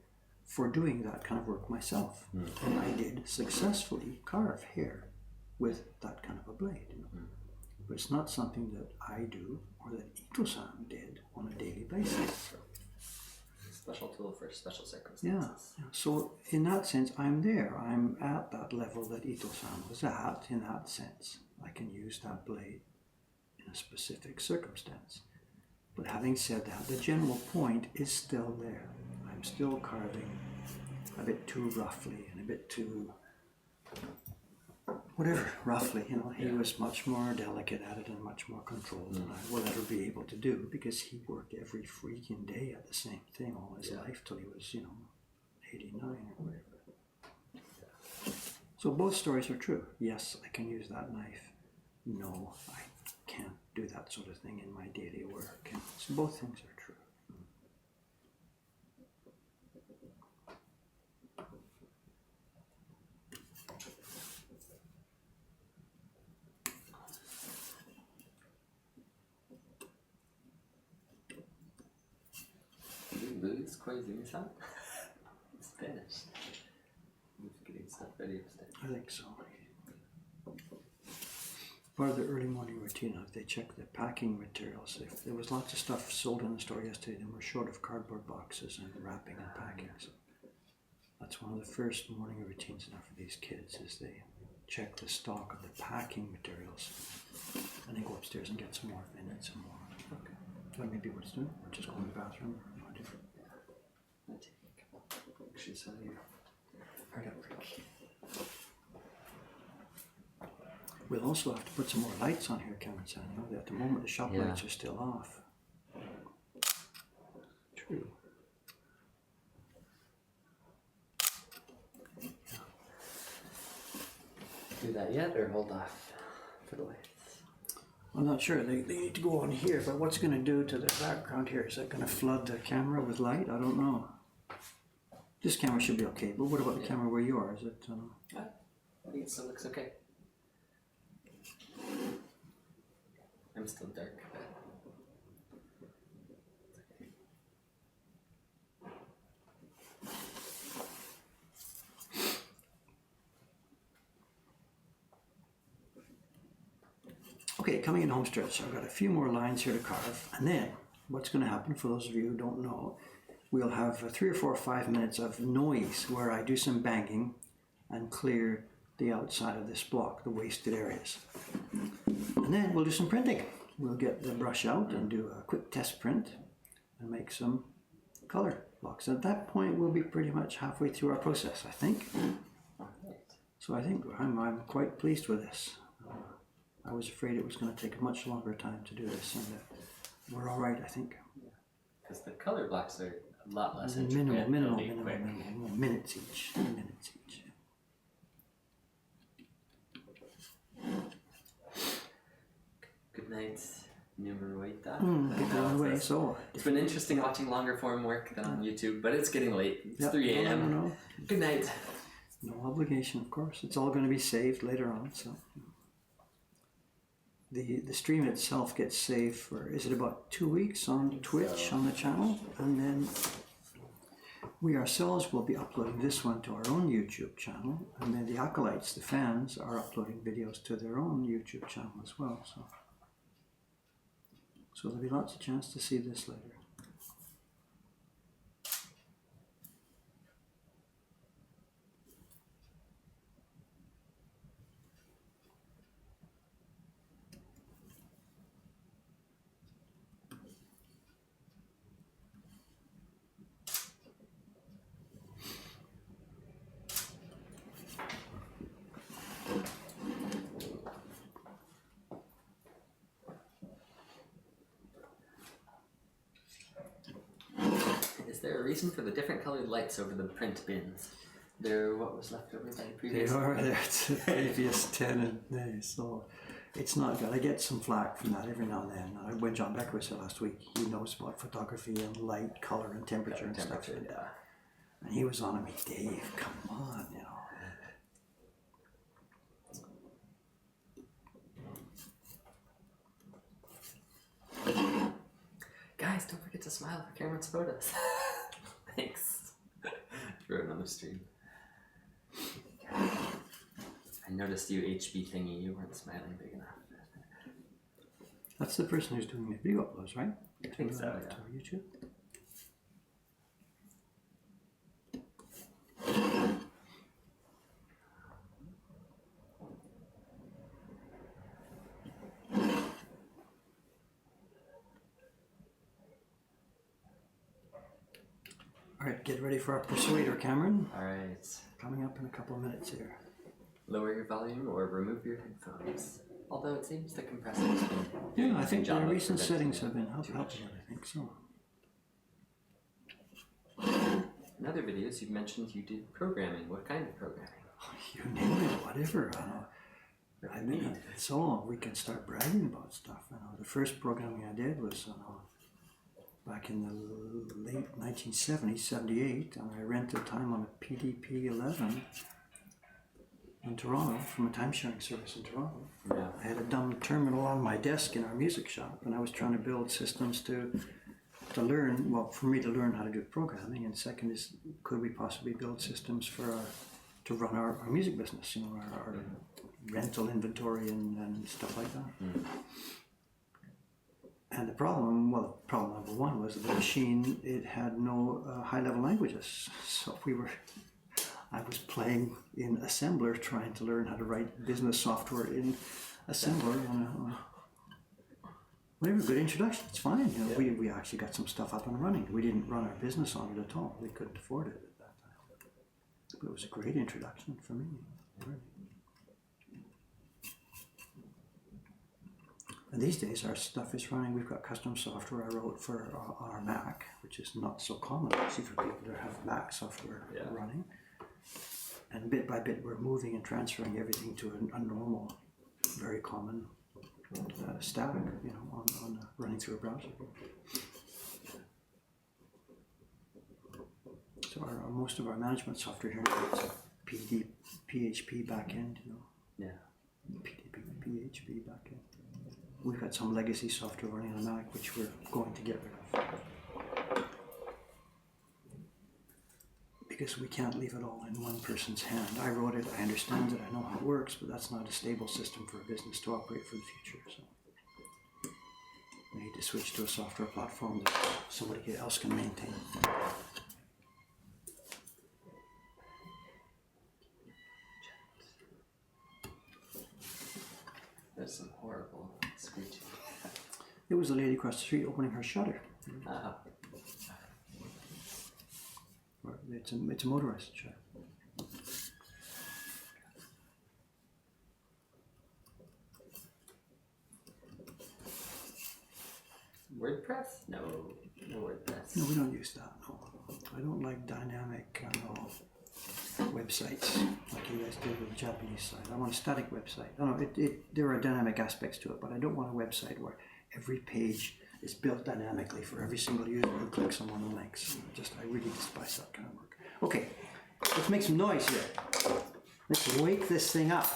for doing that kind of work myself. And I did successfully carve hair with that kind of a blade. You know? But it's not something that I do or that Ito-san did on a daily basis. Special tool for special circumstances. Yeah. So in that sense, I'm there. I'm at that level that Ito-san was at in that sense. I can use that blade in a specific circumstance. But having said that, the general point is still there. I'm still carving a bit too roughly and a bit too whatever, roughly, you know. He was much more delicate at it and much more controlled than I will ever be able to do, because he worked every freaking day at the same thing all his life till he was, 89 or whatever. So both stories are true. Yes, I can use that knife. No, I can't do that sort of thing in my daily work. And so both things are true. It's Koizumi-san. It's finished. He's getting stuff ready upstairs. I think so. Part of the early morning routine, they check the packing materials. If there was lots of stuff sold in the store yesterday, then we're short of cardboard boxes and wrapping and packing. So that's one of the first morning routines now for these kids, is they check the stock of the packing materials and then go upstairs and get some more if they need some more. Okay. That may be what it's doing, or just go in the bathroom. No idea. I take pictures of your art work. We'll also have to put some more lights on here, Cameron-san. At the moment the shop lights are still off. True. Do that yet, or hold off for the lights? I'm not sure. They need to go on here, but what's going to do to the background here? Is that going to flood the camera with light? I don't know. This camera should be okay, but what about the camera where you are? Is it? I think it still looks okay. I'm still dark, but Okay, coming in home stretch. I've got a few more lines here to carve, and then what's going to happen, for those of you who don't know, we'll have 3 or 4 or 5 minutes of noise where I do some banging and clear the outside of this block, the wasted areas. And then we'll do some printing. We'll get the brush out and do a quick test print and make some color blocks. At that point, we'll be pretty much halfway through our process, I think. So I think I'm quite pleased with this. I was afraid it was going to take a much longer time to do this, and we're all right, I think. Because the color blocks are a lot less Minimal, intricate. minimal, They'll be quick. minutes each. Minutes each. Good night, Numeroita. Anyway, so It's been interesting watching longer form work than on YouTube, but it's getting late. It's yeah, 3 a.m. No. Good night. No obligation, of course. It's all going to be saved later on. So the stream itself gets saved for, is it about 2 weeks on Twitch on the channel, and then we ourselves will be uploading this one to our own YouTube channel, and then the acolytes, the fans, are uploading videos to their own YouTube channel as well. So there'll be lots of chance to see this later. Is there a reason for the different colored lights over the print bins? They're what was left over by the previous. They are there to the previous tenant days, so it's not good. I get some flack from that every now and then. When John Becker was here last week, he knows about photography and light, color, and temperature and stuff. Yeah. And he was on me, Dave, come on, Guys, don't forget to smile for Cameron's photos. Thanks. For another stream. I noticed you HB thingy, you weren't smiling big enough. That's the person who's doing the video uploads, right? I think so, yeah. To YouTube. All right, get ready for our persuader, Cameron. Alright. Coming up in a couple of minutes here. Lower your volume or remove your headphones. Although it seems the compressor's been doing Yeah, I a think good job the of recent preventing settings have been helping, too much. I think so. In other videos, you've mentioned you did programming. What kind of programming? You name it, whatever. I mean, so we can start bragging about stuff. The first programming I did was back in the late 1970s, 78, and I rented time on a PDP-11 in Toronto from a time-sharing service in Toronto. Yeah. I had a dumb terminal on my desk in our music shop, and I was trying to build systems to learn, well, for me to learn how to do programming, and second is, could we possibly build systems for to run our music business, our rental inventory and stuff like that. Mm. And the problem number one was the machine, it had no high-level languages. So I was playing in assembler trying to learn how to write business software in assembler. Whatever, good introduction, it's fine. We actually got some stuff up and running. We didn't run our business on it at all. We couldn't afford it at that time. But it was a great introduction for me. Really. And these days our stuff is running, we've got custom software I wrote for our Mac, which is not so common actually for people to have Mac software running. And bit by bit we're moving and transferring everything to a normal, very common static, on running through a browser. So most of our management software here is PHP backend, Yeah. PHP backend. We've got some legacy software running on Mac which we're going to get rid of. Because we can't leave it all in one person's hand. I wrote it, I understand it, I know how it works, but that's not a stable system for a business to operate for the future. So we need to switch to a software platform that somebody else can maintain. There's some horrible screeching. It was the lady across the street opening her shutter. It's a motorized shutter. WordPress? No WordPress. No, we don't use that. No, I don't like dynamic websites like you guys do with the Japanese side. I want a static website. No, there are dynamic aspects to it, but I don't want a website where every page is built dynamically for every single user who clicks on one of the links. I really despise that kind of work. Okay, let's make some noise here. Let's wake this thing up.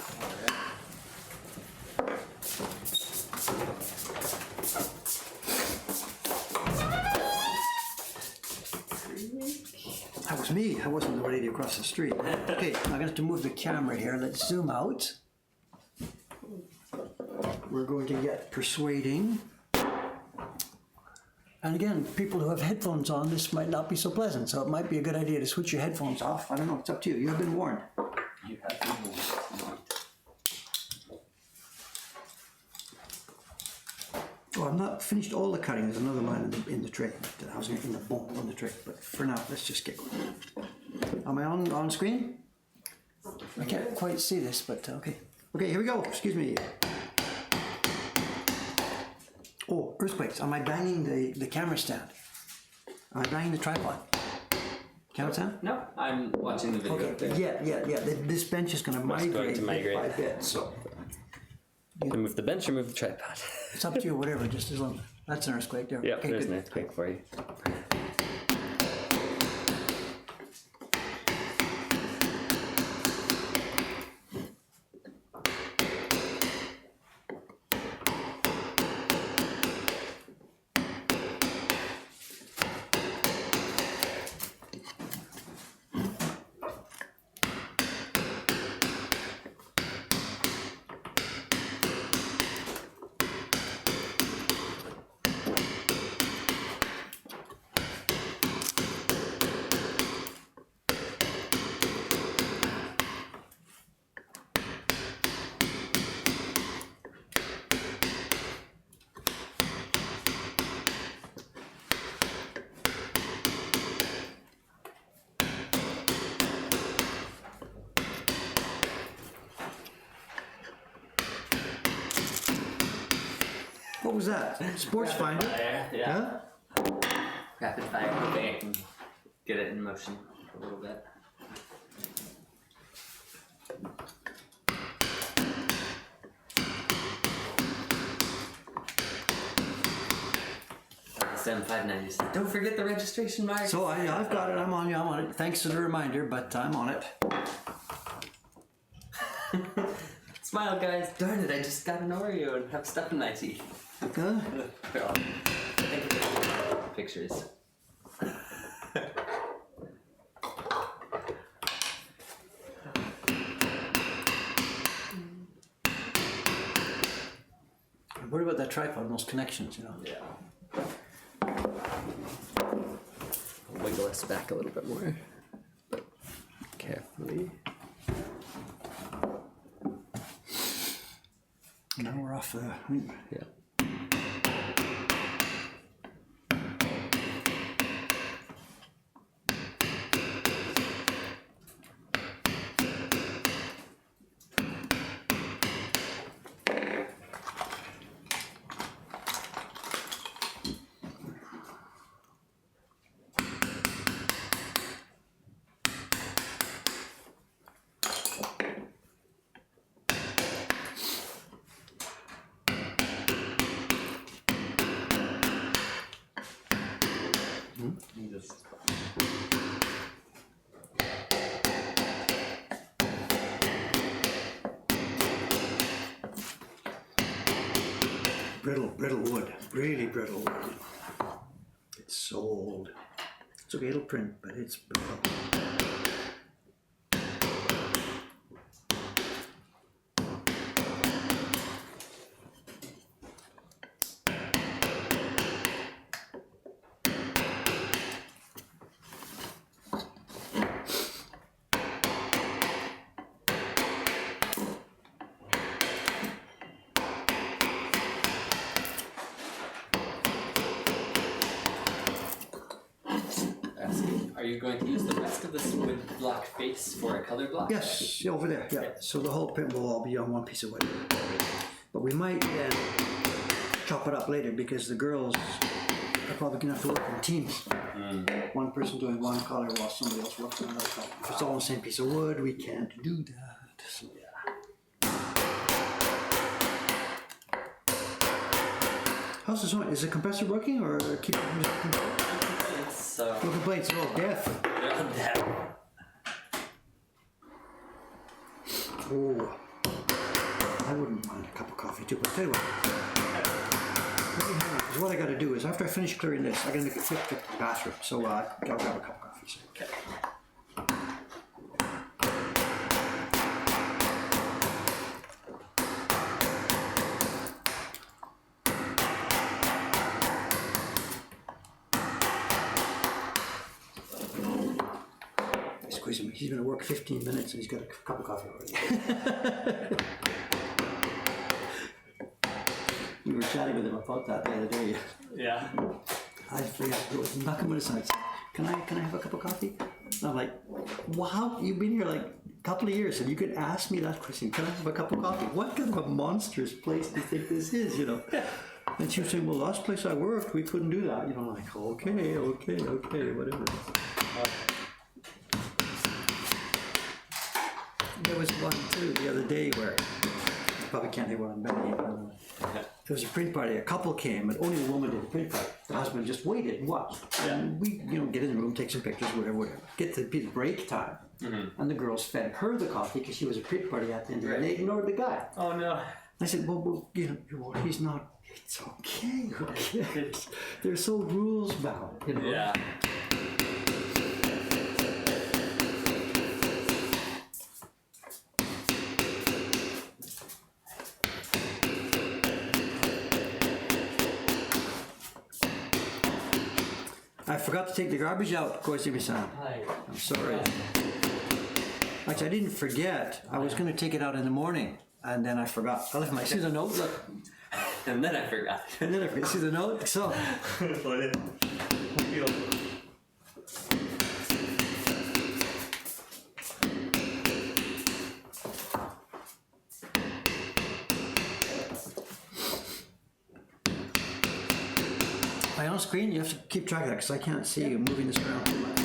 That was me. I wasn't the lady across the street. Okay, I'm going to have to move the camera here. Let's zoom out. We're going to get persuading. And again, people who have headphones on, this might not be so pleasant. So it might be a good idea to switch your headphones off. I don't know. It's up to you. You have been warned. You have been warned. Oh, I've not finished all the cutting. There's another line in the tray. I was in the bone on the tray. But for now, let's just get going. Am I on screen? I can't quite see this, but okay. Okay, here we go. Excuse me. Oh, earthquakes. Am I banging the camera stand? Am I banging the tripod? Camera stand? No, I'm watching the video. Okay, yeah. This bench is going to migrate bit by bit. So. You move the bench or move the tripod? It's up to you, whatever, just as long. That's an earthquake there. Yeah, okay, there's good. an earthquake for you. What was that? Sports Finder? Yeah. Huh? Rapid fire. Hoping I can get it in motion a little bit. STEM 590. Don't forget the registration mark. So I've got it. I'm on it. Thanks for the reminder, but I'm on it. Smile, guys. Darn it, I just got an Oreo and have stuff in my teeth. Huh? Pictures. What about that tripod and those connections, you know? Yeah. Wiggle us back a little bit more. Carefully. Now we're off the... Yeah. Brittle wood. Really brittle wood. It's so old. It's okay, it'll print, but it's brittle. Are you going to use the rest of this wood block face for a color block? Yes, over there, yeah. So the whole print will all be on one piece of wood. But we might then chop it up later because the girls are probably gonna have to work in teams. One person doing one color while somebody else working on another color. If it's all on the same piece of wood, we can't do that. So, how's the sound? Is the compressor working or keep it? So No complaints. They're all deaf. they're on deck. Oh, I wouldn't mind a cup of coffee too. But tell you what. Because what I got to do is after I finish clearing this, I got to make a quick trip to the bathroom. So I'll grab a cup of coffee. So. Okay. Squeeze him. He's going to work 15 minutes and he's got a cup of coffee already. We were chatting with him about that the other day. Yeah. I forgot to go knock him aside. Can I have a cup of coffee? And I'm like, wow, you've been here like a couple of years and you could ask me that question. Can I have a cup of coffee? What kind of a monstrous place do you think this is? You know. And she was saying, well, last place I worked, we couldn't do that. You know, like, okay, whatever. There was one too the other day where you probably can't hear what I'm banging. There was a print party. A couple came, and only the woman did the print party. The husband just waited and watched. And we, get in the room, take some pictures, whatever. Get to the break time, and the girls fed her the coffee because she was a print party at the end, and they ignored the guy. Oh no! I said, well, he's not. It's okay. Who cares? They're so rules bound, Yeah. I forgot to take the garbage out, Koizumi-san. Hi. I'm sorry. Actually, I didn't forget. I was going to take it out in the morning, and then I forgot. I left my see the note. Look. And then I forgot. And then I forgot. See the note. So. My own screen, you have to keep track of that because I can't see you moving this around too much.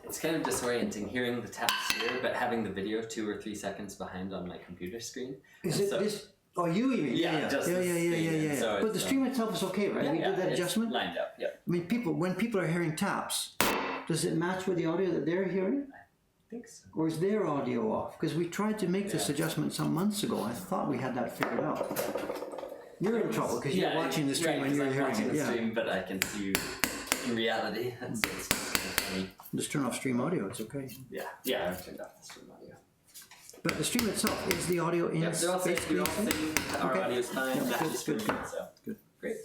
It's kind of disorienting hearing the taps here, but having the video 2 or 3 seconds behind on my computer screen. Is it this? Oh, you mean? Yeah, just the screen, so but the stream itself is okay, right? We did that it's adjustment. lined up. Yep. I mean, when people are hearing taps, does it match with the audio that they're hearing? I think so. Or is their audio off? Because we tried to make this adjustment some months ago. I thought we had that figured out. You're in trouble because you're watching the stream and you're hearing watching it. the stream, but I can see you in reality. It's funny. Just turn off stream audio. It's okay. Yeah, I've turned off the stream audio. But the stream itself is the audio in. Yep, they're all safe. We're all safe. Our audio's fine. Yeah, That's good. so Good. Great.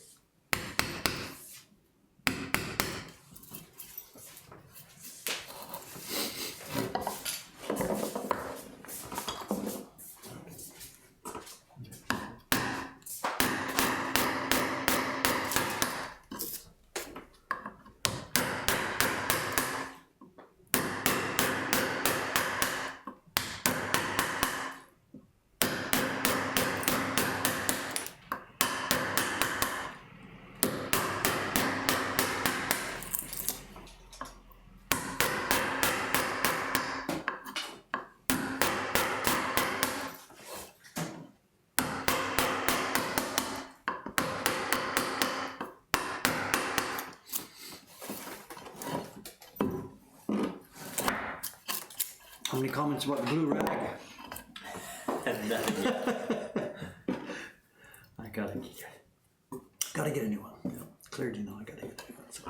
How many comments about the blue rag? Nothing yet. I gotta get a new one. Yeah, cleared, I gotta get a new one. So.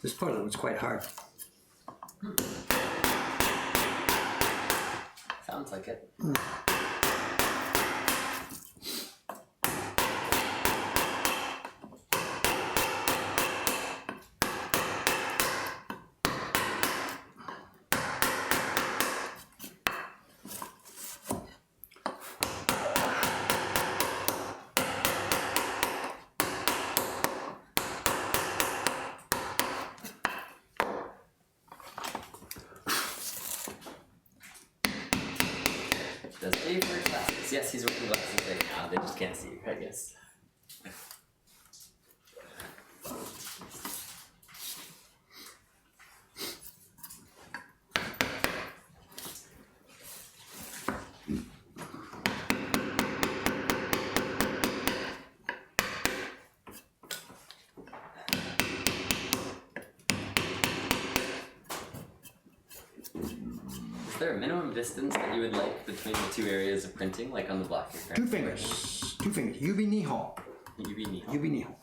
This part of it was quite hard. Sounds like it. Does A for glasses. Yes, he's wearing glasses right now. They just can't see you, I guess. Is there a minimum distance that you would like between the two areas of printing, like on the block you're currently 2 fingers. 2 fingers. Yubi Nihon. Yubi Nihon. Yubi Nihon.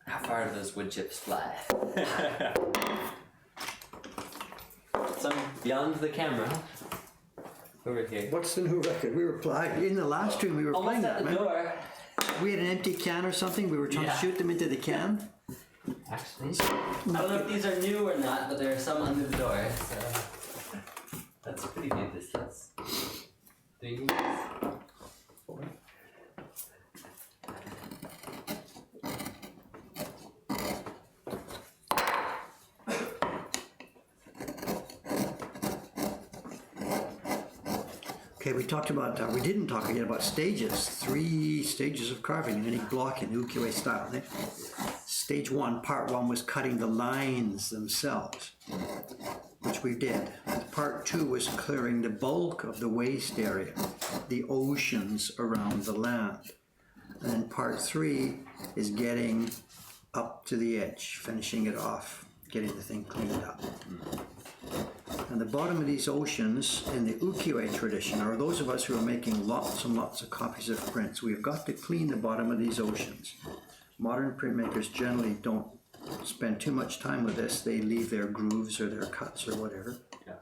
How far do those wood chips fly? Some beyond the camera. Over here. What's the new record? We were playing in the last stream. We were Almost playing at that. the Remember? door. We had an empty can or something. We were trying to shoot them into the can. Actually, I don't know if these are new or not, but there are some under the door. So that's a pretty good distance. 3 meters. 4. Okay, we talked about, we didn't talk yet about stages. 3 stages of carving in any block in ukiyo-e style. Stage 1, part 1 was cutting the lines themselves, which we did. Part 2 was clearing the bulk of the waste area, the oceans around the land. And then part 3 is getting up to the edge, finishing it off, getting the thing cleaned up. And the bottom of these oceans in the ukiyo-e tradition, or those of us who are making lots and lots of copies of prints, we've got to clean the bottom of these oceans. Modern printmakers generally don't spend too much time with this. They leave their grooves or their cuts or whatever. Yeah.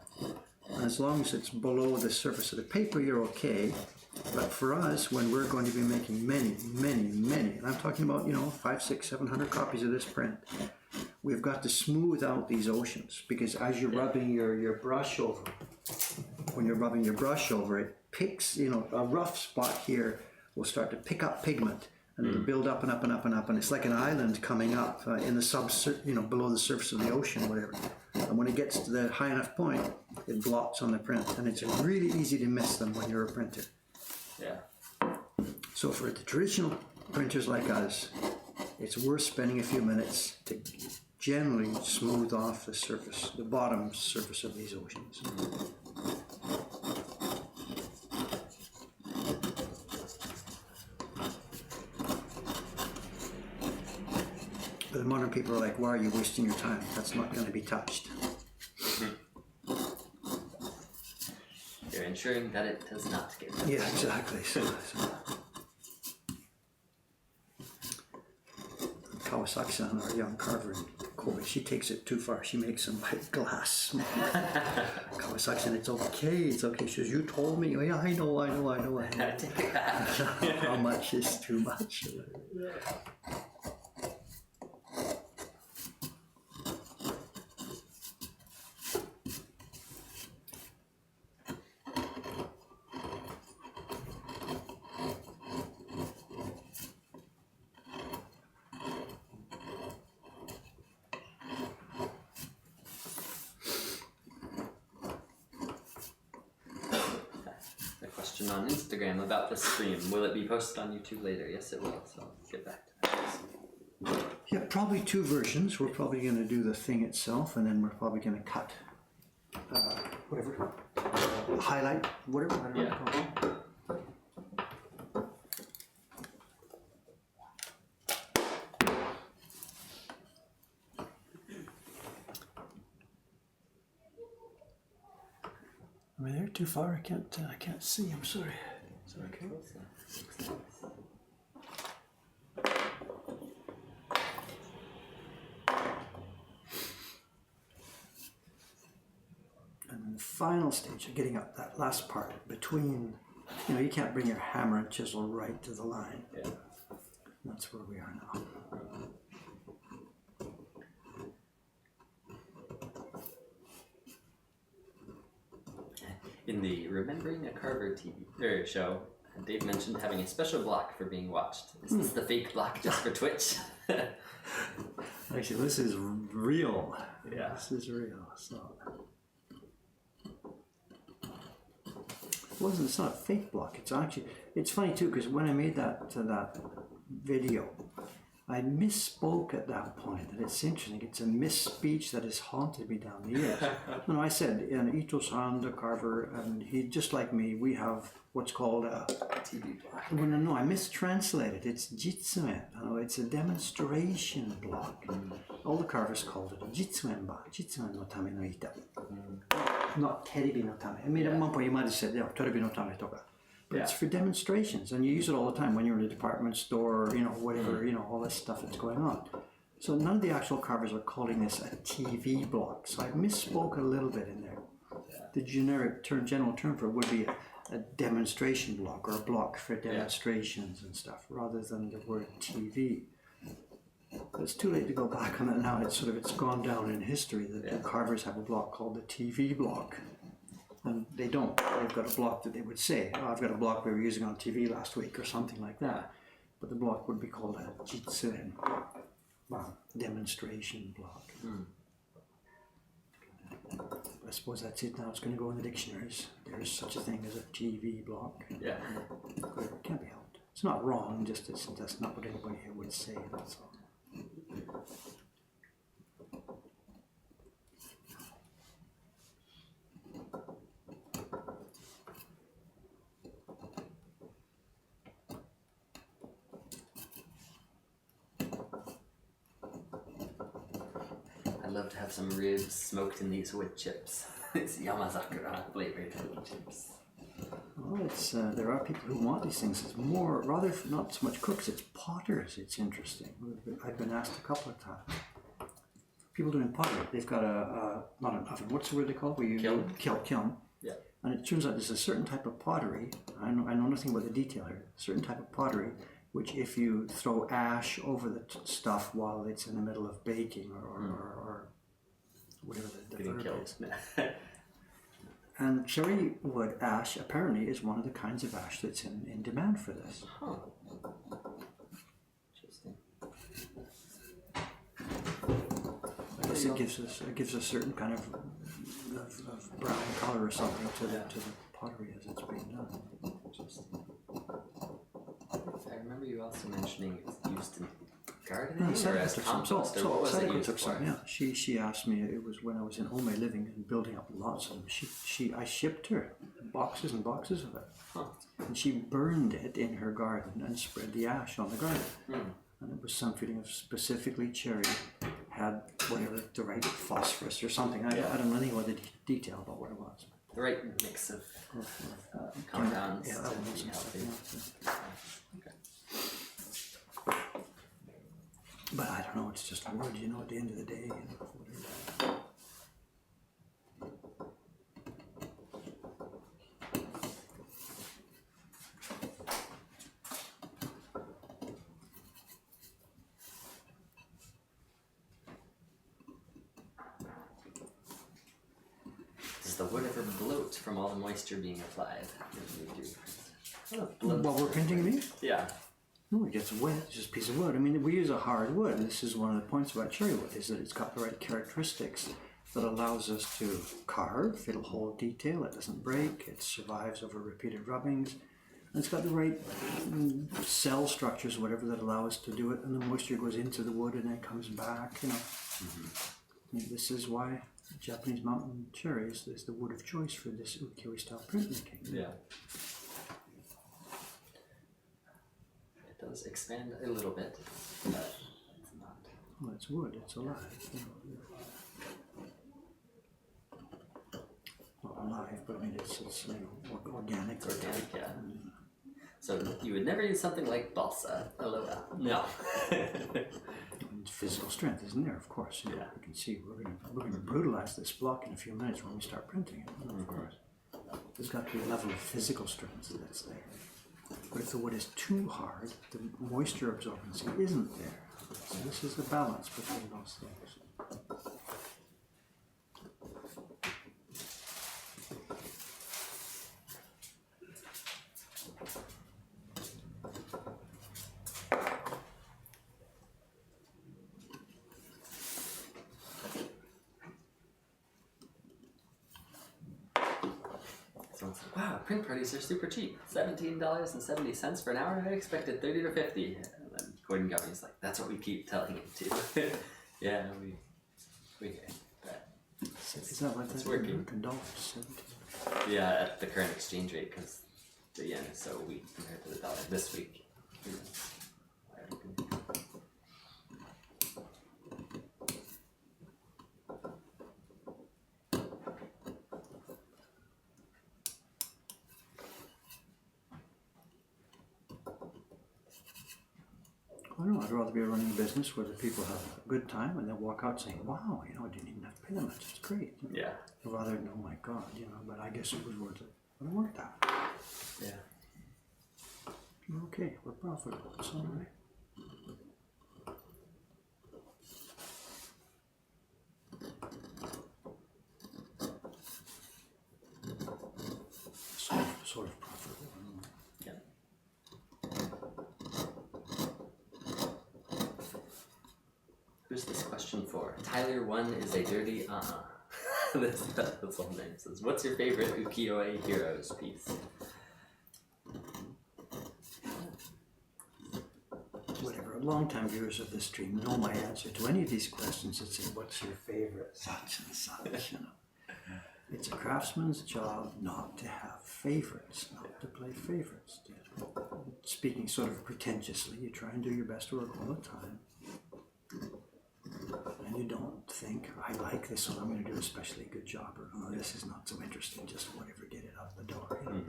And as long as it's below the surface of the paper, you're okay. But for us, when we're going to be making many, and I'm talking about, 500, 600, 700 copies of this print, we've got to smooth out these oceans, because as you're rubbing your brush over, when you're rubbing your brush over, it picks, a rough spot here will start to pick up pigment, and it'll build up and up and up and up, and it's like an island coming up in the below the surface of the ocean, whatever. And when it gets to the high enough point, it blots on the print, and it's really easy to miss them when you're a printer. Yeah. So for the traditional printers like us, it's worth spending a few minutes to generally smooth off the surface, the bottom surface of these oceans. But the modern people are like, why are you wasting your time? That's not going to be touched. You're ensuring that it does not get touched. Yeah, exactly. So. Kawasaki-san, our young carver in Kobe, she takes it too far. She makes them like glass. Kawasaki-san, it's okay. She says, you told me. Oh, yeah, I know. Take it back. How much is too much? On Instagram about this stream. Will it be posted on YouTube later? Yes, it will. So I'll get back to that. Yeah, probably 2 versions. We're probably going to do the thing itself, and then we're probably going to cut highlight, whatever. I don't know what to call it. I mean, they're too far. I can't see. I'm sorry. Is that okay? And then the final stage of getting up that last part between, you can't bring your hammer and chisel right to the line. Yeah. That's where we are now. In the Remembering a Carver TV show, Dave mentioned having a special block for being watched. Is this the fake block just for Twitch? Actually, this is real. Yeah. This is real. So. wasn't. It's not a fake block. It's actually. It's funny too because when I made that video, I misspoke at that point, and it's interesting. It's a misspeech that has haunted me down the years. No, I said, Ito's hand, a carver, and he, just like me, we have what's called a TV block. Well, no, I mistranslated. It's jitsuen. It's a demonstration block. All the carvers called it a jitsuen-ba, jitsuen no tame no ita. Not terebi no tame. I mean, at one point you might have said, terebi no tame toka. But it's for demonstrations, and you use it all the time when you're in a department store, whatever, all this stuff that's going on. So none of the actual carvers are calling this a TV block. So I misspoke a little bit in there. The general term for it would be a demonstration block, or a block for demonstrations and stuff, rather than the word TV. But it's too late to go back on that now. It's gone down in history that the carvers have a block called the TV block. And they don't. They've got a block that they would say, I've got a block we were using on TV last week, or something like that. But the block would be called a jitsuen, demonstration block. I suppose that's it now. It's going to go in the dictionaries. There is such a thing as a TV block. Yeah. But it can't be helped. It's not wrong, just that's not what anybody here would say, that's all. I'd love to have some ribs smoked in these wood chips. It's Yamazakura flavored wood chips. Well, there are people who want these things. It's more, rather not so much cooks, it's potters. It's interesting. I've been asked a couple of times. People doing pottery, they've got not an oven, what's the word they call it? Kiln. Yeah. And it turns out there's a certain type of pottery, I know nothing about the detail here, a certain type of pottery, which if you throw ash over the stuff while it's in the middle of baking or whatever the verb is. And cherry wood ash apparently is one of the kinds of ash that's in demand for this. Huh. Interesting. I guess it gives a certain kind of brown color or something to the pottery as it's being done. Interesting. I remember you also mentioning it's used in gardening or as compost, or what was it used for? Yeah, she asked me. It was when I was in homemade living and building up lots of them. I shipped her boxes and boxes of it, and she burned it in her garden and spread the ash on the garden. And it was some feeling of specifically cherry had whatever the right phosphorus or something. I don't know any other detail about what it was. The right mix of compounds to be healthy. Okay. But I don't know, it's just wood, at the end of the day. Whatever. Does the wood ever bloat from all the moisture being applied? While we're printing it? Yeah. No, it gets wet. It's just a piece of wood. I mean, we use a hard wood. This is one of the points about cherry wood, is that it's got the right characteristics that allows us to carve. It'll hold detail. It doesn't break. It survives over repeated rubbings. And it's got the right cell structures, whatever, that allow us to do it. And the moisture goes into the wood and then comes back. I mean, this is why Japanese mountain cherry is the wood of choice for this ukiyo-e style printmaking. Yeah. Does expand a little bit, but it's not. Well, it's wood, it's alive. Not alive, but I mean, it's organic. It's organic, yeah. So you would never use something like balsa, aloha. No. It's physical strength, isn't there? Of course. You can see we're going to brutalize this block in a few minutes when we start printing it. Of course, there's got to be a level of physical strength that's there. But if the wood is too hard, the moisture absorbency isn't there. So this is the balance between those things. So It's like, wow, print parties are super cheap. $17.70 for an hour. I expected 30 to 50. And then Gordon Governey's like, that's what we keep telling him to. Yeah, we get that. Is that like It's that? working. American dollars, 17. Yeah, at the current exchange rate, because the yen is so weak compared to the dollar this week. I don't know, I'd rather be running a business where the people have a good time and they'll walk out saying, wow, you know, I didn't even have to pay that much, it's great. Yeah. Rather than, oh my God, you know, but I guess it was worth it. But it worked out. Yeah. Okay, we're profitable, it's all right. Sort of profitable. Yeah. Who's this question for? Tyler1 is a dirty That's the whole name. Says, what's your favorite ukiyo-e heroes piece? Whatever, long-time viewers of this stream know my answer to any of these questions that say, what's your favorite such and such, you know. It's a craftsman's job not to have favorites, not to play favorites. Speaking sort of pretentiously, you try and do your best work all the time. And you don't think, I like this one, I'm going to do a especially good job, or oh, this is not so interesting, just whatever, get it out the door. You know?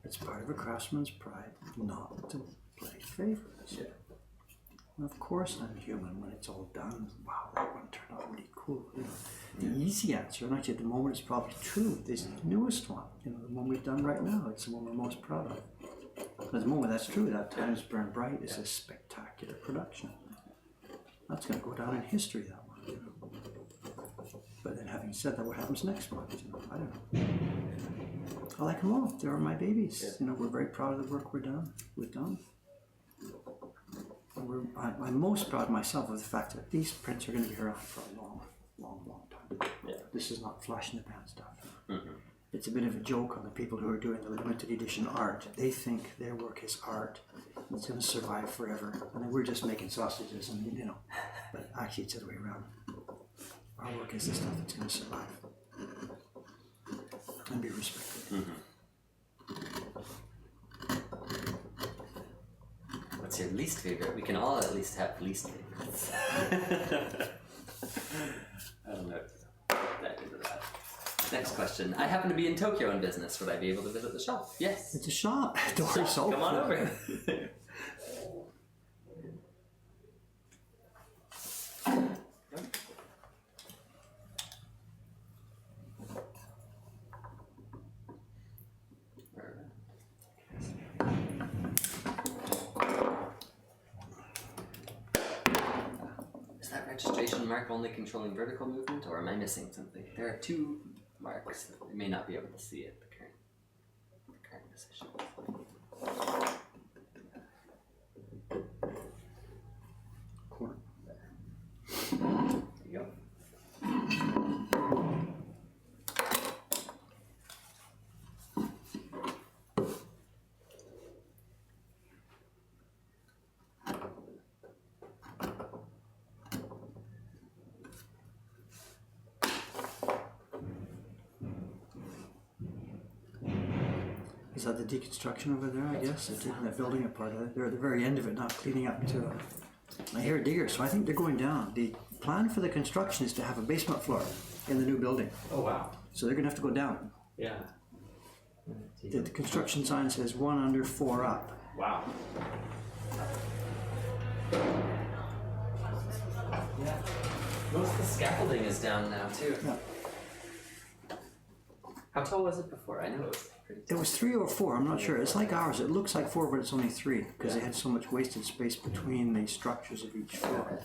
It's part of a craftsman's pride not to play favorites. Yeah. And of course I'm human when it's all done. Wow, that one turned out really cool. You know, the easy answer, and actually at the moment it's probably true, is the newest one. You know, the one we've done right now, it's the one we're most proud of. At the moment that's true, that Times Burn Bright is a spectacular production. That's going to go down in history, that one. You know. But then having said that, what happens next month? You know, I don't know. I like them all. They're my babies. Yeah. You know, we're very proud of the work we've done. I'm most proud myself of the fact that these prints are going to be around for a long, long, long time. Yeah. This is not flash in the pan stuff. Mm-hmm. It's a bit of a joke on the people who are doing the limited edition art. They think their work is art. It's going to survive forever. And then we're just making sausages and, you know. But actually it's the other way around. Our work is the stuff that's going to survive. And be respected. Mm-hmm. What's your least favorite? We can all at least have least favorites. I don't know. Dive into that. Next question. I happen to be in Tokyo in business. Would I be able to visit the shop? Yes. It's a shop. Doors open. Come on over. Is that registration mark only controlling vertical movement, or am I missing something? There are two marks. You may not be able to see it. The current position. Corner. There you go. Is that the deconstruction over there, I guess? They're taking that building apart. They're at the very end of it now, cleaning up to I hear diggers, so I think they're going down. The plan for the construction is to have a basement floor in the new building. Oh, wow. So they're going to have to go down. Yeah. The construction sign says 1 under, 4 up. Wow. Yeah. Most of the scaffolding is down now, too. Yeah. How tall was it before? I know it was pretty It tall. was 3 or 4, I'm not sure. It's like ours. It looks like 4, but it's only 3 because they had so much wasted space between the structures of each floor.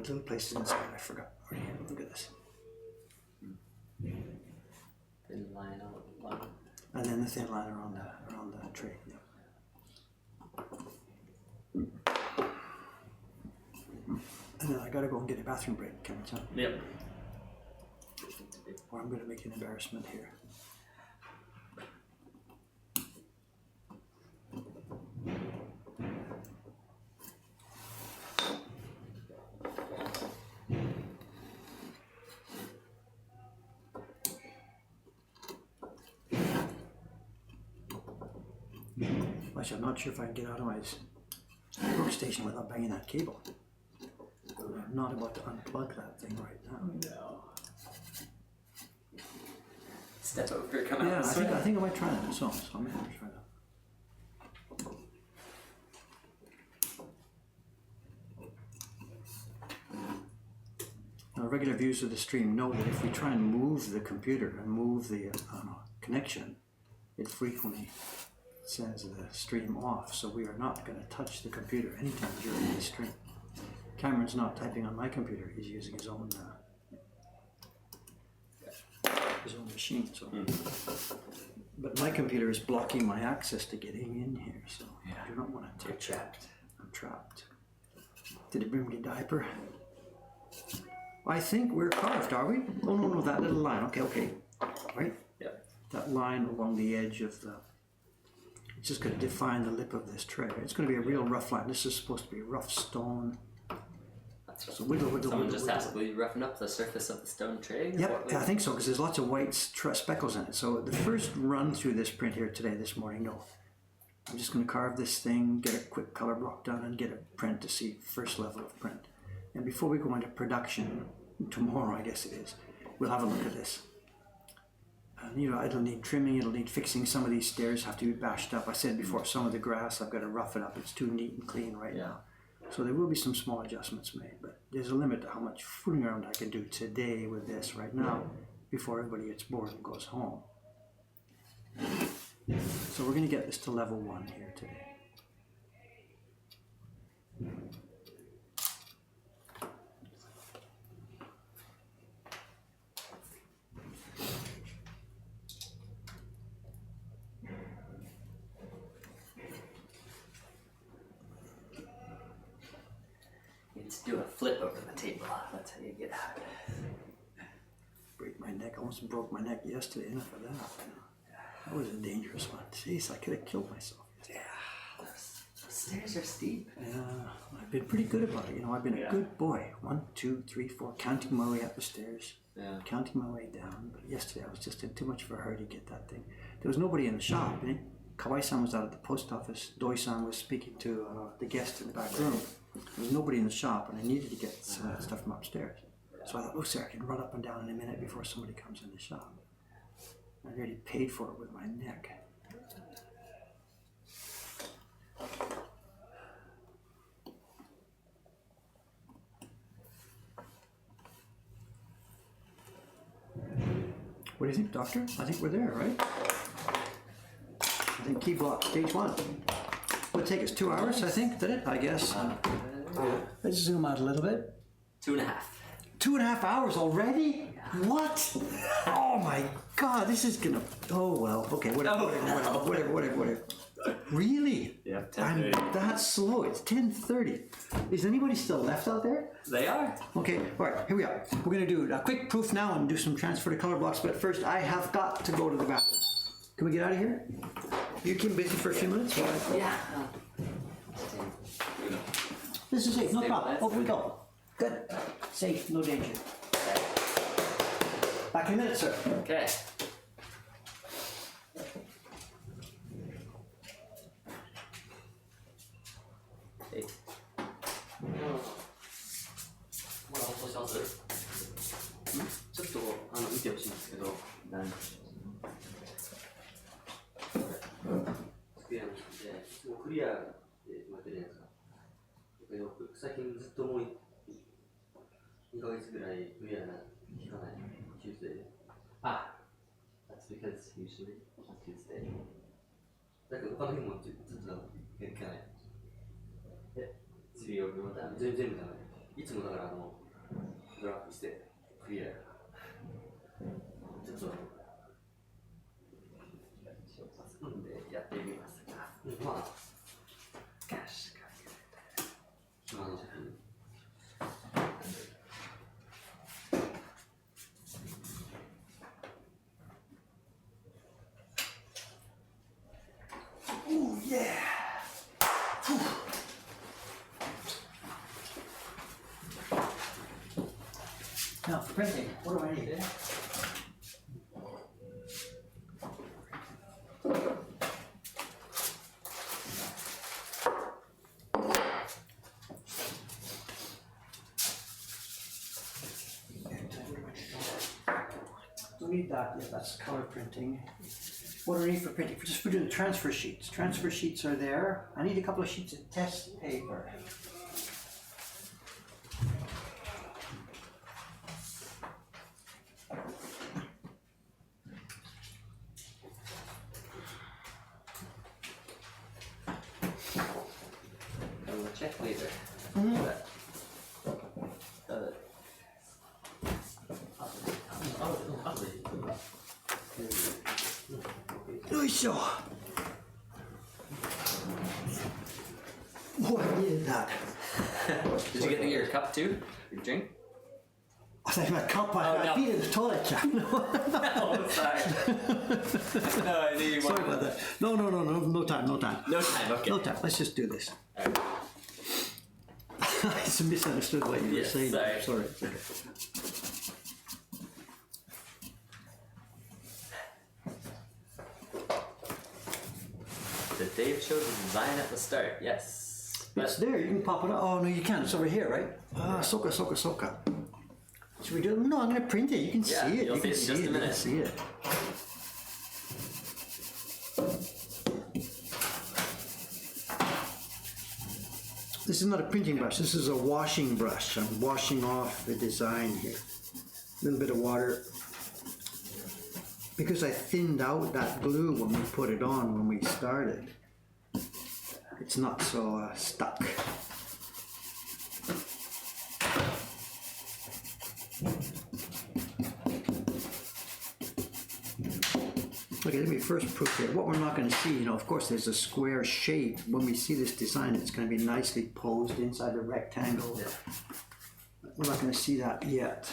little places inside. I forgot. Right here, look at this. Thin line along. And then the thin line around the tray. Yeah. And then I gotta go and get a bathroom break, can I tell? Yep. Or I'm gonna make an embarrassment here. Actually, I'm not sure if I can get out of my workstation without banging that cable. I'm not about to unplug that thing right now. No. Step over, come out. Yeah, this way. I think I might try that. So I'm going to try that. Now, regular viewers of the stream know that if we try and move the computer and move the connection, it frequently sends the stream off. So we are not going to touch the computer anytime during the stream. Cameron's not typing on my computer; he's using his own machine. So, but my computer is blocking my access to getting in here, so I do not want to touch. You're trapped. I'm trapped. Did it bring me a diaper? I think we're carved, are we? Oh no, that little line. Okay, right. Yeah. That line along the edge of the. It's just going to define the lip of this tray. It's going to be a real rough line. This is supposed to be rough stone. So wiggle. Someone just asked, will you roughen up the surface of the stone tray? Yep, I think so, because there's lots of white speckles in it. So the first run through this print here today, this morning, no. I'm just going to carve this thing, get a quick color block done, and get a print to see first level of print. And before we go into production, tomorrow I guess it is, we'll have a look at this. And it'll need trimming, it'll need fixing. Some of these stairs have to be bashed up. I said before, some of the grass, I've got to rough it up. It's too neat and clean right now. So there will be some small adjustments made, but there's a limit to how much fooling around I can do today with this right now before everybody gets bored and goes home. So we're going to get this to level 1 here today. Do a flip over the table. That's how you get out. Break my neck. I almost broke my neck yesterday. Enough of that. That was a dangerous one. Jeez, I could have killed myself. Yeah, those stairs are steep. Yeah, I've been pretty good about it. I've been a good boy. 1, 2, 3, 4, counting my way up the stairs, counting my way down. But yesterday I was just in too much of a hurry to get that thing. There was nobody in the shop. Kawai-san was out at the post office. Doi-san was speaking to the guest in the back room. There was nobody in the shop, and I needed to get some of that stuff from upstairs. So I thought, oh, sir, I can run up and down in a minute before somebody comes in the shop. I already paid for it with my neck. What do you think, Doctor? I think we're there, right? I think key block, stage 1. It'll take us 2 hours, I think, did it? I guess. Let's zoom out a little bit. 2.5. 2.5 hours already? What? Oh my God, this is gonna. Oh well, okay, whatever. Really? Yeah, I'm 10:30. that slow. It's 10:30. Is anybody still left out there? They are. Okay, all right, here we are. We're gonna do a quick proof now and do some transfer to color blocks, but first I have got to go to the bathroom. Can we get out of here? You keep busy for a few minutes? Yeah. This is safe, no problem. Over we go. Good. Safe, no danger. Back in a minute, sir. Okay. Hey. まだ放送します？ちょっと見てほしいんですけど、何でしょう。クリアにしてもうクリアで決まってるじゃないですか。最近ずっともう2ヶ月ぐらいクリアな聞かない。Tuesday. That's because usually on Tuesday. だけど他の日もずっと聞かない。水曜日も全部ダメ。いつもだからドラッグしてクリア。ちょっとでやってみますが、まあガシガシ。Oh yeah! Now for printing, what do I need? Don't need that, yeah, that's color printing. What do I need for printing? Just for doing transfer sheets. Transfer sheets are there. I need a couple of sheets of test paper. I will check later. Yoisho! Oh, I needed that. Did you get your cup too? Your drink? I thought my cup, I no. peed in the toilet, Jack. Oh, sorry. No, I knew you Sorry about that. No time. No time, okay. No time, let's just do this. Alright. I just misunderstood what you were Yes, saying. sorry. It's okay. So Dave showed the design at the start, yes. It's there, you can pop it up. Oh, no, you can't. It's over here, right? Soka. Should we do it? No, I'm going to print it. You can Yeah, see it. you'll You can see it in just a minute. You can see it. This is not a printing brush. This is a washing brush. I'm washing off the design here. A little bit of water. Because I thinned out that glue when we put it on when we started. It's not so stuck. Okay, let me first proof here. What we're not going to see, you know, of course there's a square shape. When we see this design, it's going to be nicely posed inside the rectangle. Yeah. We're not going to see that yet.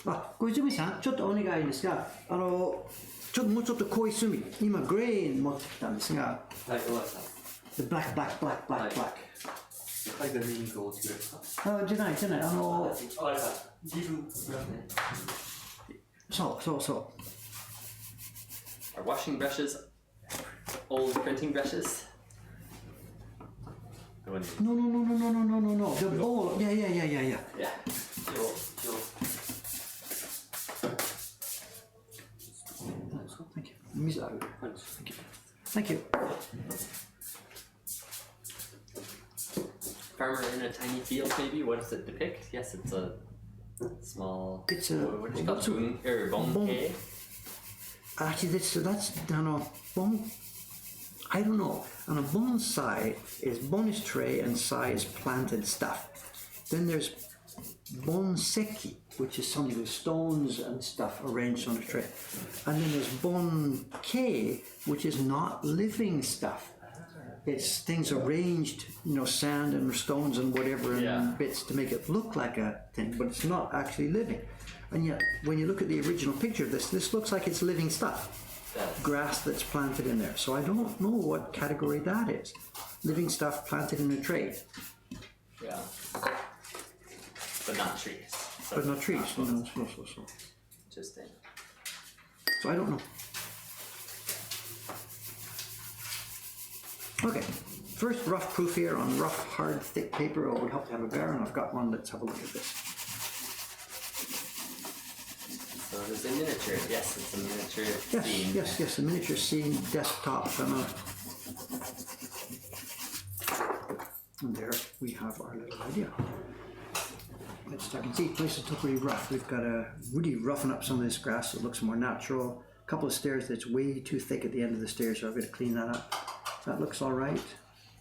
あ、これジョミさん、ちょっとお願いですが、ちょっともうちょっと濃い墨、今グレー持ってきたんですが、はい、終わった。 the black. 海外メニューがお作りですか？じゃない、終わりました。自分ね。そう。Are washing brushes old printing brushes? No. The bowl, yeah. Yeah. Thank you. Thank you. Farmer in a tiny field, maybe? What does it depict? Yes, it's a small. It's a what do you call it? Bonsai. Actually, that's bon. I don't know. On a bonsai is tray and sai is planted stuff. Then there's bonseki, which is something with stones and stuff arranged on a tray. And then there's bonkei, which is not living stuff. It's things arranged, sand and stones and whatever and bits to make it look like a thing, but it's not actually living. And yet, when you look at the original picture of this looks like it's living stuff. Grass that's planted in there. So I don't know what category that is. Living stuff planted in a tray. Yeah. But not trees. So But not trees. So. Interesting. So I don't know. Okay, first rough proof here on rough, hard, thick paper. It would help to have a bear, and I've got one. Let's have a look at this. So there's a miniature. Yes, it's a miniature scene. Yes, a miniature scene desktop. And there we have our little idea. Let's check and see. Places look really rough. We've got to really roughen up some of this grass so it looks more natural. A couple of stairs that's way too thick at the end of the stairs, so I've got to clean that up. That looks all right.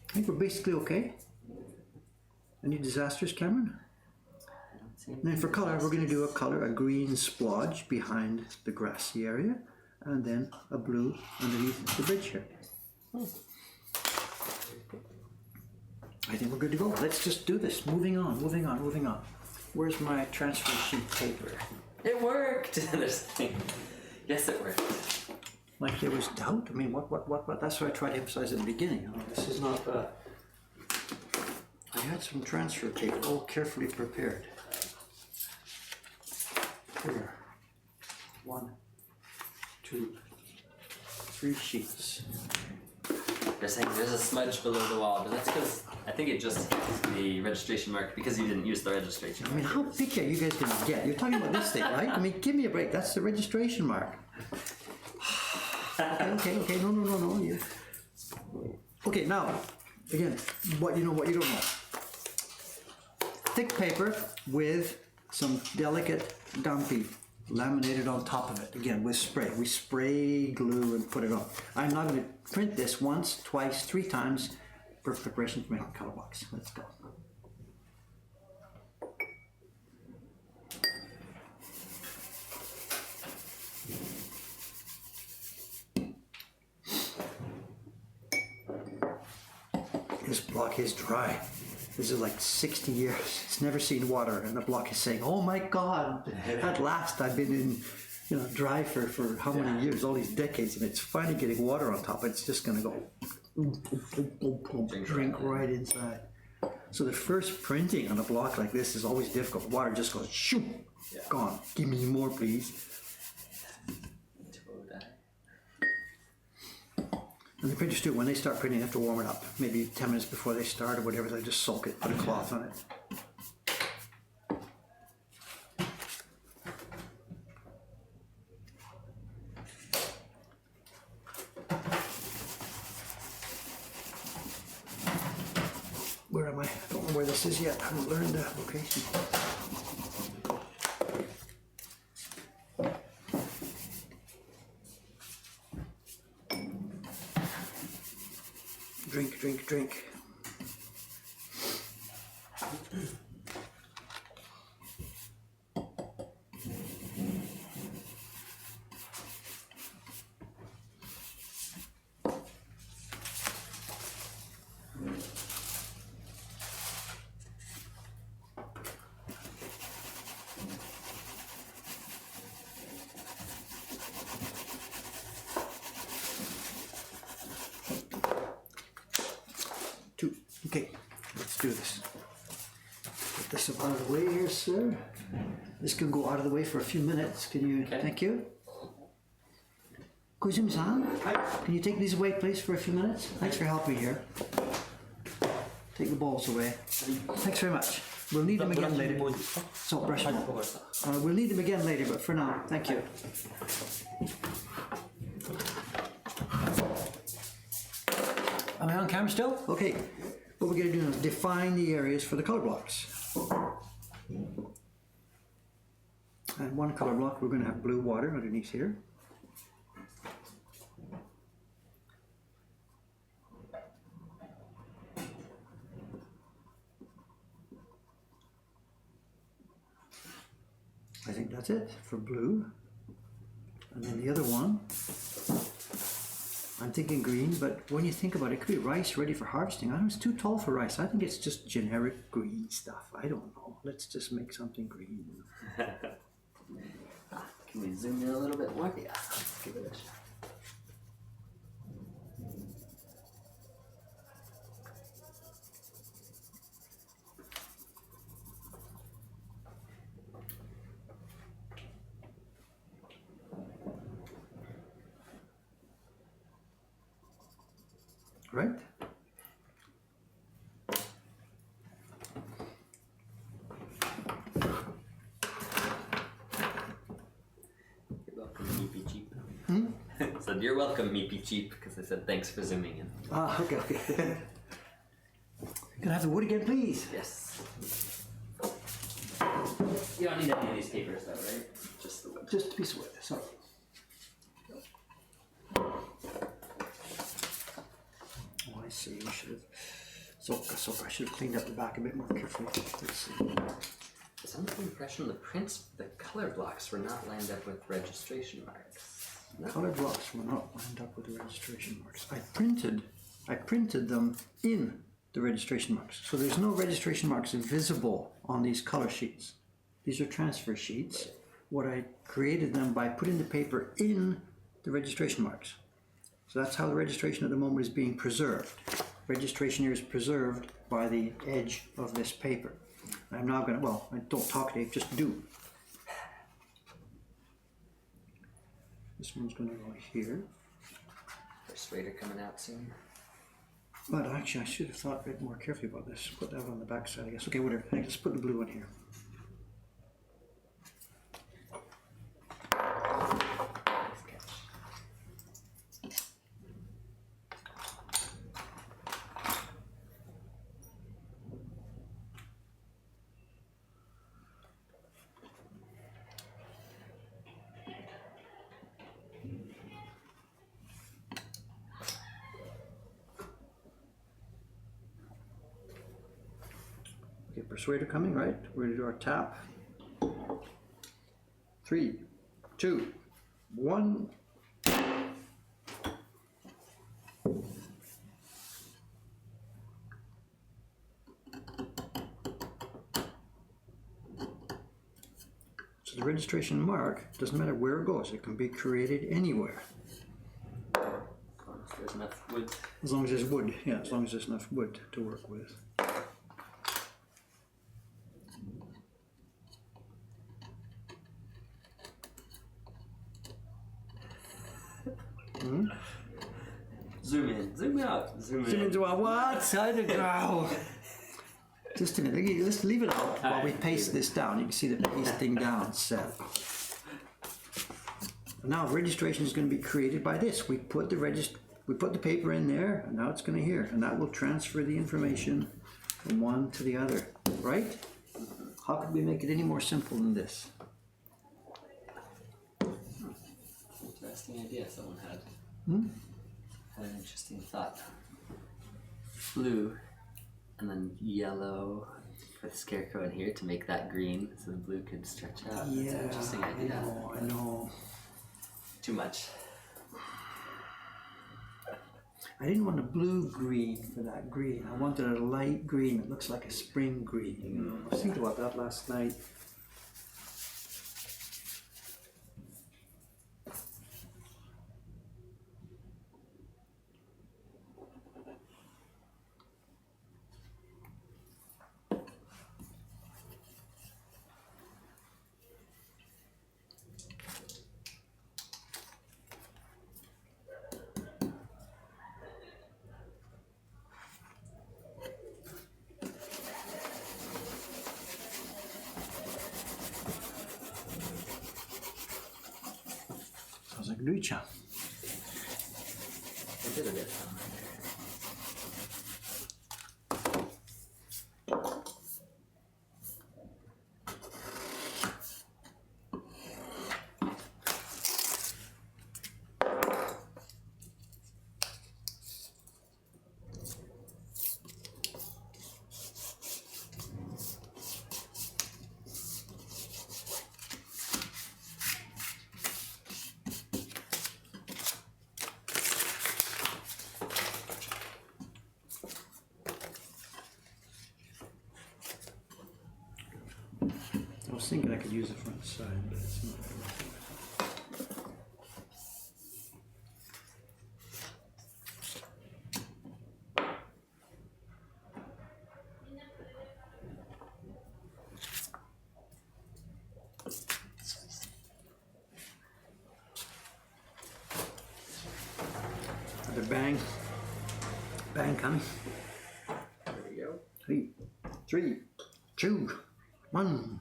I think we're basically okay. Any disasters, Cameron? I don't see And then for color, we're going to do a green splodge behind the grassy area, and then a blue underneath the bridge here. I think we're good to go. Let's just do this. Moving on. Where's my transfer sheet paper? It worked! Yes, it worked. Like there was doubt? I mean, what? That's what I tried to emphasize at the beginning. You know, this is not, I had some transfer paper, all carefully prepared. Here. 1, 2, 3 sheets. They're saying there's a smudge below the wall, but that's because I think it just hit the registration mark because you didn't use the registration I mark. mean, how picky are you guys going to get? You're talking about this thing, right? I mean, give me a break. That's the registration mark. Okay. No. Okay, now, again, what you don't know. Thick paper with some delicate dumpy laminated on top of it. Again, with spray. We spray glue and put it on. I'm now going to print this once, twice, 3 times for preparation to make a color box. Let's go. This block is dry. This is like 60 years. It's never seen water, and the block is saying, "Oh my God! At last, I've been in, dry for how many years? All these decades, and it's finally getting water on top. It's just going to go drink right inside." So the first printing on a block like this is always difficult. The water just goes shoop, gone. Give me more, please. And the printers too, when they start printing, they have to warm it up. Maybe 10 minutes before they start or whatever, they just soak it, put a cloth on it. Where am I? I don't know where this is yet. I haven't learned the location. Drink. Okay, let's do this. Get this out of the way here, sir. This can go out of the way for a few minutes. Can you? Okay. Thank you. Kuzum-san, can you take these away, please, for a few minutes? Thanks for helping here. Take the balls away. Thanks very much. We'll need them again later. So brush them off. We'll need them again later, but for now, thank you. Am I on camera still? Okay. What we're going to do is define the areas for the color blocks. And one color block, we're going to have blue water underneath here. I think that's it for blue. And then the other one, I'm thinking green, but when you think about it, it could be rice ready for harvesting. I don't know, it's too tall for rice. I think it's just generic green stuff. I don't know. Let's just make something green. Can we zoom in a little bit more? Yeah, let's give it a shot. Right? You're welcome, Meepy Cheap. I said, you're welcome, Meepy Cheap, because I said thanks for zooming in. Ah, okay. Can I have the wood again, please? Yes. You don't need any of these papers, though, right? Just the wood. Just a piece of wood, sorry. Oh, I see. We should have So I should have cleaned up the back a bit more carefully. Let's see. I was under the impression the color blocks were not lined up with registration marks. No. Color blocks were not lined up with the registration marks. I printed them in the registration marks. So there's no registration marks visible on these color sheets. These are transfer sheets. What I created them by putting the paper in the registration marks. So that's how the registration at the moment is being preserved. Registration here is preserved by the edge of this paper. I'm now going to, well, I don't talk, Dave, just do. This one's going to go here. Persuader coming out soon. But actually, I should have thought a bit more carefully about this. Put that on the back side, I guess. Okay, whatever. Let's put the blue in here. Okay, persuader coming, right? We're going to do our tap. 3, 2, 1. So the registration mark, doesn't matter where it goes, it can be created anywhere. There's enough wood. As long as there's wood, yeah, as long as there's enough wood to work with. Zoom in, zoom out, zoom in. Zoom into our what? Side of go. Just a minute, let's leave it out while we paste this down. You can see the pasting down set. Now registration is going to be created by this. We put the paper in there, and now it's going to here, and that will transfer the information from one to the other, right? How could we make it any more simple than this? Interesting idea someone had. Had an interesting thought. Blue, and then yellow for the scarecrow in here to make that green, so the blue could stretch out. Yeah, that's an interesting idea. I know. Too much. I didn't want a blue green for that green. I wanted a light green that looks like a spring green. You know, I was thinking about that last night. Sounds like lucha. I did a bit. I was thinking I could use the front side, but it's not. Another bang. Bang coming. There we go. 3, 2, 1.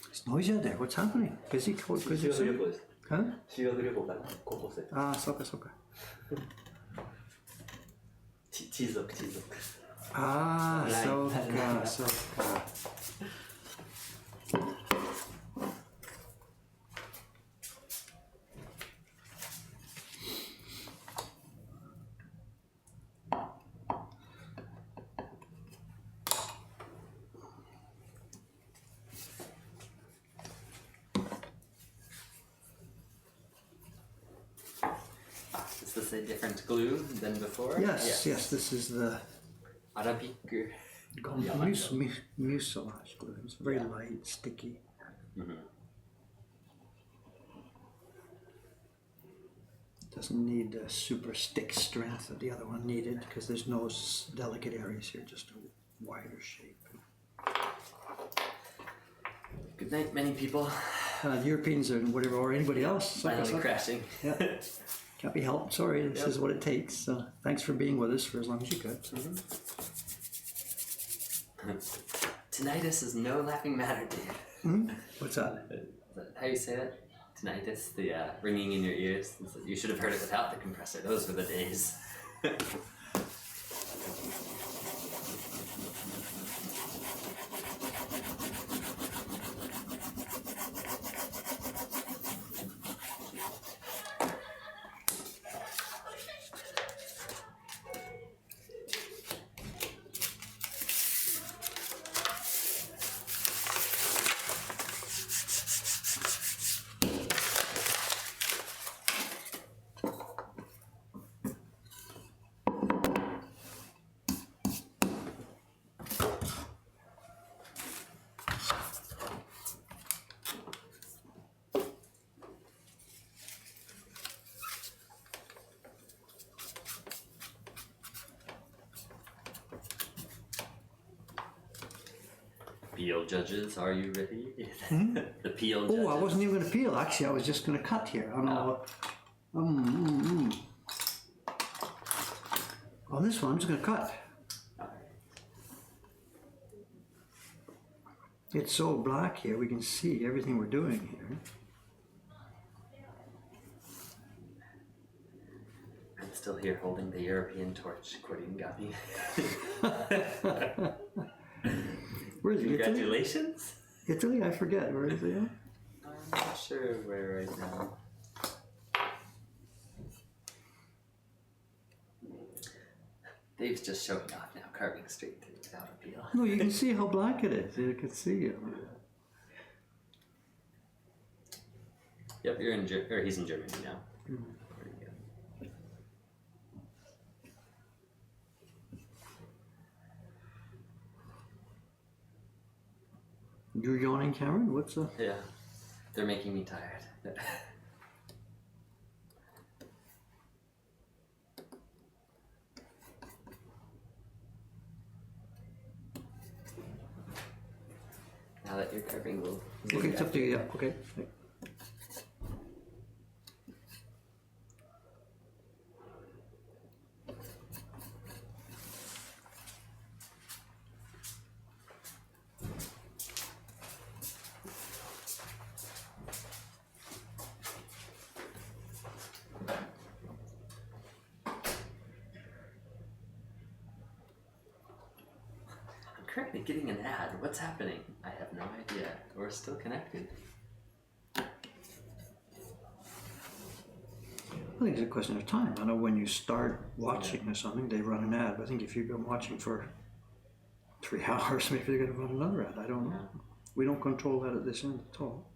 It's noisy out there. What's happening? Busy? Huh? 修学旅行かな高校生 Ah, そうかそうか。ちっ Chizuk, chizuk. Ah, Right. so ka. Is this a different glue than before? Yes, this is the Arabic. mucilage glue. It's very light, sticky. Doesn't need the super stick strength that the other one needed because there's no delicate areas here, just a wider shape. Good night, many people. Europeans and whatever, or anybody else. Finally crashing. Yeah. Can't be helped. Sorry, this is what it takes. Thanks for being with us for as long as you could. Tinnitus is no laughing matter, Dave. What's that? Is that how you say that? Tinnitus, the ringing in your ears. You should have heard it without the compressor. Those were the days. Peel judges, are you ready? The peel judges. Oh, I wasn't even going to peel. Actually, I was just going to cut here. I don't know. On this one, I'm just going to cut. It's so black here, we can see everything we're doing here. I'm still here holding the European torch, quoting Gami. Where's Italy? Congratulations. Italy? I forget. Where is it? I'm not sure where right now. Dave's just showing off now, carving straight through without a peel. No, you can see how black it is. You can see it. Yep, you're in or he's in Germany now. There you go. You're yawning, Cameron? What's up? Yeah, they're making me tired. Now that you're carving, we'll zoom Okay, it's back. up to you. Yeah, okay. I'm currently getting an ad. What's happening? I have no idea. We're still connected. I think it's a question of time. I know when you start watching or something, they run an ad. I think if you've been watching for 3 hours, maybe they're going to run another ad. I don't know. We don't control that at this end at all.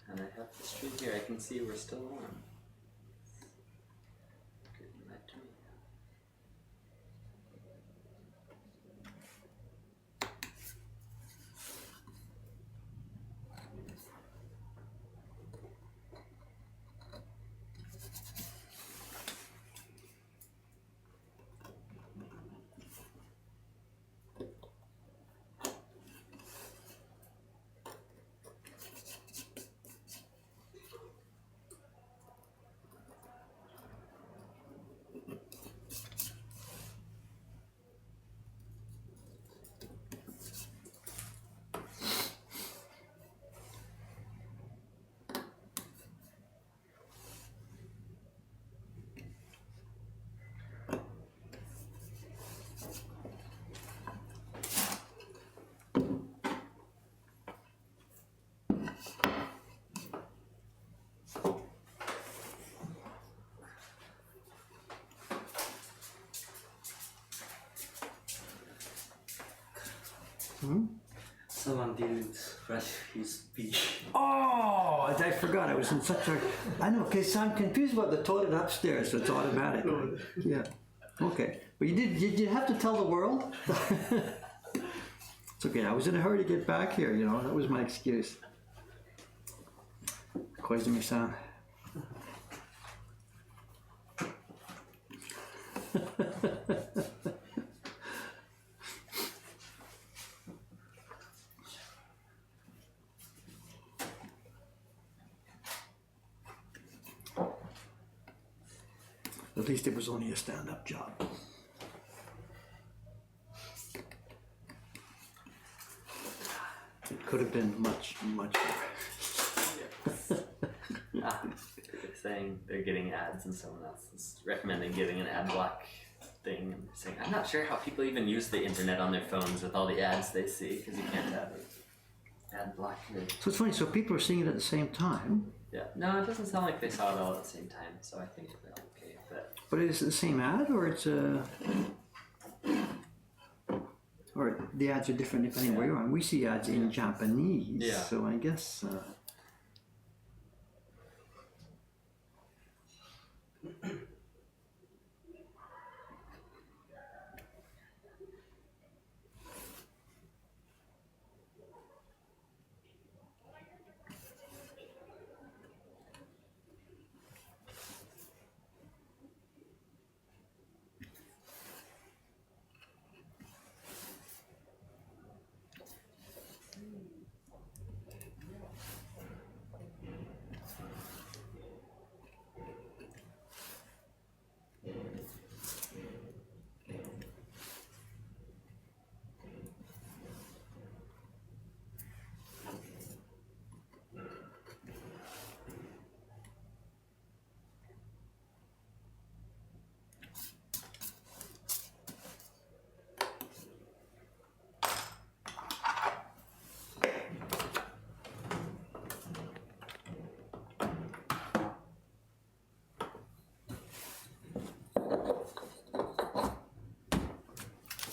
And I have the stream here. I can see we're still on. Good night to me. Someone didn't brush his teeth. Oh, I forgot. I was in such a. I know, because I'm confused about the toilet upstairs, so it's automatic. Yeah. Okay. But did you have to tell the world? It's okay. I was in a hurry to get back here, you know. That was my excuse. Koizumi-san. At least it was only a stand-up job. It could have been much, much better. They're saying they're getting ads and someone else is recommending getting an ad block thing and saying, I'm not sure how people even use the internet on their phones with all the ads they see because you can't have an ad block here. So it's funny, so people are seeing it at the same time. Yeah, no, it doesn't sound like they saw it all at the same time, so I think they're okay with that. But is it the same ad, or it's or the ads are different depending where you are? And we see ads in Japanese, so I guess.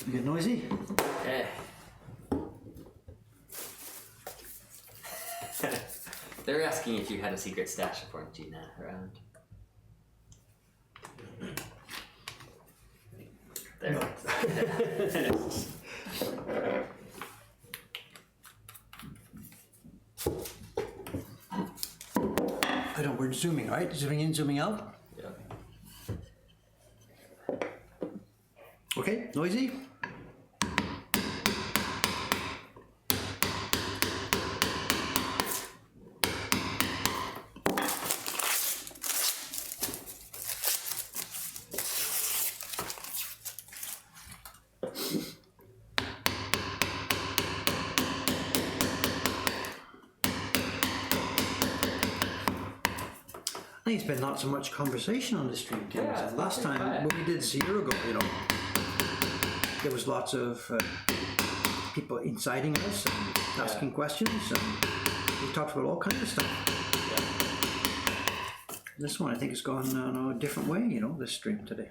You get noisy? Okay. They're asking if you had a secret stash of orange Gina around. There. No. I don't, we're zooming, right? Zooming in, zooming out. Yeah. Okay, noisy? I think it's been not so much conversation on the stream, Ken. Yeah, Last time, quiet. when we did 1 year ago, you know, there was lots of people inciting us and asking questions, and we talked about all kinds of stuff. This one, I think, has gone a different way, you know, this stream today.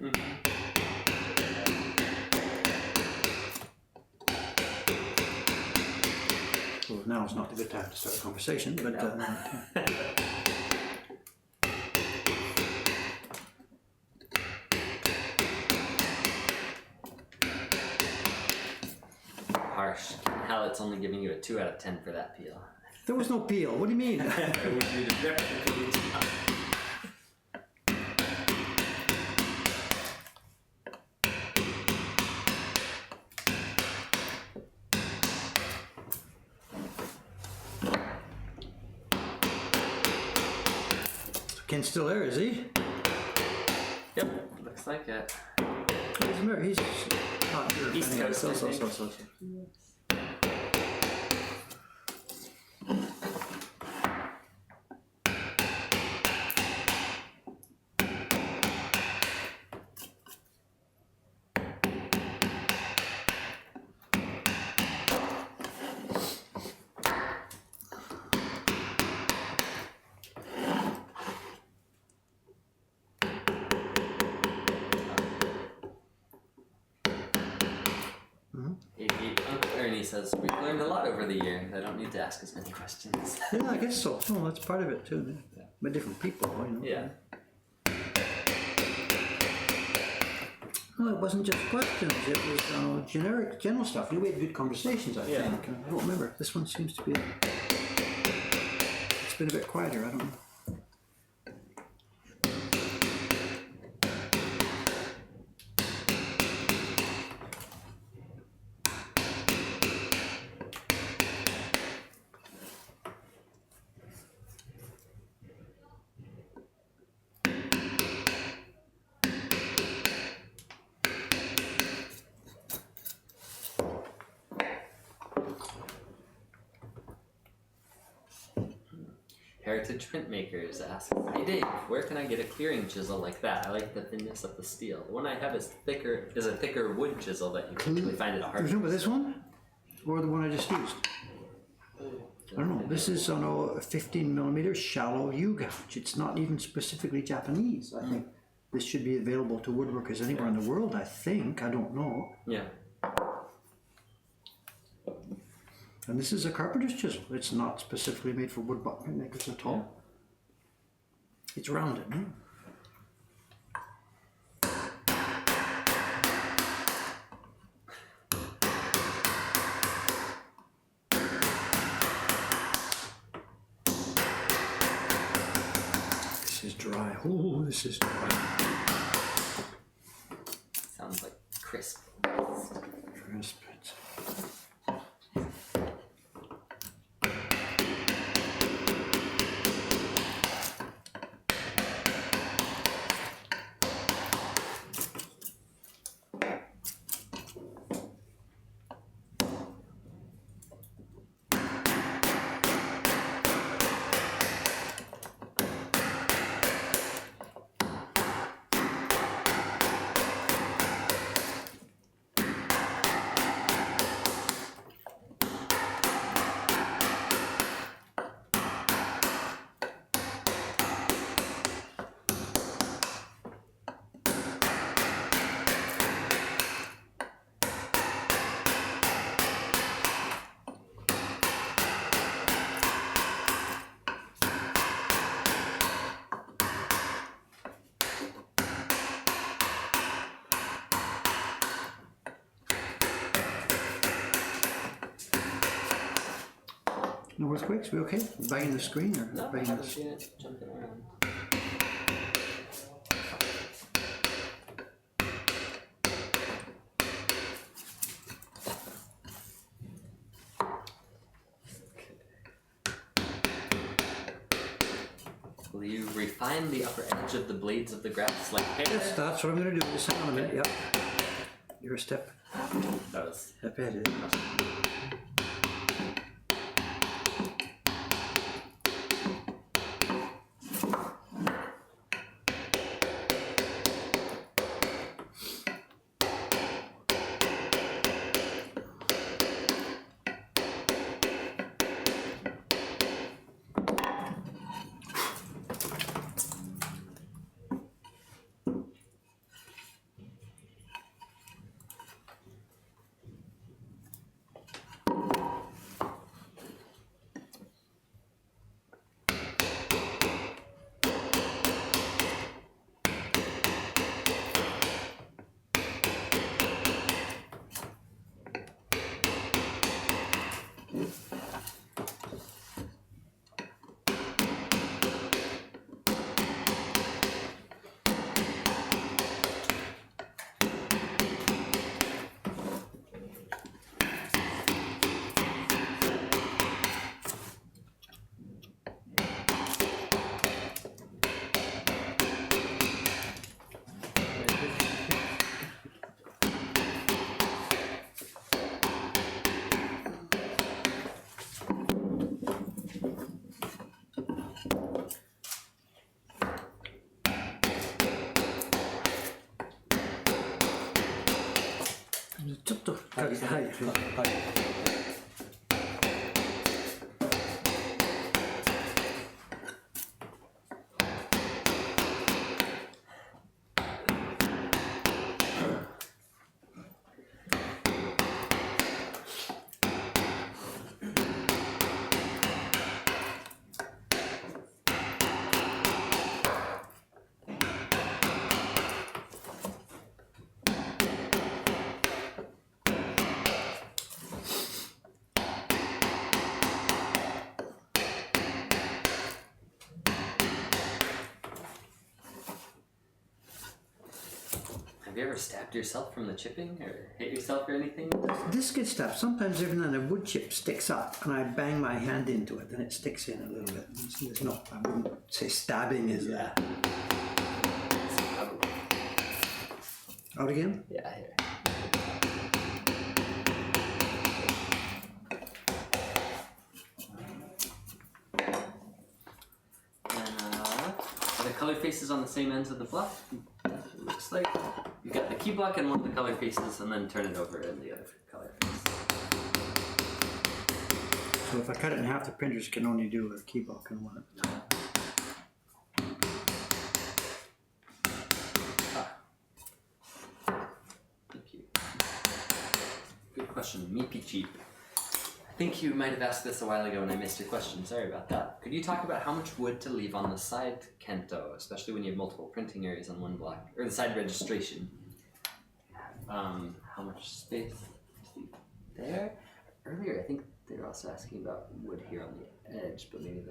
Well, now is not the good time to start a conversation, but Harsh. Hal, it's only giving you a 2 out of 10 for that peel. there was no peel. What do you mean? Ken's still there, is he? Yep, looks like it. He's not here. East Anyway, Coast, I think. says, we've learned a lot over the year. I don't need to ask as many questions. Yeah, I guess so. Oh, that's part of it too. Yeah. But different people, you know. Yeah. Well, it wasn't just questions. It was general stuff. We had good conversations, I Yeah. think. I don't remember. This one seems to be. It's been a bit quieter. I don't know. Heritage Printmakers asks, "Hey Dave, where can I get a clearing chisel like that? I like the thinness of the steel. The one I have is a thicker wood chisel that you typically find at a Do you hardware remember this store." one? Or the one I just used? I don't know. This is on a 15mm shallow U gouge. It's not even specifically Japanese. I think this should be available to woodworkers anywhere in the world, I think. I don't know. Yeah. And this is a carpenter's chisel. It's not specifically made for wood makers at all. It's rounded. Hmm? This is dry. Oh, this is dry. Sounds like crisp. Crisp. No earthquakes? We okay? Banging the screen or No, I banging haven't the... seen it jumping around. Will you refine the upper edge of the blades of the grass like hair? Yes, that's what I'm going to do. Just hang on a minute. Yep. You're a step That was ahead. ever stabbed yourself from the chipping or hit yourself or anything? This gets stabbed. Sometimes even then a wood chip sticks up and I bang my hand into it and it sticks in a little bit. There's no, I wouldn't say stabbing is that. Out again? Yeah, here. Are the color faces on the same ends of the block? It looks like you got the key block and one of the color faces, and then turn it over in the other color face. So if I cut it in half, the printers can only do a key block and one at the top. Thank you. Good question. Meepy cheap. I think you might have asked this a while ago and I missed your question. Sorry about that. Could you talk about how much wood to leave on the side canto, especially when you have multiple printing areas on one block, or the side registration? How much space to leave there? Earlier, I think they were also asking about wood here on the edge, but maybe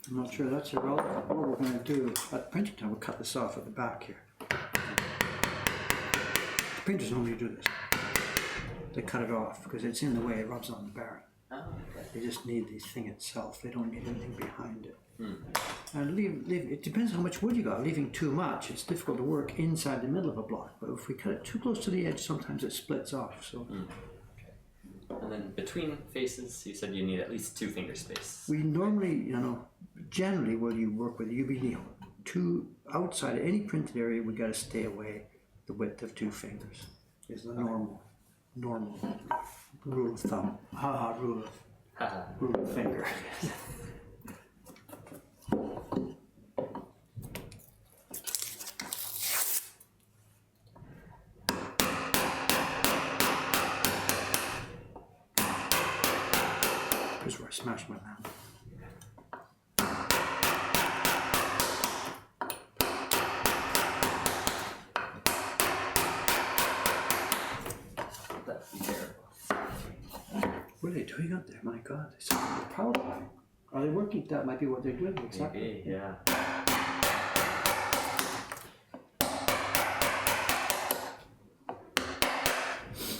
I'm not sure that's irrelevant. What we're going to do at printing time, we'll cut this off at the back here. The printers normally do this. They cut it off because it's in the way, it rubs on the barrel. Oh, okay. They just need the thing itself. They don't need anything behind it. And it depends how much wood you got. Leaving too much, it's difficult to work inside the middle of a block. But if we cut it too close to the edge, sometimes it splits off. So. And then between faces, you said you need at least 2 finger space. We normally, generally, will you work with UBD? Outside of any printed area, we got to stay away the width of 2 fingers. Is the normal rule of thumb. Rule of finger. Here's where I smashed my lamp. That'd be terrible. What are they doing up there? My God, they're proud of it. Are they working? That might be what they're doing. Exactly. Maybe, yeah.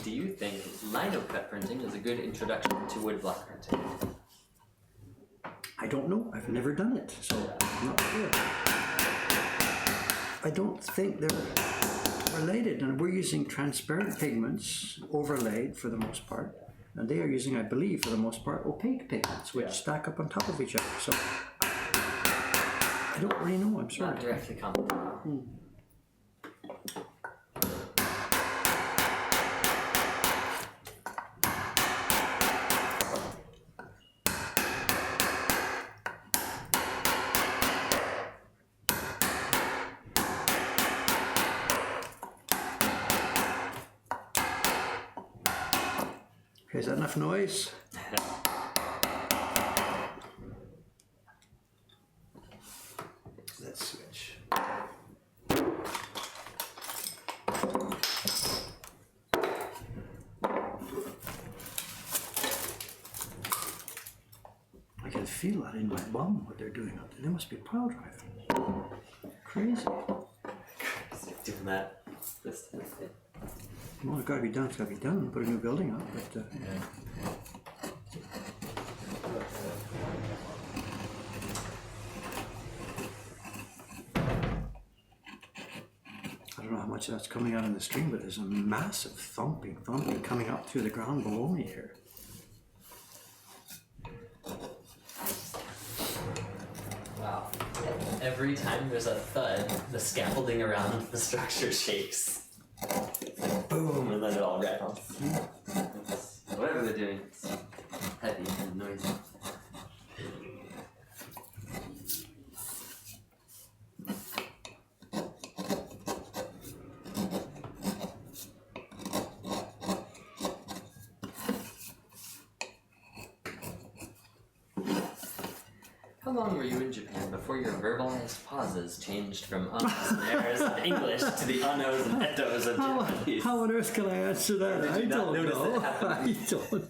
Do you think lino cut printing is a good introduction to woodblock printing? I don't know. I've never done it, so I'm not sure. I don't think they're related, and we're using transparent pigments overlaid for the most part, and they are using, I believe, for the most part, opaque pigments, which stack up on top of each other. So I don't really know. I'm sorry. Not directly comparable. Okay, is that enough noise? Let's switch. I can feel that in my bum, what they're doing up there. They must be pile driving. Crazy. Doing that this time. Well, it's got to be done. It's got to be done. Put a new building up, but I don't know how much that's coming out in the stream, but there's a massive thumping coming up through the ground below me here. Wow. Every time there's a thud, the scaffolding around the structure shakes. It's like boom, and then it all rattles. Whatever they're doing, it's heavy and noisy. How long were you in Japan before your verbalized pauses changed from uhs and errors of English to the unos and etos of Japanese? How on earth can I answer that? Did you not notice it happening? I don't know.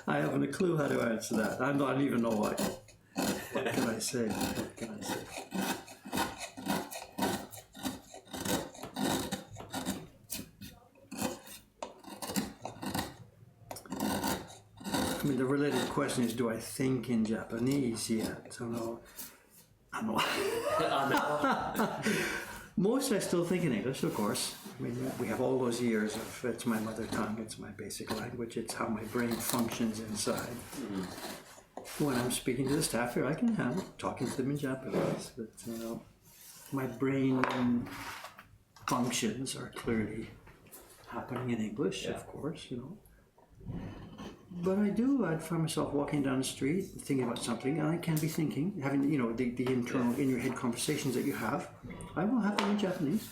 I haven't a clue how to answer that. I don't even know what. What can I say? What can I say? I mean, the related question is, do I think in Japanese yet? So no. I know. Most I still think in English, of course. I mean, we have all those years of it's my mother tongue, it's my basic language, it's how my brain functions inside. When I'm speaking to the staff here, I can handle talking to them in Japanese, but my brain functions are clearly happening in English, of course, But I'd find myself walking down the street thinking about something, and I can be thinking, having, the internal in your head conversations that you have. I will have them in Japanese.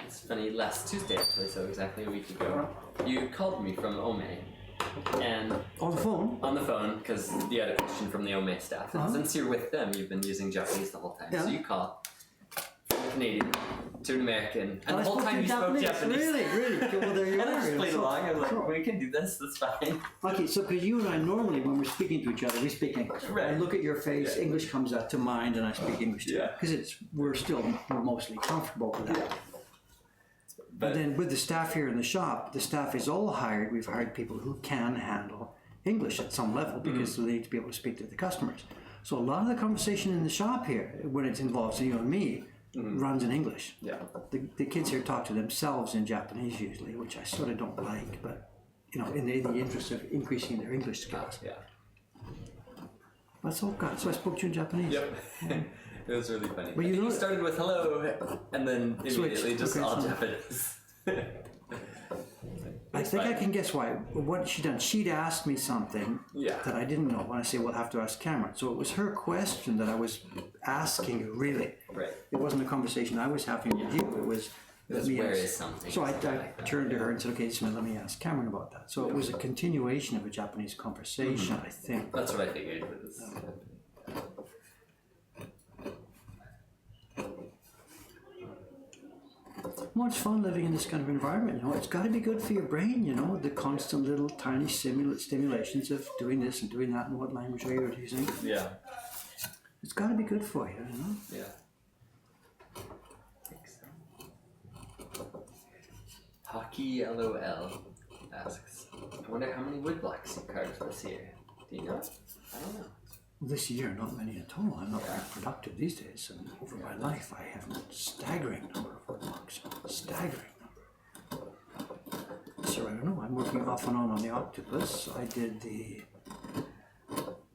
It's funny, last Tuesday actually, so exactly a week ago, you called me from Ome. And on the phone? On the phone, because you had a question from the Ome staff. And since you're with them, you've been using Japanese the whole time. Yeah. So you call from a Canadian to an American, and the whole time you spoke Japanese. Really? Well, there you and are. I just played along. I was like, we can do this, that's fine. Okay, so because you and I normally, when we're speaking to each other, we speak English. Right. I look at your face, English comes out to mind, and I speak English too. Yeah. Because we're mostly comfortable with that. Yeah. But then with the staff here in the shop, the staff is all hired. We've hired people who can handle English at some level because they need to be able to speak to the customers. So a lot of the conversation in the shop here, when it involves you and me, runs in English. Yeah. The kids here talk to themselves in Japanese usually, which I sort of don't like, but in the interest of increasing their English skills. Yeah. That's all good. So I spoke to you in Japanese. Yep. It was really funny. But you started with hello, and then immediately just all so Japanese. I think I can guess why. What she done? She'd asked me something that I didn't know. When I say, "We'll have to ask Cameron," so it was her question that I was asking you. Really, right? It wasn't a conversation I was having with you. It was me. Where is something? So I turned to her and said, "Okay, so let me ask Cameron about that." So it was a continuation of a Japanese conversation, I think. That's what I figured. It was, Well, it's fun living in this kind of environment. It's got to be good for your brain. The constant little tiny stimulations of doing this and doing that, and what language are you using? Yeah. It's got to be good for you. Yeah. I think so. Hockey LOL asks, I wonder how many woodblocks you carved this year. Do you know? I don't know. This year, not many at all. I'm not very productive these days. And over my life, I have a staggering number of woodblocks. Staggering number. So I don't know. I'm working off and on the octopus. I did the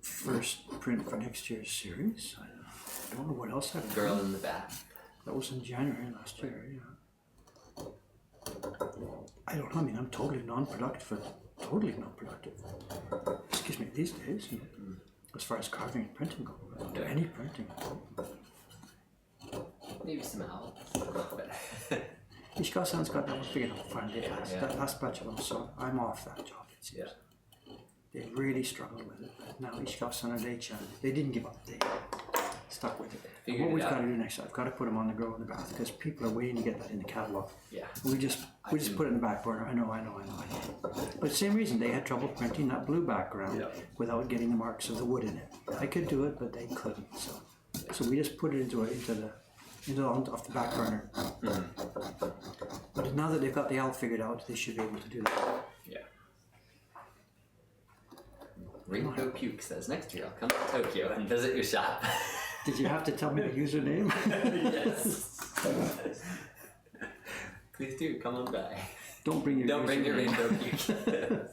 first print for next year's series. I don't know what else I've done. Girl in the bath. That was in January last year. Yeah. I don't know. I mean, I'm totally non-productive. Totally non-productive. Excuse me. These days. As far as carving and printing go, I don't do any printing. Maybe some owls. Ishikawa-san's got that one figured out finally. That last batch of them, so I'm off that job, it seems. Yeah. They really struggled with it, but now Ishikawa-san and Dei-chan, they didn't give up. They stuck with it. And what we've got to do next, I've got to put them on the Girl in the Bath because people are waiting to get that in the catalog. Yeah. We just put it in the back burner. I know. But same reason, they had trouble printing that blue background without getting the marks of the wood in it. I could do it, but they couldn't. So we just put it into off the back burner. But now that they've got the owl figured out, they should be able to do that. Yeah. Rainbow Puke says, next year I'll come to Tokyo and visit your shop. Did you have to tell me the username? Yes. Please do, come on by. Don't bring your Rainbow Puke.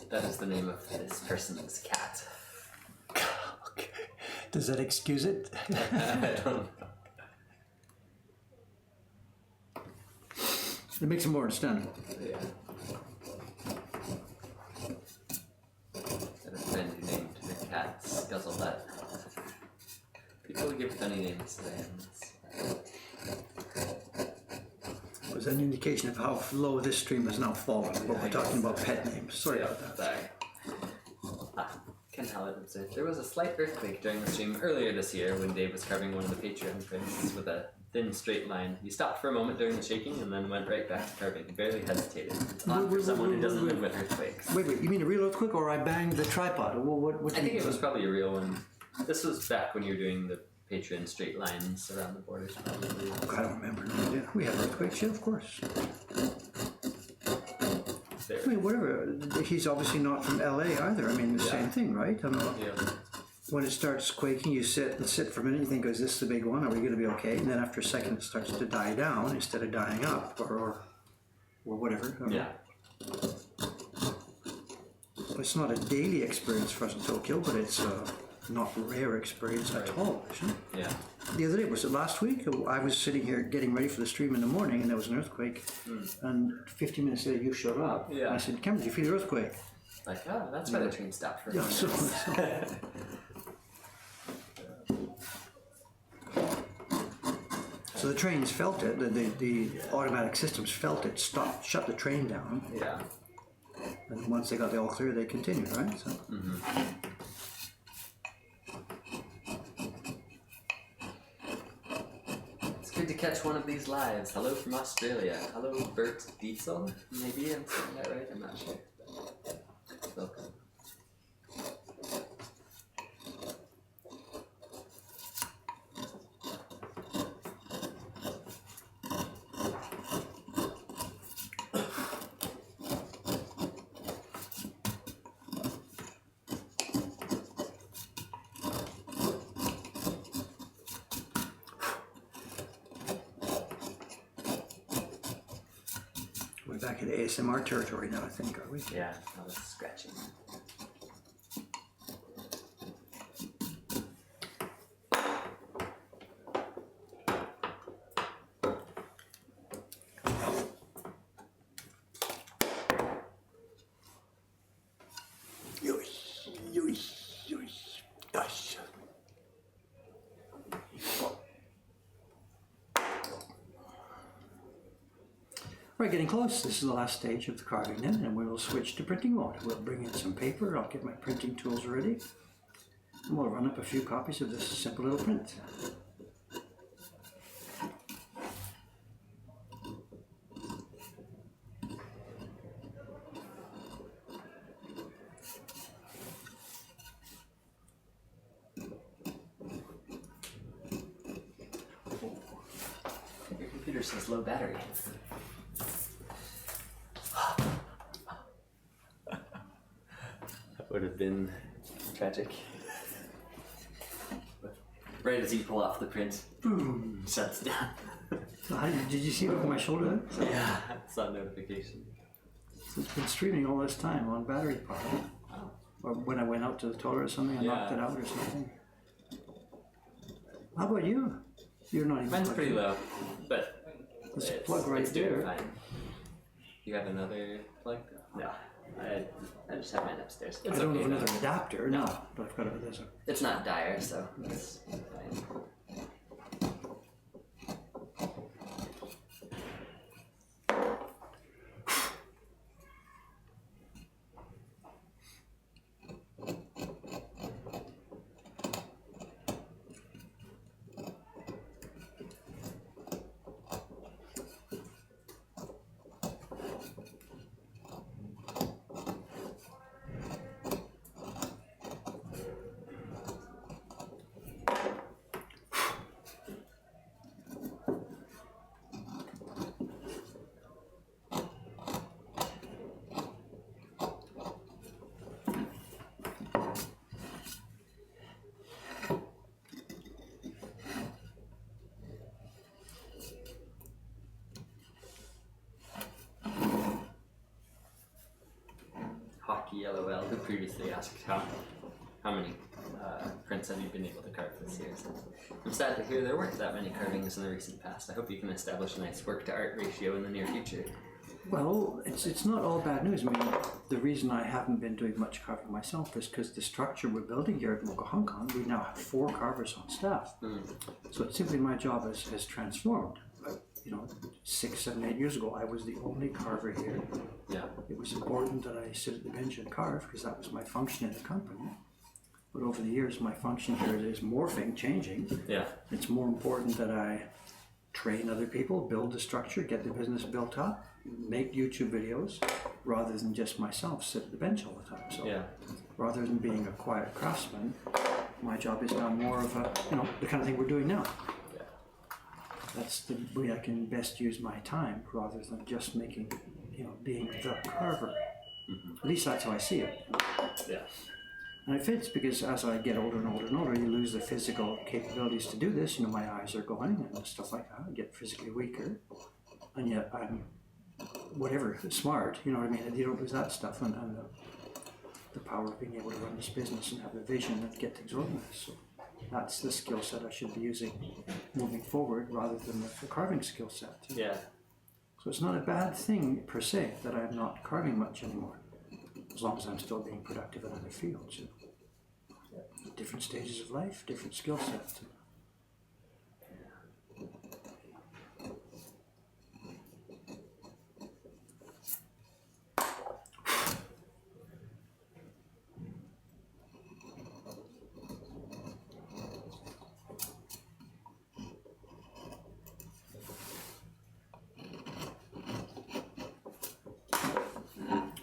That is the name of this person's cat. Does that excuse it? I don't know. It makes it more understandable. Yeah. I had a friend who named her cat Scuzzlebutt. People give funny names today. Was an indication of how low this stream has now fallen. But we're talking about pet names. Sorry about that. Sorry. Ken Hallett observed there was a slight earthquake during the stream earlier this year when Dave was carving one of the Patreon prints with a thin straight line. He stopped for a moment during the shaking and then went right back to carving. He barely hesitated. It's odd for someone who doesn't live with earthquakes. Wait, you mean a real earthquake or I banged the tripod? What I think it was probably a real one. This was back when you were doing the Patreon straight lines around the borders. Probably. I don't remember. No, we have earthquakes, yeah, of course. I mean, whatever. He's obviously not from LA either. I mean, the same thing, right? I mean, when it starts quaking, you sit for a minute. You think, "Is this the big one? Are we going to be okay?" And then after a second, it starts to die down instead of dying up, or whatever. Yeah. It's not a daily experience for us in Tokyo, but it's not a rare experience at all, isn't it? Yeah. The other day, was it last week? I was sitting here getting ready for the stream in the morning and there was an earthquake. And 15 minutes later you showed up. Yeah. And I said, Cameron, do you feel the earthquake? Like, oh, that's why the train stopped for a Yeah, minute. So the trains felt it, the automatic systems felt it, shut the train down. Yeah. And once they got the all clear, they continued, right? So. Good to catch one of these lives. Hello from Australia. Hello, Bert Diesel. Maybe I'm saying that right. I'm not sure. Welcome. We're back at ASMR territory now, I think, are we? Yeah, I was scratching. We're getting close. This is the last stage of the carving then, and we will switch to printing mode. We'll bring in some paper. I'll get my printing tools ready. And we'll run up a few copies of this simple little print. Your computer says low battery. That would have been tragic. Right as you pull off the print, boom, shuts down. So did you see it over my shoulder then? So Yeah, I saw a notification. it's been streaming all this time on battery power. Oh. Or when I went out to the toilet or something, I knocked Yeah. it out or something. How about you? You're not even Mine's plugged pretty in. low, but Let's plug right it's doing there. fine. You have another plug? No, I just have mine upstairs. It's I don't okay have though. another adapter, no. But I've got a, there's a It's not dire, so it's fine. Hockey LOL, who previously asked how how many prints have you been able to carve this year? So I'm sad to hear there weren't that many carvings in the recent past. I hope you can establish a nice work to art ratio in the near future. Well, it's not all bad news. I mean, the reason I haven't been doing much carving myself is because the structure we're building here at Mokuhankan, we now have 4 carvers on staff. So it's simply my job has transformed. You know, 6, 7, 8 years ago, I was the only carver here. Yeah. It was important that I sit at the bench and carve because that was my function in the company. But over the years, my function here is morphing, changing. Yeah. It's more important that I train other people, build the structure, get the business built up, make YouTube videos, rather than just myself sit at the bench all the time. So Yeah. rather than being a quiet craftsman, my job is now more of a, you know, the kind of thing we're doing now. Yeah. That's the way I can best use my time rather than just making, you know, being the carver. At least that's how I see it. Yeah. And it fits because as I get older and older and older, you lose the physical capabilities to do this. You know, my eyes are going and stuff like that. I get physically weaker. And yet I'm, whatever, smart, you know what I mean? And you don't lose that stuff and the power of being able to run this business and have a vision and get things organized. So that's the skill set I should be using moving forward rather than the carving skill set. Yeah. So it's not a bad thing per se that I'm not carving much anymore, as long as I'm still being productive in other fields. You know. Different stages of life, different skill sets.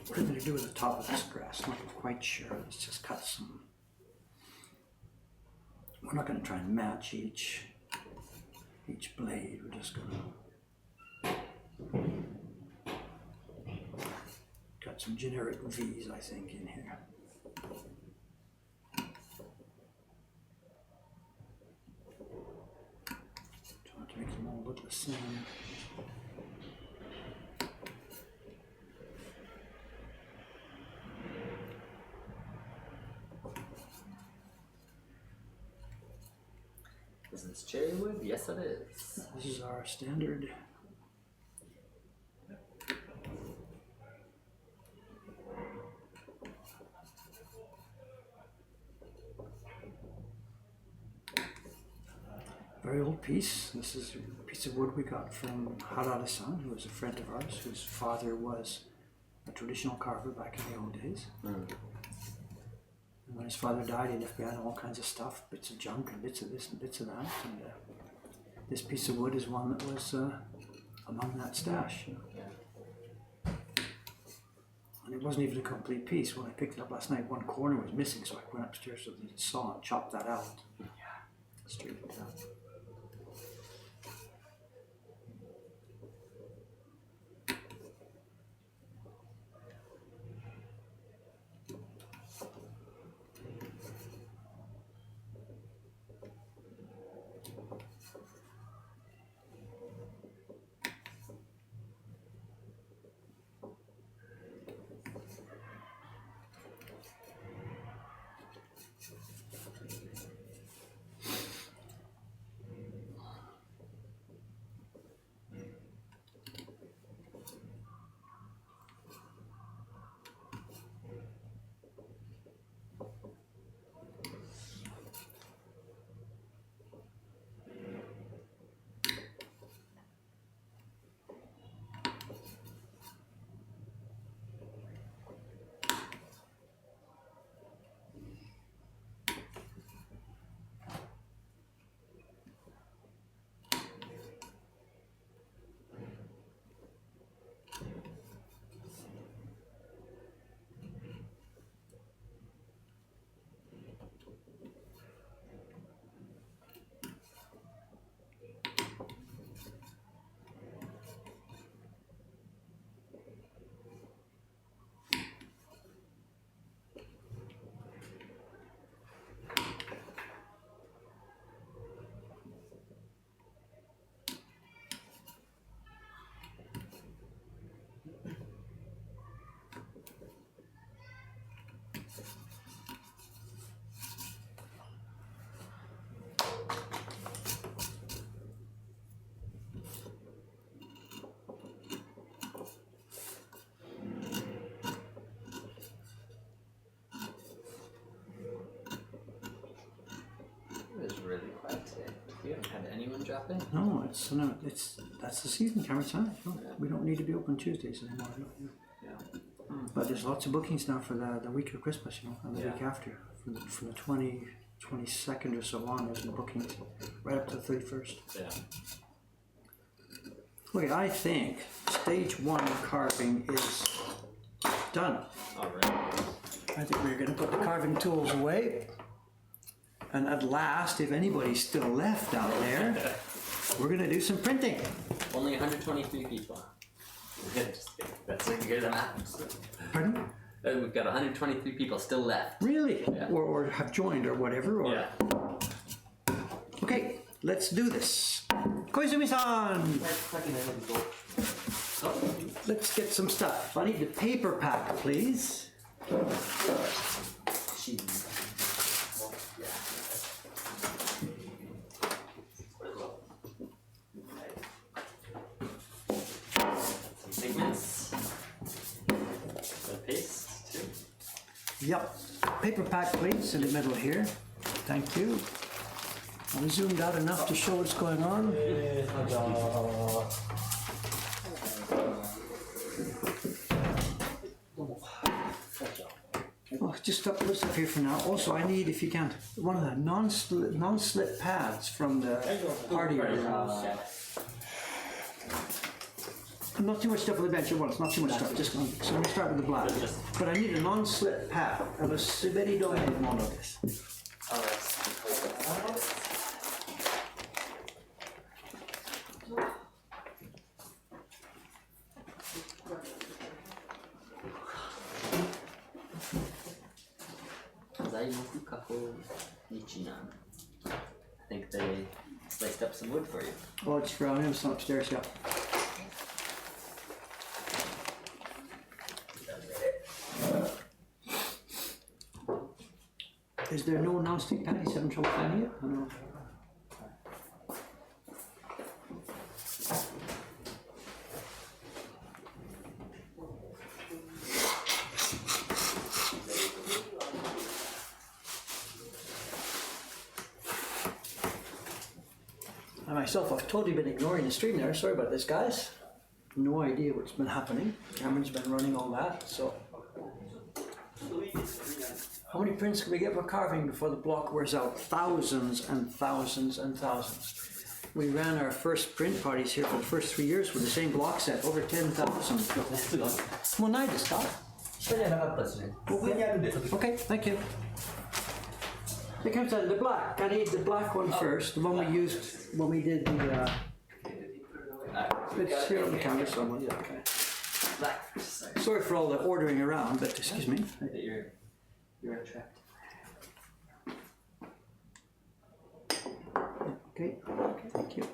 What am I going to do with the top of this grass? I'm not quite sure. Let's just cut some. We're not going to try and match each blade. We're just going to cut some generic V's, I think, in here. Trying to make them all look the same. Is this cherry wood? Yes, it is. This is our standard. Very old piece. This is a piece of wood we got from Harada-san, who was a friend of ours, whose father was a traditional carver back in the old days. And when his father died, he left behind all kinds of stuff, bits of junk and bits of this and bits of that. And this piece of wood is one that was among that stash. You know. And it wasn't even a complete piece. When I picked it up last night, one corner was missing, so I went upstairs with the saw and chopped that out. Straightened it out. dropping? No, that's the season, Cameron. Son. No, we don't need to be open Tuesdays anymore. No. Yeah. But there's lots of bookings now for the week of Christmas, and the week after, from the 22nd or so on. There's no bookings right up to the 31st. Yeah. Okay, I think stage 1 carving is done. All right. I think we're going to put the carving tools away. And at last, if anybody's still left out there, we're going to do some printing. Only 123 people. Just kidding. That's like you're the math. Pardon? We've got 123 people still left. Really? Yeah. Or have joined or whatever? Or... Yeah. Okay, let's do this. Koizumi-san! Let's get some stuff. I need the paper pack, please. Some pigments. Some paste, too. Yep. Paper pack, please, in the middle here. Thank you. I'm zoomed out enough to show what's going on. Oh, just stop this up here for now. Also, I need, if you can, one of the non-slip pads from the party room. Not too much stuff on the bench at once, not too much stuff. So I'm going to start with the black. But I need a non-slip pad. I was very dominated on this. I think they sliced up some wood for you. Oh, it's from him, some upstairs, yeah. Is there no non-stick pad? He's having trouble finding it? I don't know. I myself have totally been ignoring the stream there. Sorry about this, guys. No idea what's been happening. Cameron's been running all that, so. How many prints can we get for carving before the block wears out? Thousands and thousands and thousands. We ran our first print parties here for the first 3 years with the same block set, over 10,000. Well, now just stop. Okay, thank you. Here comes the black. I need the black one first, the one we used when we did the. It's here on the camera somewhere. Yeah, okay. Sorry for all the ordering around, but excuse me. You're trapped. Okay, thank you.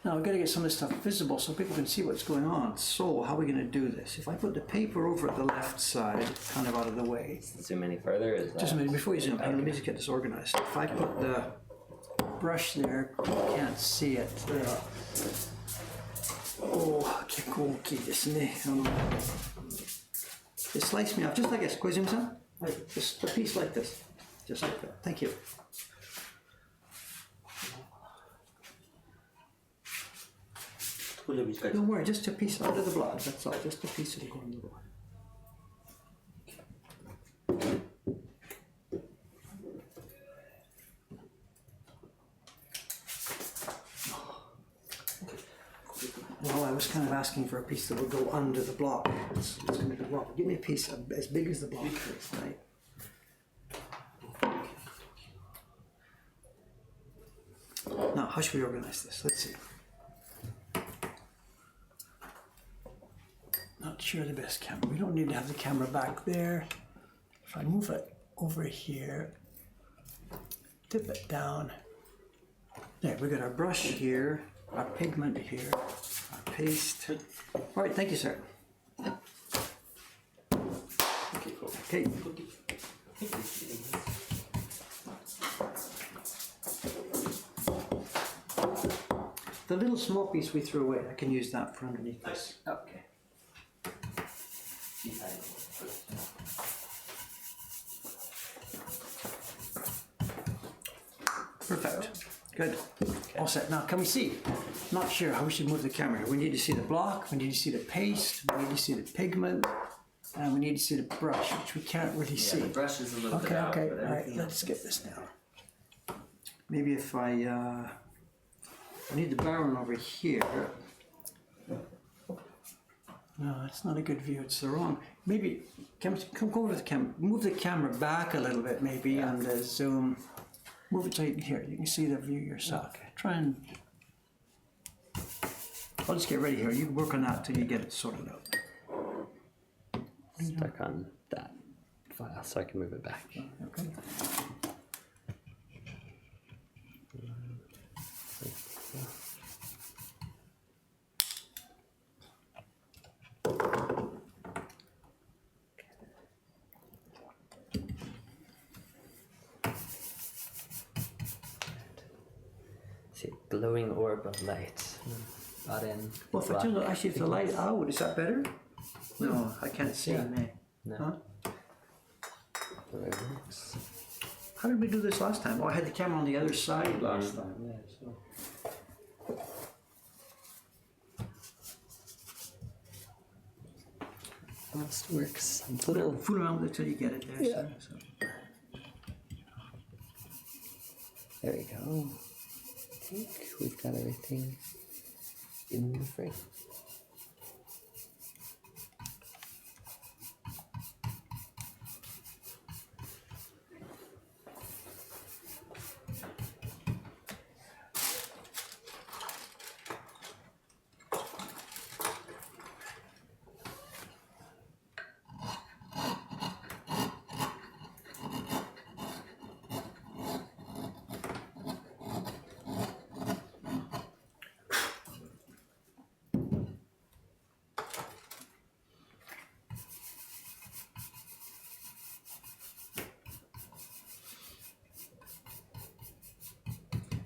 Now I've got to get some of this stuff visible so people can see what's going on. So how are we going to do this? If I put the paper over at the left side, kind of out of the way. Zoom any further? Is that... Just a minute, before you zoom, let me just get this organized. If I put the brush there, you can't see it. Oh, kekoki desu ne. Just slice me off, just like this. Koizumi-san? Just a piece like this. Just like that. Thank you. Don't worry, just a piece out of the block. That's all. Just a piece of the corner of the block. Well, I was kind of asking for a piece that would go under the block. It's going to be the block. Give me a piece as big as the block, please. Right. Now, how should we organize this? Let's see. Not sure the best camera. We don't need to have the camera back there. If I move it over here, tip it down. There, we got our brush here, our pigment here, our paste. All right, thank you, sir. Okay. The little small piece we threw away, I can use that for underneath this. Okay. Perfect. Good. Okay. All set. Now, can we see? Not sure how we should move the camera. We need to see the block, we need to see the paste, we need to see the pigment, and we need to see the brush, which we can't really see. The brush is a little bit Okay, out, okay, but all right, everything let's else get is- this down. Maybe if I need the barrel over here. No, that's not a good view, it's the wrong. Maybe, come over the camera, move the camera back a little bit maybe, and zoom. Move it so you can hear it. You can see the view yourself. Okay, try and. I'll just get ready here. You work on that till you get it sorted out. Stuck on that file so I can move it back. Okay. See, glowing orb of light. Brought in. Well, if I turn actually, if the light out, is that better? No, I can't see. Yeah. No. No. Huh? The way it works. How did we do this last time? Oh, I had the camera on the other side last time. Yeah, so. Almost works. A little. Fool around with it till you get it there. Yeah. So. There we go. I think we've got everything in the frame.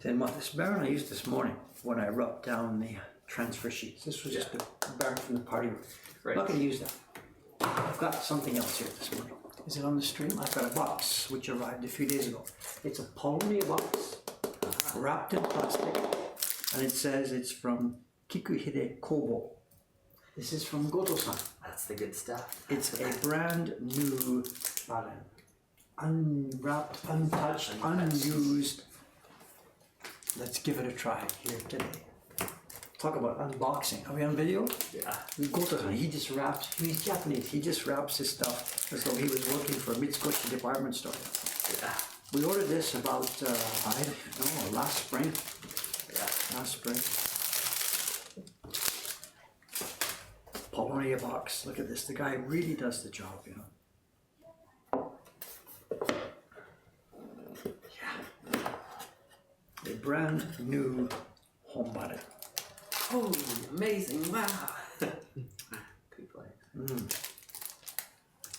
Then what this barrel I used this morning when I rubbed down the transfer sheets. This was just a barrel from the party room. Right. I'm not going to use that. I've got something else here this morning. Is it on the stream? I've got a box which arrived a few days ago. It's a Polonia box wrapped in plastic, and it says it's from Kikuhide Kobo. This is from Goto-san. That's the good stuff. It's a brand new, unwrapped, untouched, unused. Let's give it a try here today. Talk about unboxing. Are we on video? Yeah. We go to him. He just wraps. He's Japanese. He just wraps his stuff as though he was working for a Mitsukoshi department store. Yeah. We ordered this about I don't know, last spring. Yeah. Last spring. Polonia box. Look at this. The guy really does the job, you know. A brand new home button. Holy, amazing! Wow. Good play.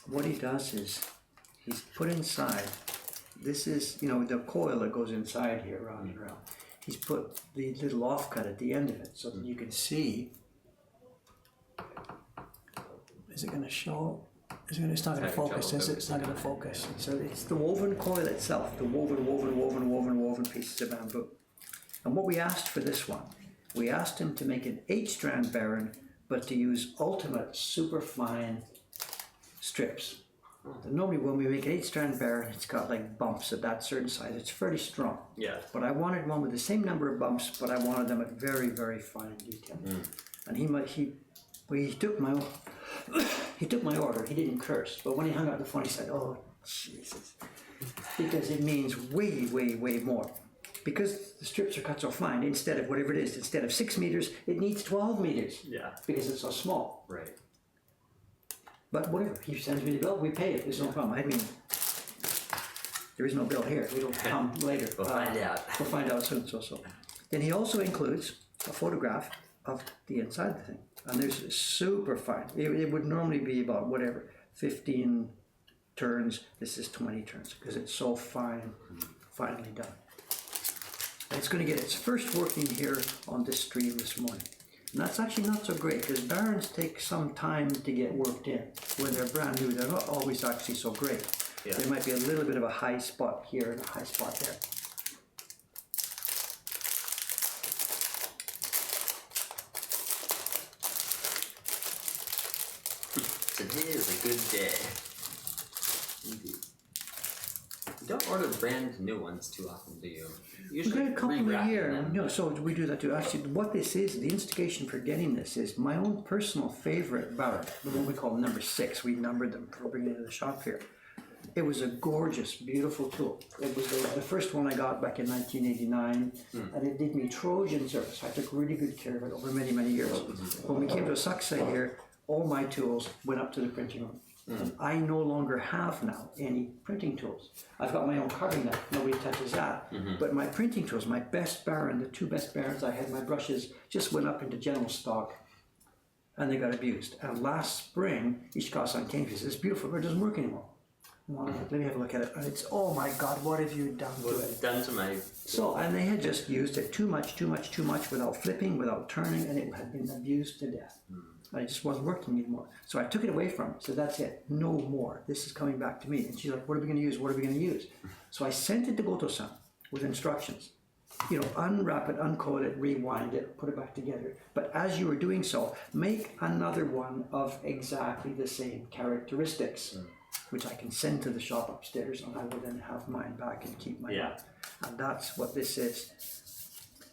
What he does is he's put inside. This is, you know, the coil that goes inside here, round and round. He's put the little offcut at the end of it so that you can see. Is it going to show? It's not going to focus, is it? It's not going to focus. So it's the woven coil itself, the woven pieces of bamboo. And what we asked for this one, we asked him to make an 8-strand Baron, but to use ultimate superfine strips. Normally when we make an 8-strand Baron, it's got like bumps at that certain size. It's fairly strong. Yeah. But I wanted one with the same number of bumps, but I wanted them at very, very fine detail. And he took my he took my order. He didn't curse, but when he hung up the phone, he said, "Oh, Jesus," because it means way, way, way more. Because the strips are cut so fine, instead of whatever it is, instead of 6 meters, it needs 12 meters. Yeah. Because it's so small. Right. But whatever, he sends me the bill, we pay it. There's no problem. I mean, there is no bill here. It'll come later. We'll find out. We'll find out soon. So. Then he also includes a photograph of the inside of the thing. And there's super fine. It would normally be about whatever, 15 turns. This is 20 turns because it's so fine, finely done. And it's going to get its first working here on this stream this morning. And that's actually not so great because Barons take some time to get worked in. When they're brand new, they're not always actually so great. Yeah. There might be a little bit of a high spot here and a high spot there. Today is a good day. Indeed. You don't order brand new ones too often, do you? We Usually get a couple a rewrapping year. them. You know, so we do that too. Actually, what this is, the instigation for getting this is my own personal favorite barrel, the one we call number 6. We numbered them for bringing it to the shop here. It was a gorgeous, beautiful tool. It was the first one I got back in 1989, and it did me Trojan service. I took really good care of it over many, many years. When we came to Saksa here, all my tools went up to the printing room. And I no longer have now any printing tools. I've got my own carving knife, nobody touches that. But my printing tools, my best baron, the 2 best barons I had, my brushes, just went up into general stock and they got abused. And last spring, Ishikawa-san came and says, it's beautiful, but it doesn't work anymore. Well, let me have a look at it. And it's, oh my God, what have you done to it? Done to my... So, and they had just used it too much, without flipping, without turning, and it had been abused to death. And it just wasn't working anymore. So I took it away from her. So that's it. No more. This is coming back to me. And she's like, what are we going to use? What are we going to use? So I sent it to Goto-san with instructions. You know, unwrap it, uncoil it, rewind it, put it back together. But as you were doing so, make another one of exactly the same characteristics, which I can send to the shop upstairs, and I will then have mine back and keep mine. And that's what this is.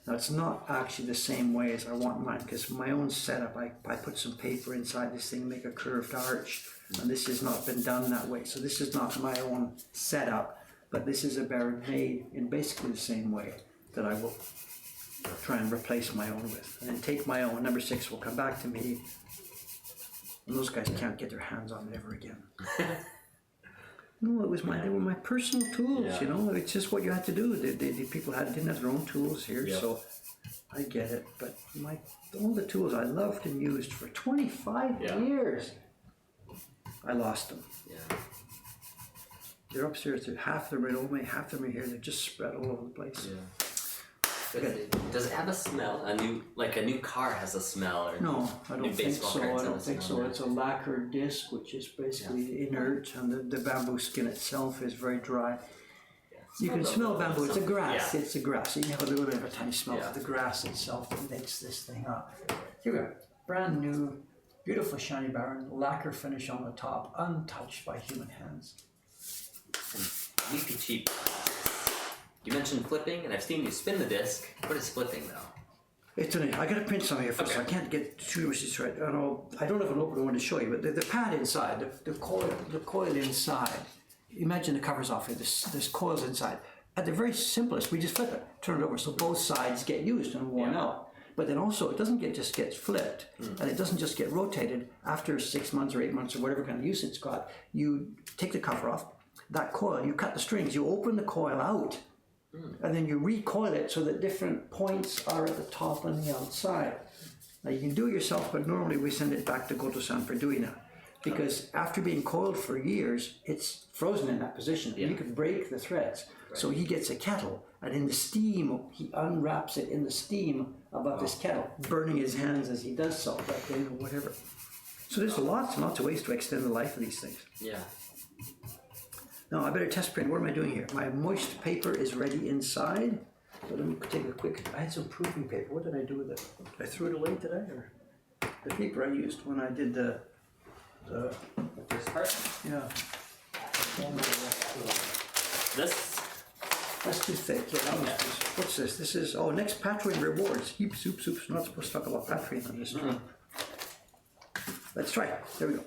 Now, it's not actually the same way as I want mine, because my own setup, I put some paper inside this thing, make a curved arch, and this has not been done that way. So this is not my own setup, but this is a barrel made in basically the same way that I will try and replace my own with. And then take my own, number 6 will come back to me, and those guys can't get their hands on it ever again. No, it was they were my personal tools, you know. It's just what you had to do. The people didn't have their own tools here, so I get it. But all the tools I loved and used for 25 years, I lost them. They're upstairs. Half of them are at home, half of them are here. They're just spread all over the place. Does it have a smell? A new car has a smell? Or no, I don't think so. I don't think so. It's a lacquer disc, which is basically inert, and the bamboo skin itself is very dry. You can smell bamboo. It's a grass. It's a grass. You can have a little bit of a tiny smell of the grass itself that makes this thing up. Here we go. Brand new, beautiful shiny baron, lacquer finish on the top, untouched by human hands. And leafy cheap. You mentioned flipping, and I've seen you spin the disc. What is flipping, though? I got to print some here first. So I can't get too much right. I don't have an open one to show you, but the pad inside, the coil inside. Imagine the cover's off here. This coil's inside. At the very simplest, we just flip it, turn it over, so both sides get used and worn out. But then also, it doesn't just get flipped, and it doesn't just get rotated. After 6 months or 8 months or whatever kind of use it's got, you take the cover off. That coil, you cut the strings, you open the coil out. And then you recoil it so that different points are at the top and the outside. Now you can do it yourself, but normally we send it back to Goto-san for doing that. Because after being coiled for years, it's frozen in that position. You can break the threads. So he gets a kettle, and in the steam, he unwraps it in the steam above this kettle, burning his hands as he does so, but then whatever. So there's lots and lots of ways to extend the life of these things. Now I better test print. What am I doing here? My moist paper is ready inside. So let me take a quick, I had some proofing paper. What did I do with it? I threw it away today, or the paper I used when I did the first part? Yeah. That's too thick. What's this? This is, next Patreon rewards. Heaps, oops. I'm not supposed to talk about Patreon on this stream. Let's try it. There we go.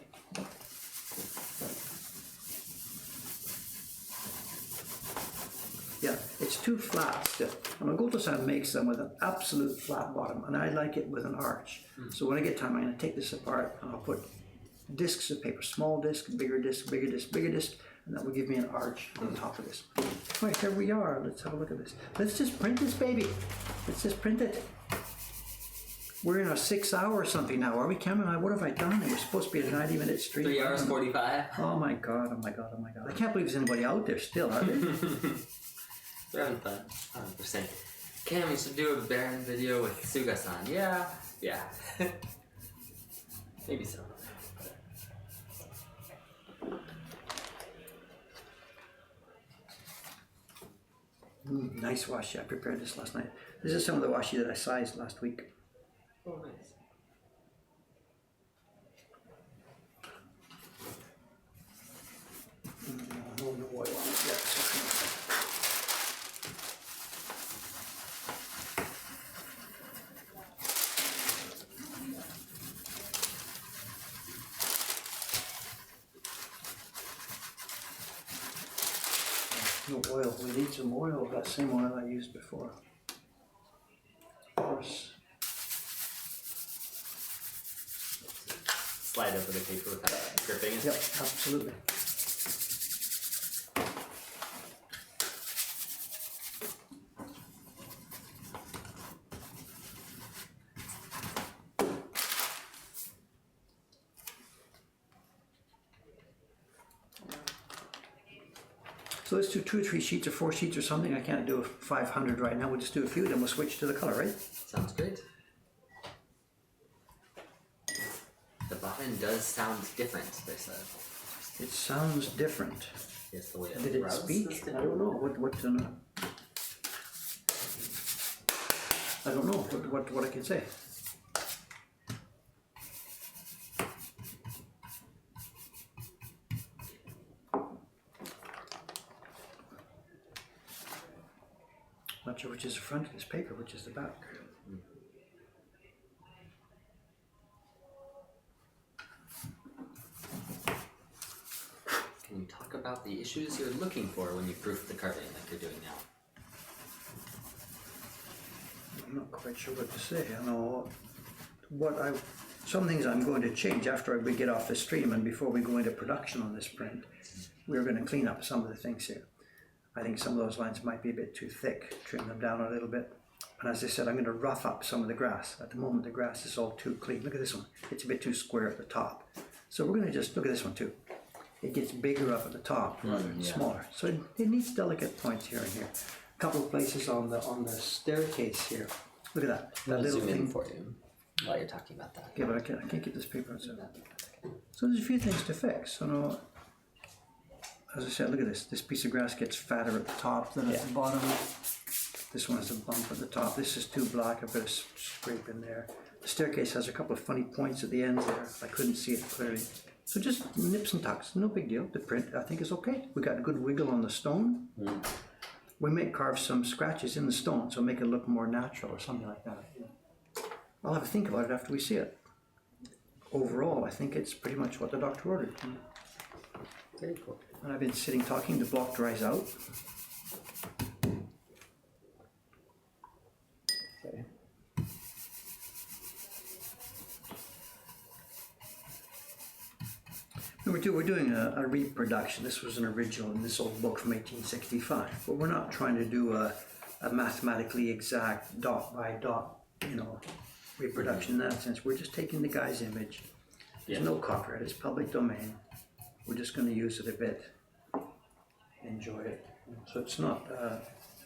Yeah, it's too flat still. And Goto-san makes them with an absolute flat bottom, and I like it with an arch. So when I get time, I'm going to take this apart, and I'll put discs of paper, small disc, bigger disc, bigger disc, bigger disc, and that will give me an arch on top of this. All right, here we are. Let's have a look at this. Let's just print this baby. Let's just print it. We're in a 6 hour or something now, are we, Cameron? What have I done? It was supposed to be a 90-minute stream. 3 hours 45. Oh my God, oh my God, oh my God. I can't believe there's anybody out there still, are they? We haven't done 100%. Cam, you should do a Baron video with Suga-san. Yeah. Maybe so. Nice washi. I prepared this last night. This is some of the washi that I sized last week. Oh, nice. No oil. We need some oil. That same oil I used before. Of course. Slide over the paper without gripping it. Yep, absolutely. So let's do 2 or 3 sheets or 4 sheets or something. I can't do 500 right now. We'll just do a few, then we'll switch to the color, right? Sounds great. The bottom does sound different, they said. It sounds different. Yes, the way it Did it rubs speak? is I don't know. I don't know what I can say. Not sure which is the front of this paper, which is the back. Can you talk about the issues you're looking for when you proof the carving like you're doing now? I'm not quite sure what to say. I know some things I'm going to change after we get off the stream and before we go into production on this print. We're going to clean up some of the things here. I think some of those lines might be a bit too thick, trim them down a little bit. And as I said, I'm going to rough up some of the grass. At the moment the grass is all too clean. Look at this one. It's a bit too square at the top. So we're going to just, look at this one too. It gets bigger up at the top rather than smaller. So it needs delicate points here and here. A couple of places on the staircase here. Look at that. That little zoom thing in for you while you're talking about that. Yeah, but I can't get this paper outside. So there's a few things to fix. So no, as I said, look at this. This piece of grass gets fatter at the top than at the bottom. This one has a bump at the top. This is too black. I've got a scrape in there. The staircase has a couple of funny points at the ends there. I couldn't see it clearly. So just nips and tucks. No big deal. The print, I think, is okay. We got a good wiggle on the stone. We may carve some scratches in the stone, so make it look more natural or something like that. I'll have to think about it after we see it. Overall, I think it's pretty much what the doctor ordered. Very cool. And I've been sitting talking, the block dries out. Okay. Number 2, we're doing a reproduction. This was an original in this old book from 1865, but we're not trying to do a mathematically exact dot by dot, reproduction in that sense. We're just taking the guy's image. There's no copyright, it's public domain. We're just going to use it a bit, enjoy it. So it's not,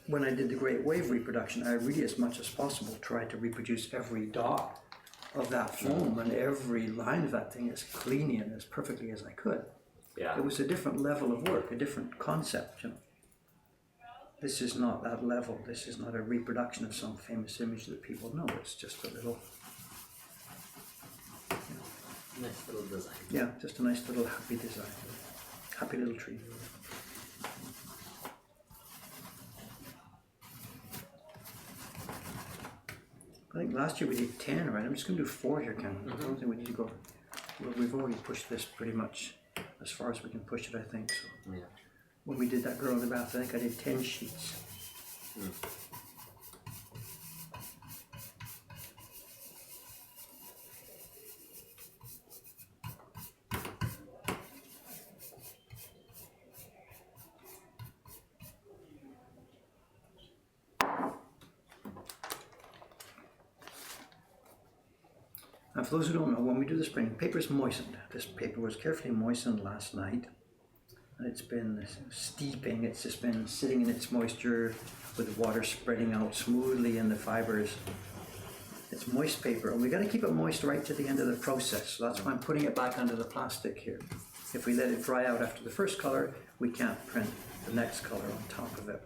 when I did the Great Wave reproduction, I really, as much as possible, tried to reproduce every dot of that foam and every line of that thing as cleanly and as perfectly as I could. Yeah. It was a different level of work, a different concept, This is not that level. This is not a reproduction of some famous image that people know. It's just a little... Nice little design. Yeah, just a nice little happy design. Happy little tree. I think last year we did 10, right? I'm just going to do 4 here, Ken. I don't think we need to go... Well, we've already pushed this pretty much as far as we can push it, I think. So. Yeah. When we did that girl in the bath, I think I did 10 sheets. And for those who don't know, when we do the spring, paper is moistened. This paper was carefully moistened last night. And it's been steeping, it's just been sitting in its moisture with water spreading out smoothly in the fibers. It's moist paper, and we got to keep it moist right to the end of the process. So that's why I'm putting it back under the plastic here. If we let it dry out after the first color, we can't print the next color on top of it.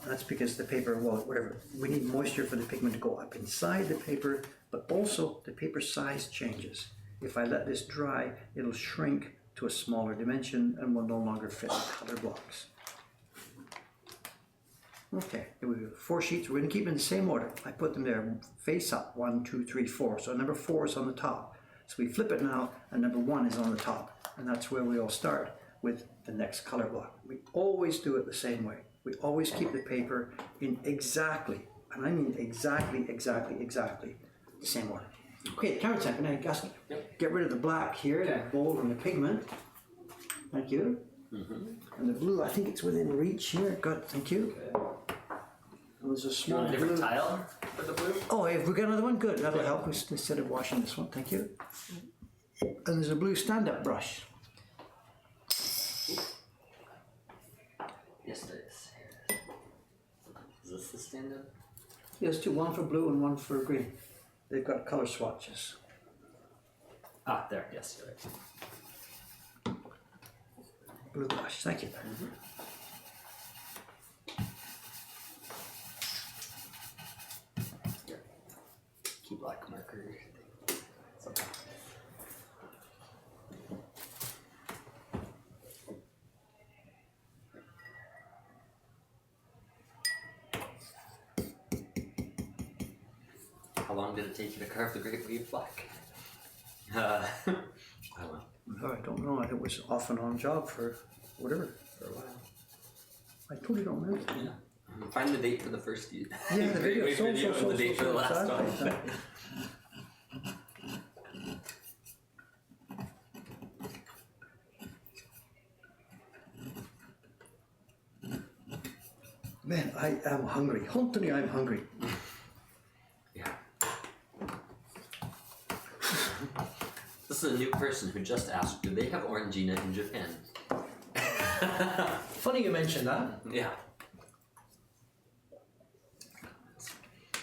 That's because the paper, well, whatever, we need moisture for the pigment to go up inside the paper, but also the paper size changes. If I let this dry, it'll shrink to a smaller dimension and will no longer fit the color blocks. Okay, here we go. 4 sheets. We're going to keep them in the same order. I put them there face up, 1, 2, 3, 4. So number 4 is on the top. So we flip it now, and number 1 is on the top, and that's where we all start. with the next color block. We always do it the same way. We always keep the paper in exactly, and I mean exactly the same order. Okay, camera time. Now, Gus, get rid of the black here, the bold and the pigment. Thank you. And the blue, I think it's within reach here. Good, thank you. And there's a You small want a different blue. tile for the blue? Oh, have we got another one? Good, that'll help us instead of washing this one. Thank you. And there's a blue stand-up brush. Yes, there is. Is this the stand-up? Yes, two, one for blue and one for green. They've got color swatches. Ah, there. Yes, you're right. Blue brush, thank you. Here. Key black marker. Something. How long did it take you to carve the great leaf black? I don't know. Oh, I don't know. It was off and on job for whatever. For a while. I totally don't remember. Yeah. Find the date for the first year. Yeah, the video. Great video and the date for the last exactly, one. exactly. Man, I am hungry. Honestly, I'm hungry. Yeah. This is a new person who just asked, do they have Orangina in Japan? Funny you mentioned that. Yeah. It's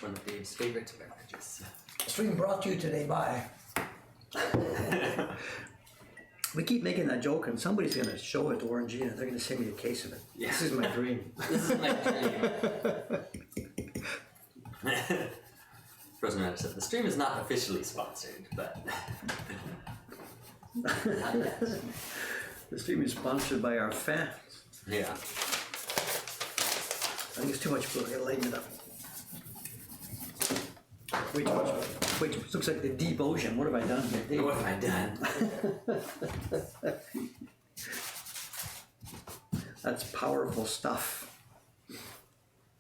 one of Dave's favorite beverages. Stream brought to you today by. We keep making that joke, and somebody's going to show it to Orangina. They're going to send me a case of it. Yeah. This is my dream. This is my dream. Frozen Rabbit said, the stream is not officially sponsored, but... Not yet. The stream is sponsored by our fans. Yeah. I think it's too much blue. I gotta lighten it up. Way too much. Way too much. Looks like the deep ocean. What have I done here, Dave? What have I done? That's powerful stuff.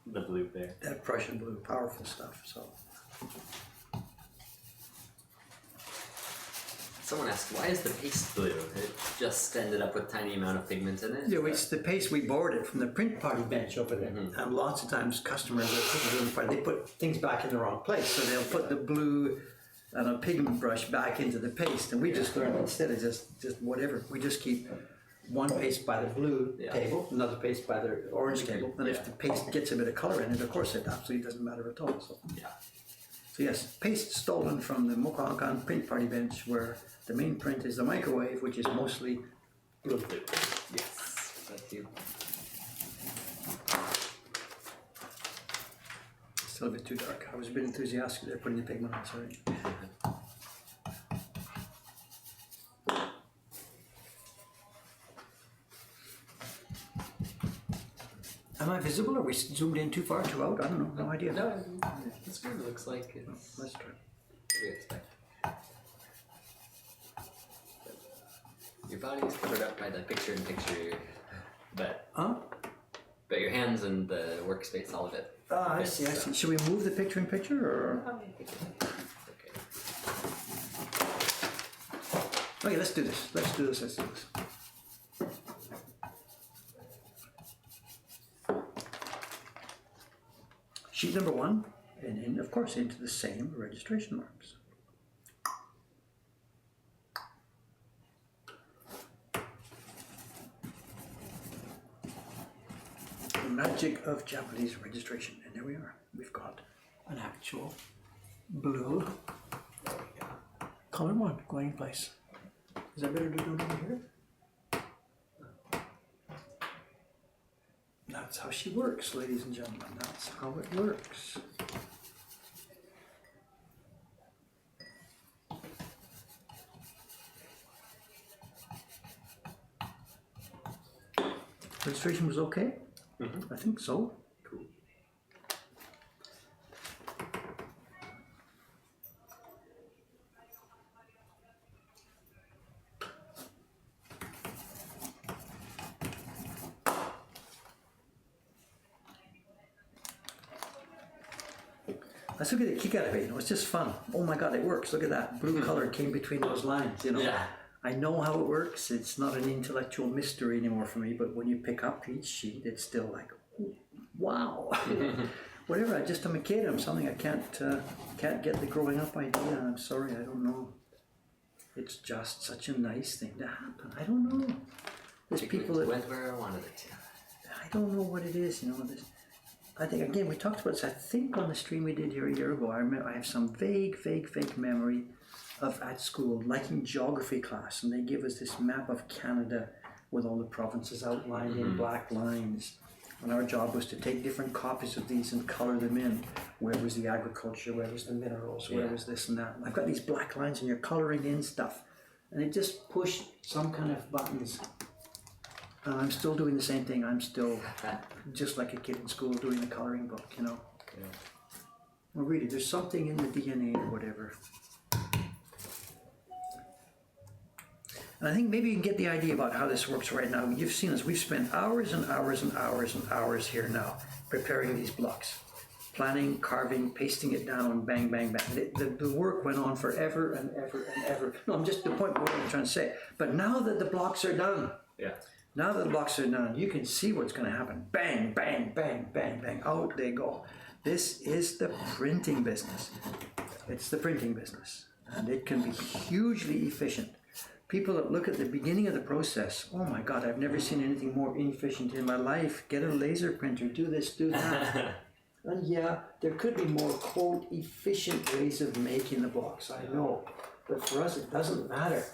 The blue bear. That Prussian blue, powerful stuff. So. Someone asked, why is the paste blue? It just ended up with tiny amount of pigment in it. Yeah, it's the paste we borrowed it from the print party bench over there. And lots of times customers are putting they put things back in the wrong place. So they'll put the blue and a pigment brush back into the paste. And we just learned instead of just whatever, we just keep one paste by the blue table, another paste by the orange table. And if the paste gets a bit of color in it, of course it absolutely doesn't matter at all. So, so yes, paste stolen from the Mokuhankan print party bench where the main print is the microwave, which is mostly blue. Yes, thank you. Still a bit too dark. I was a bit enthusiastic there putting the pigment on, sorry. Am I visible? Are we zoomed in too far, too out? I don't know, no idea. No, the screen looks like it's Let's try. what we expect. Your body's covered up by the picture-in-picture, but your hands and the workspace, all of it. Ah, I see, I see. Should we move the picture-in-picture, or? Okay. Okay, let's do this. Let's do this. Sheet number 1, and then, of course, into the same registration marks. The magic of Japanese registration. And there we are. We've got an actual blue color 1 going in place. Is that better to do it over here? That's how she works, ladies and gentlemen. That's how it works. Registration was okay? I think so. Cool. Let's look at the kick out of it. It's just fun. Oh my God, it works. Look at that blue color came between those lines. Yeah. I know how it works. It's not an intellectual mystery anymore for me. But when you pick up each sheet, it's still like, wow. Whatever. I'm a kid. I'm something I can't get the growing up idea. I'm sorry. I don't know. It's just such a nice thing to happen. I don't know. There's people that went where I wanted it to. I don't know what it is. I think, again, we talked about this, I think on the stream we did here a year ago. I have some vague memory of at school, like in geography class, and they give us this map of Canada with all the provinces outlined in black lines. And our job was to take different copies of these and color them in. Where was the agriculture, where was the minerals, where was this and that. And I've got these black lines and you're coloring in stuff. And it just pushed some kind of buttons. I'm still doing the same thing. I'm still just like a kid in school doing the coloring book, Yeah. Well, really, there's something in the DNA or whatever. And I think maybe you can get the idea about how this works right now. You've seen us. We've spent hours and hours and hours and hours here now preparing these blocks. Planning, carving, pasting it down, bang, bang, bang. The work went on forever and ever and ever. No, I'm just the point what I'm trying to say. But now that the blocks are done, now that the blocks are done, you can see what's going to happen. Bang, bang, bang, bang, bang. Out they go. This is the printing business. It's the printing business. And it can be hugely efficient. People that look at the beginning of the process, oh my God, I've never seen anything more inefficient in my life. Get a laser printer, do this, do that. And yeah, there could be more, quote, efficient ways of making the blocks, I know. But for us, it doesn't matter.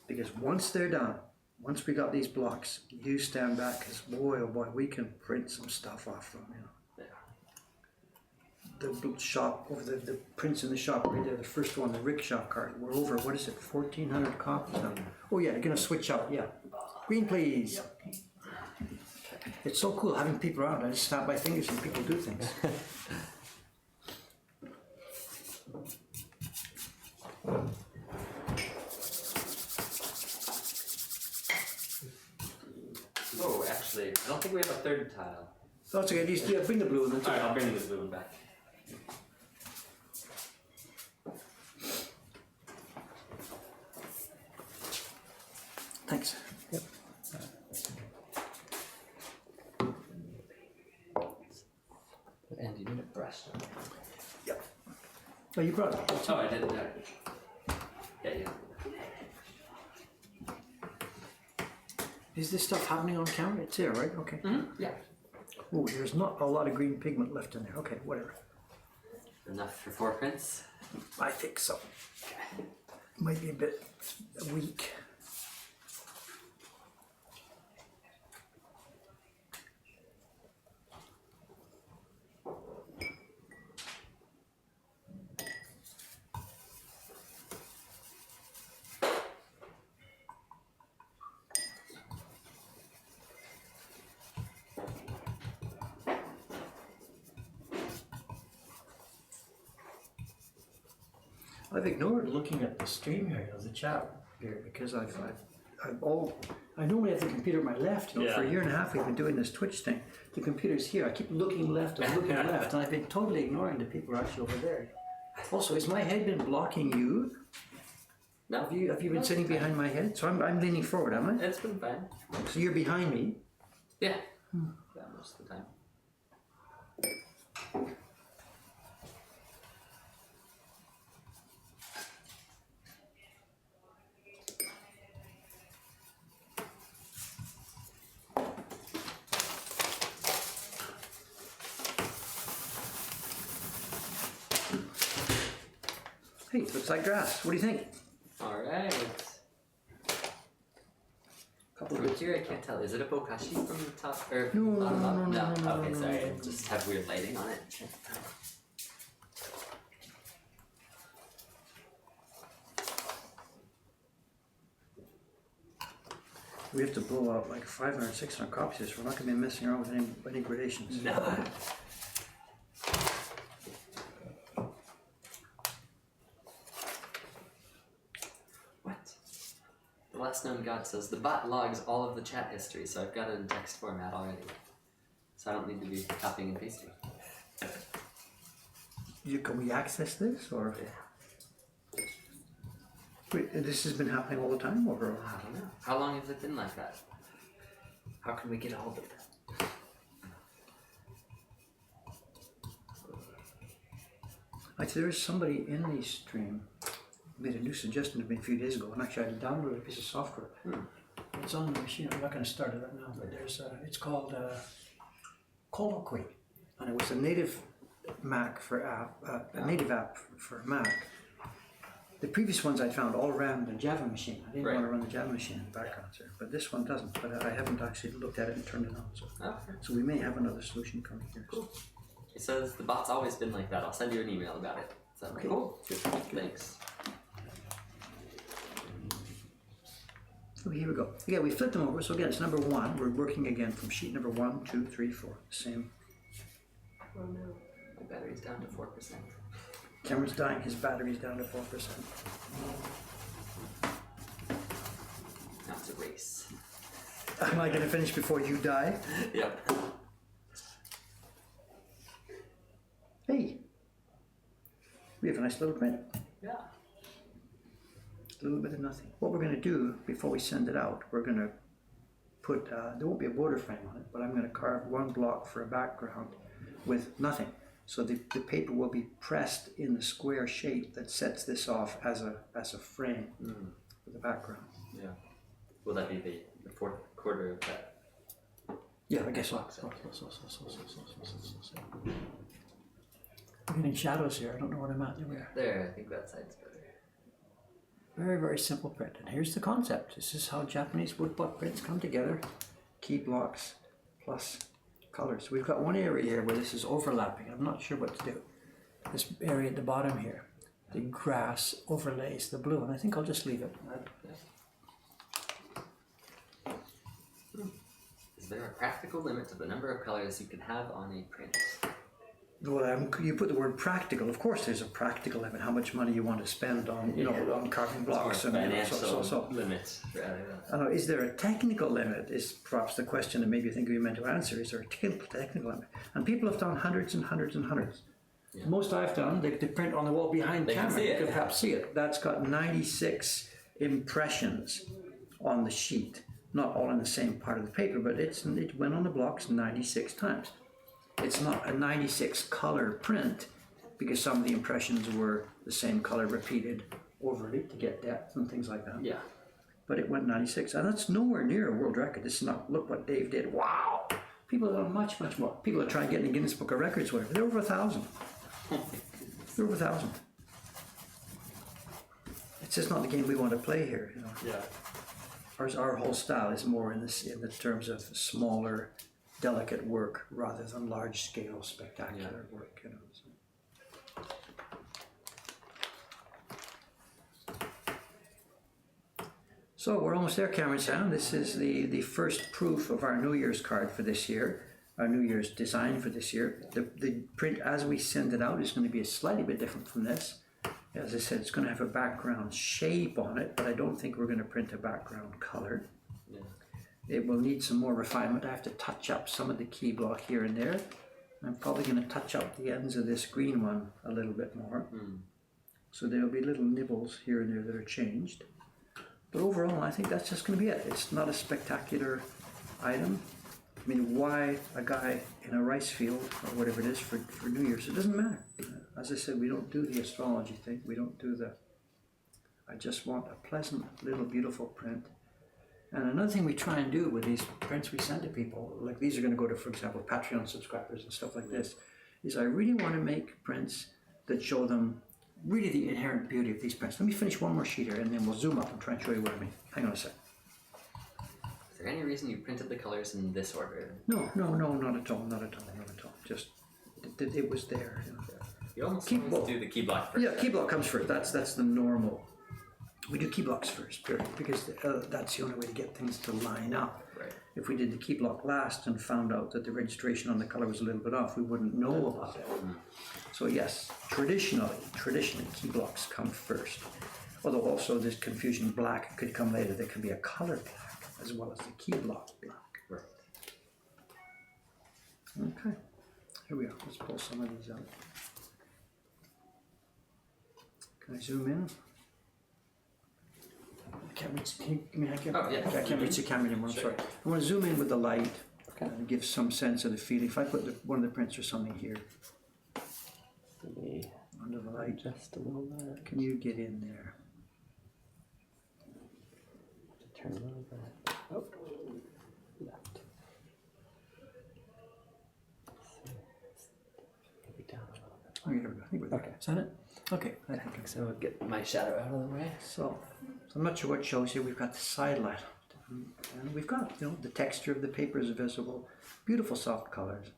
Because once they're done, once we got these blocks, you stand back, because boy, oh boy, we can print some stuff off them, The shop, over the prints in the shop right there, the first one, the rickshaw cart, we're over, what is it, 1,400 copies now? Oh yeah, you're going to switch out, yeah. Green, please. It's so cool having people around. I just snap my fingers and people do things. Oh, actually, I don't think we have a third tile. Oh, it's okay. Yeah, bring the blue one. Alright, I'll bring the blue one back. Thanks. Yep. And you need a brush. Yep. Oh, you brought it. Oh, I didn't. Yeah. Is this stuff happening on camera? It's there, right? Okay. Yeah. Oh, there's not a lot of green pigment left in there. Okay, whatever. Enough for 4 prints? I think so. Might be a bit weak. I've ignored looking at the stream here, the chat here, because I normally have the computer on my left. For a year and a half we've been doing this Twitch thing. The computer's here. I keep looking left and looking left, and I've been totally ignoring the people actually over there. Also, has my head been blocking you? No. Have you been sitting behind my head? So I'm leaning forward, am I? It's been fine. So you're behind me? Yeah. Yeah, most of the time. Hey, looks like grass. What do you think? Alright. Couple From here, I can't tell. Is it a bokashi from the top? Or No, bottom up? no, Okay, no, sorry. no. It just have weird lighting on it. We have to blow out like 500, 600 copies. We're not going to be messing around with any gradations. No. What? The last known God says the bot logs all of the chat history, so I've got it in text format already. So I don't need to be copying and pasting. can we access this, or? Yeah. Wait, this has been happening all the time, or? I don't know. How long has it been like that? How can we get a hold of that? Actually, there is somebody in the stream who made a new suggestion to me a few days ago, and actually I downloaded a piece of software. It's on the machine. I'm not going to start it right now, but it's called Colloquy, and it was a native Mac for a native app for Mac. The previous ones I found all ran the Java machine. I didn't want to run the Java machine in the background there, but this one doesn't. But I haven't actually looked at it and turned it on. So we may have another solution coming here. Cool. It says the bot's always been like that. I'll send you an email about it. So Okay. cool. Good. Thanks. So here we go. Yeah, we flipped them over. So again, it's number 1. We're working again from sheet number 1, 2, 3, 4. Same. Oh no. My battery's down to 4%. Cameron's dying. His battery's down to 4%. Now it's a race. Am I going to finish before you die? Yep. Hey, we have a nice little print. Yeah. A little bit of nothing. What we're going to do before we send it out, we're going to put, there won't be a border frame on it, but I'm going to carve one block for a background with nothing. So the paper will be pressed in the square shape that sets this off as a frame for the background. Yeah. Will that be the fourth quarter of that? Yeah, I guess so. We're getting shadows here. I don't know what I'm at there. There, I think that side's better. Very, very simple print. And here's the concept. This is how Japanese woodblock prints come together. Key blocks plus colors. We've got one area here where this is overlapping. I'm not sure what to do. This area at the bottom here, the grass overlays the blue, and I think I'll just leave it. Is there a practical limit to the number of colors you can have on a print? Well, you put the word practical. Of course, there's a practical limit. How much money you want to spend on, on carving blocks and financial limits. Is there a technical limit? Is perhaps the question that maybe you think we meant to answer. Is there a technical limit? And people have done hundreds and hundreds and hundreds. Yeah. Most I've done, they print on the wall behind the camera. You can perhaps see it. That's got 96 impressions on the sheet. Not all in the same part of the paper, but it went on the blocks 96 times. It's not a 96 color print because some of the impressions were the same color repeated overly to get depth and things like that. Yeah. But it went 96, and that's nowhere near a world record. This is not, look what Dave did. Wow! People have done much, much more. People are trying to get in the Guinness Book of Records, whatever. They're over 1,000. They're over 1,000. It's just not the game we want to play here. Yeah. Our whole style is more in the terms of smaller, delicate work rather than large-scale, spectacular work. So we're almost there, Cameron Sound. This is the first proof of our New Year's card for this year, our New Year's design for this year. The print as we send it out is going to be a slightly bit different from this. As I said, it's going to have a background shape on it, but I don't think we're going to print a background color. Yeah. It will need some more refinement. I have to touch up some of the key block here and there. I'm probably going to touch up the ends of this green one a little bit more. So there'll be little nibbles here and there that are changed. But overall, I think that's just going to be it. It's not a spectacular item. I mean, why a guy in a rice field or whatever it is for New Year's? It doesn't matter. As I said, we don't do the astrology thing. We don't do I just want a pleasant, little, beautiful print. And another thing we try and do with these prints we send to people, like these are going to go to, for example, Patreon subscribers and stuff like this, is I really want to make prints that show them really the inherent beauty of these prints. Let me finish one more sheet here and then we'll zoom up and try and show you what I mean. Hang on a sec. Is there any reason you printed the colors in this order? No, not at all. Just, it was there. You almost do the key block first. Yeah, key block comes first. That's the normal. We do key blocks first, period, because that's the only way to get things to line up. Right. If we did the key block last and found out that the registration on the color was a little bit off, we wouldn't know about it. So yes, traditionally, key blocks come first. Although also this confusion, black could come later. There can be a color black as well as the key block black. Right. Okay, here we are. Let's pull some of these out. Can I zoom in? I can't reach. Oh, yeah. I can't reach the camera anymore. I'm sorry. I want to zoom in with the light and give some sense of the feeling. If I put one of the prints or something here Let me under the light, just a little bit. can you get in there? Turn a little bit. Oh, left. Maybe down a little bit. Oh, here we go. I think we're there. Okay. Is that it? Okay. I think so. I'll get my shadow out of the way. So I'm not sure what shows here. We've got the side light, and we've got the texture of the paper is visible, beautiful soft colors,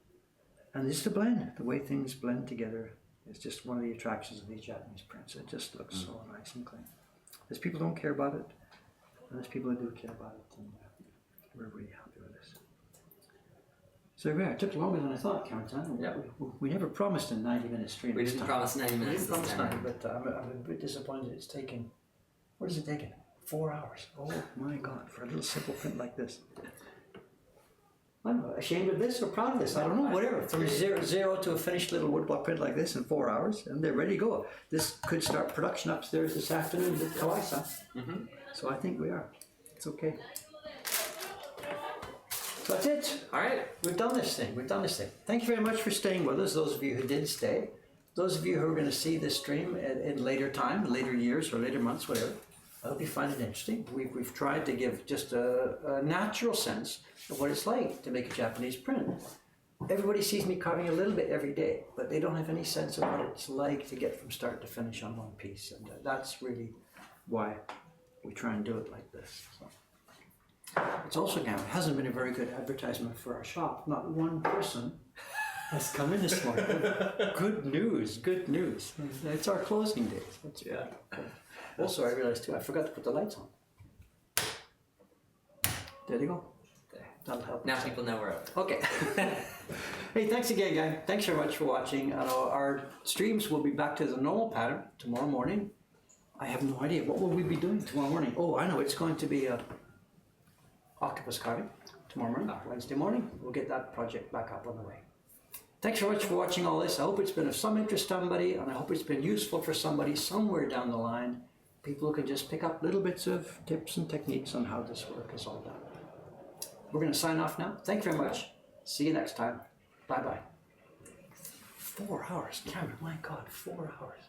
and just the blend, the way things blend together. It's just one of the attractions of these Japanese prints. It just looks so nice and clean. There's people who don't care about it, and there's people who do care about it, and we're really happy with this. So yeah, it took longer than I thought, Cameron. Yeah. We never promised a 90-minute stream. We this didn't time. promise 90 We minutes didn't this promise time. 90, but I'm a bit disappointed it's taken. What is it taking? 4 hours. Oh my God, for a little simple print like this. I'm ashamed of this or proud of this. I don't know, whatever. From zero to a finished little woodblock print like this in 4 hours, and they're ready to go. This could start production upstairs this afternoon with Kawaii-san. So I think we are. It's okay. So that's it. All right. We've done this thing. Thank you very much for staying with us, those of you who did stay. Those of you who are going to see this stream in later time, later years or later months, whatever. I hope you find it interesting. We've tried to give just a natural sense of what it's like to make a Japanese print. Everybody sees me carving a little bit every day, but they don't have any sense of what it's like to get from start to finish on one piece. And that's really why we try and do it like this. So. It's also, now, it hasn't been a very good advertisement for our shop. Not one person has come in this morning. Good news. It's our closing date. Yeah. Also, I realized too, I forgot to put the lights on. There they go. There. That'll help. Now people know we're out. Okay. Hey, thanks again, gang. Thanks very much for watching. Our streams will be back to the normal pattern tomorrow morning. I have no idea. What will we be doing tomorrow morning? Oh, I know. It's going to be octopus carving tomorrow morning, Wednesday morning. We'll get that project back up on the way. Thanks very much for watching all this. I hope it's been of some interest to somebody, and I hope it's been useful for somebody somewhere down the line. People who can just pick up little bits of tips and techniques on how this work is all done. We're going to sign off now. Thank you very much. See you next time. Bye-bye. 4 hours. Cameron, my God, 4 hours.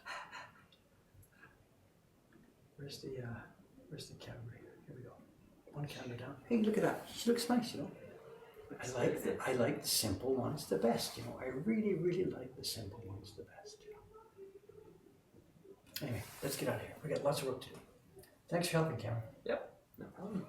Where's the camera here? Here we go. One camera down. Hey, look at that. She looks nice, you know. I like the simple ones the best, you know. I really, really like the simple ones the best, you know. Anyway, let's get out of here. We got lots of work to do. Thanks for helping, Cameron. Yep. No problem.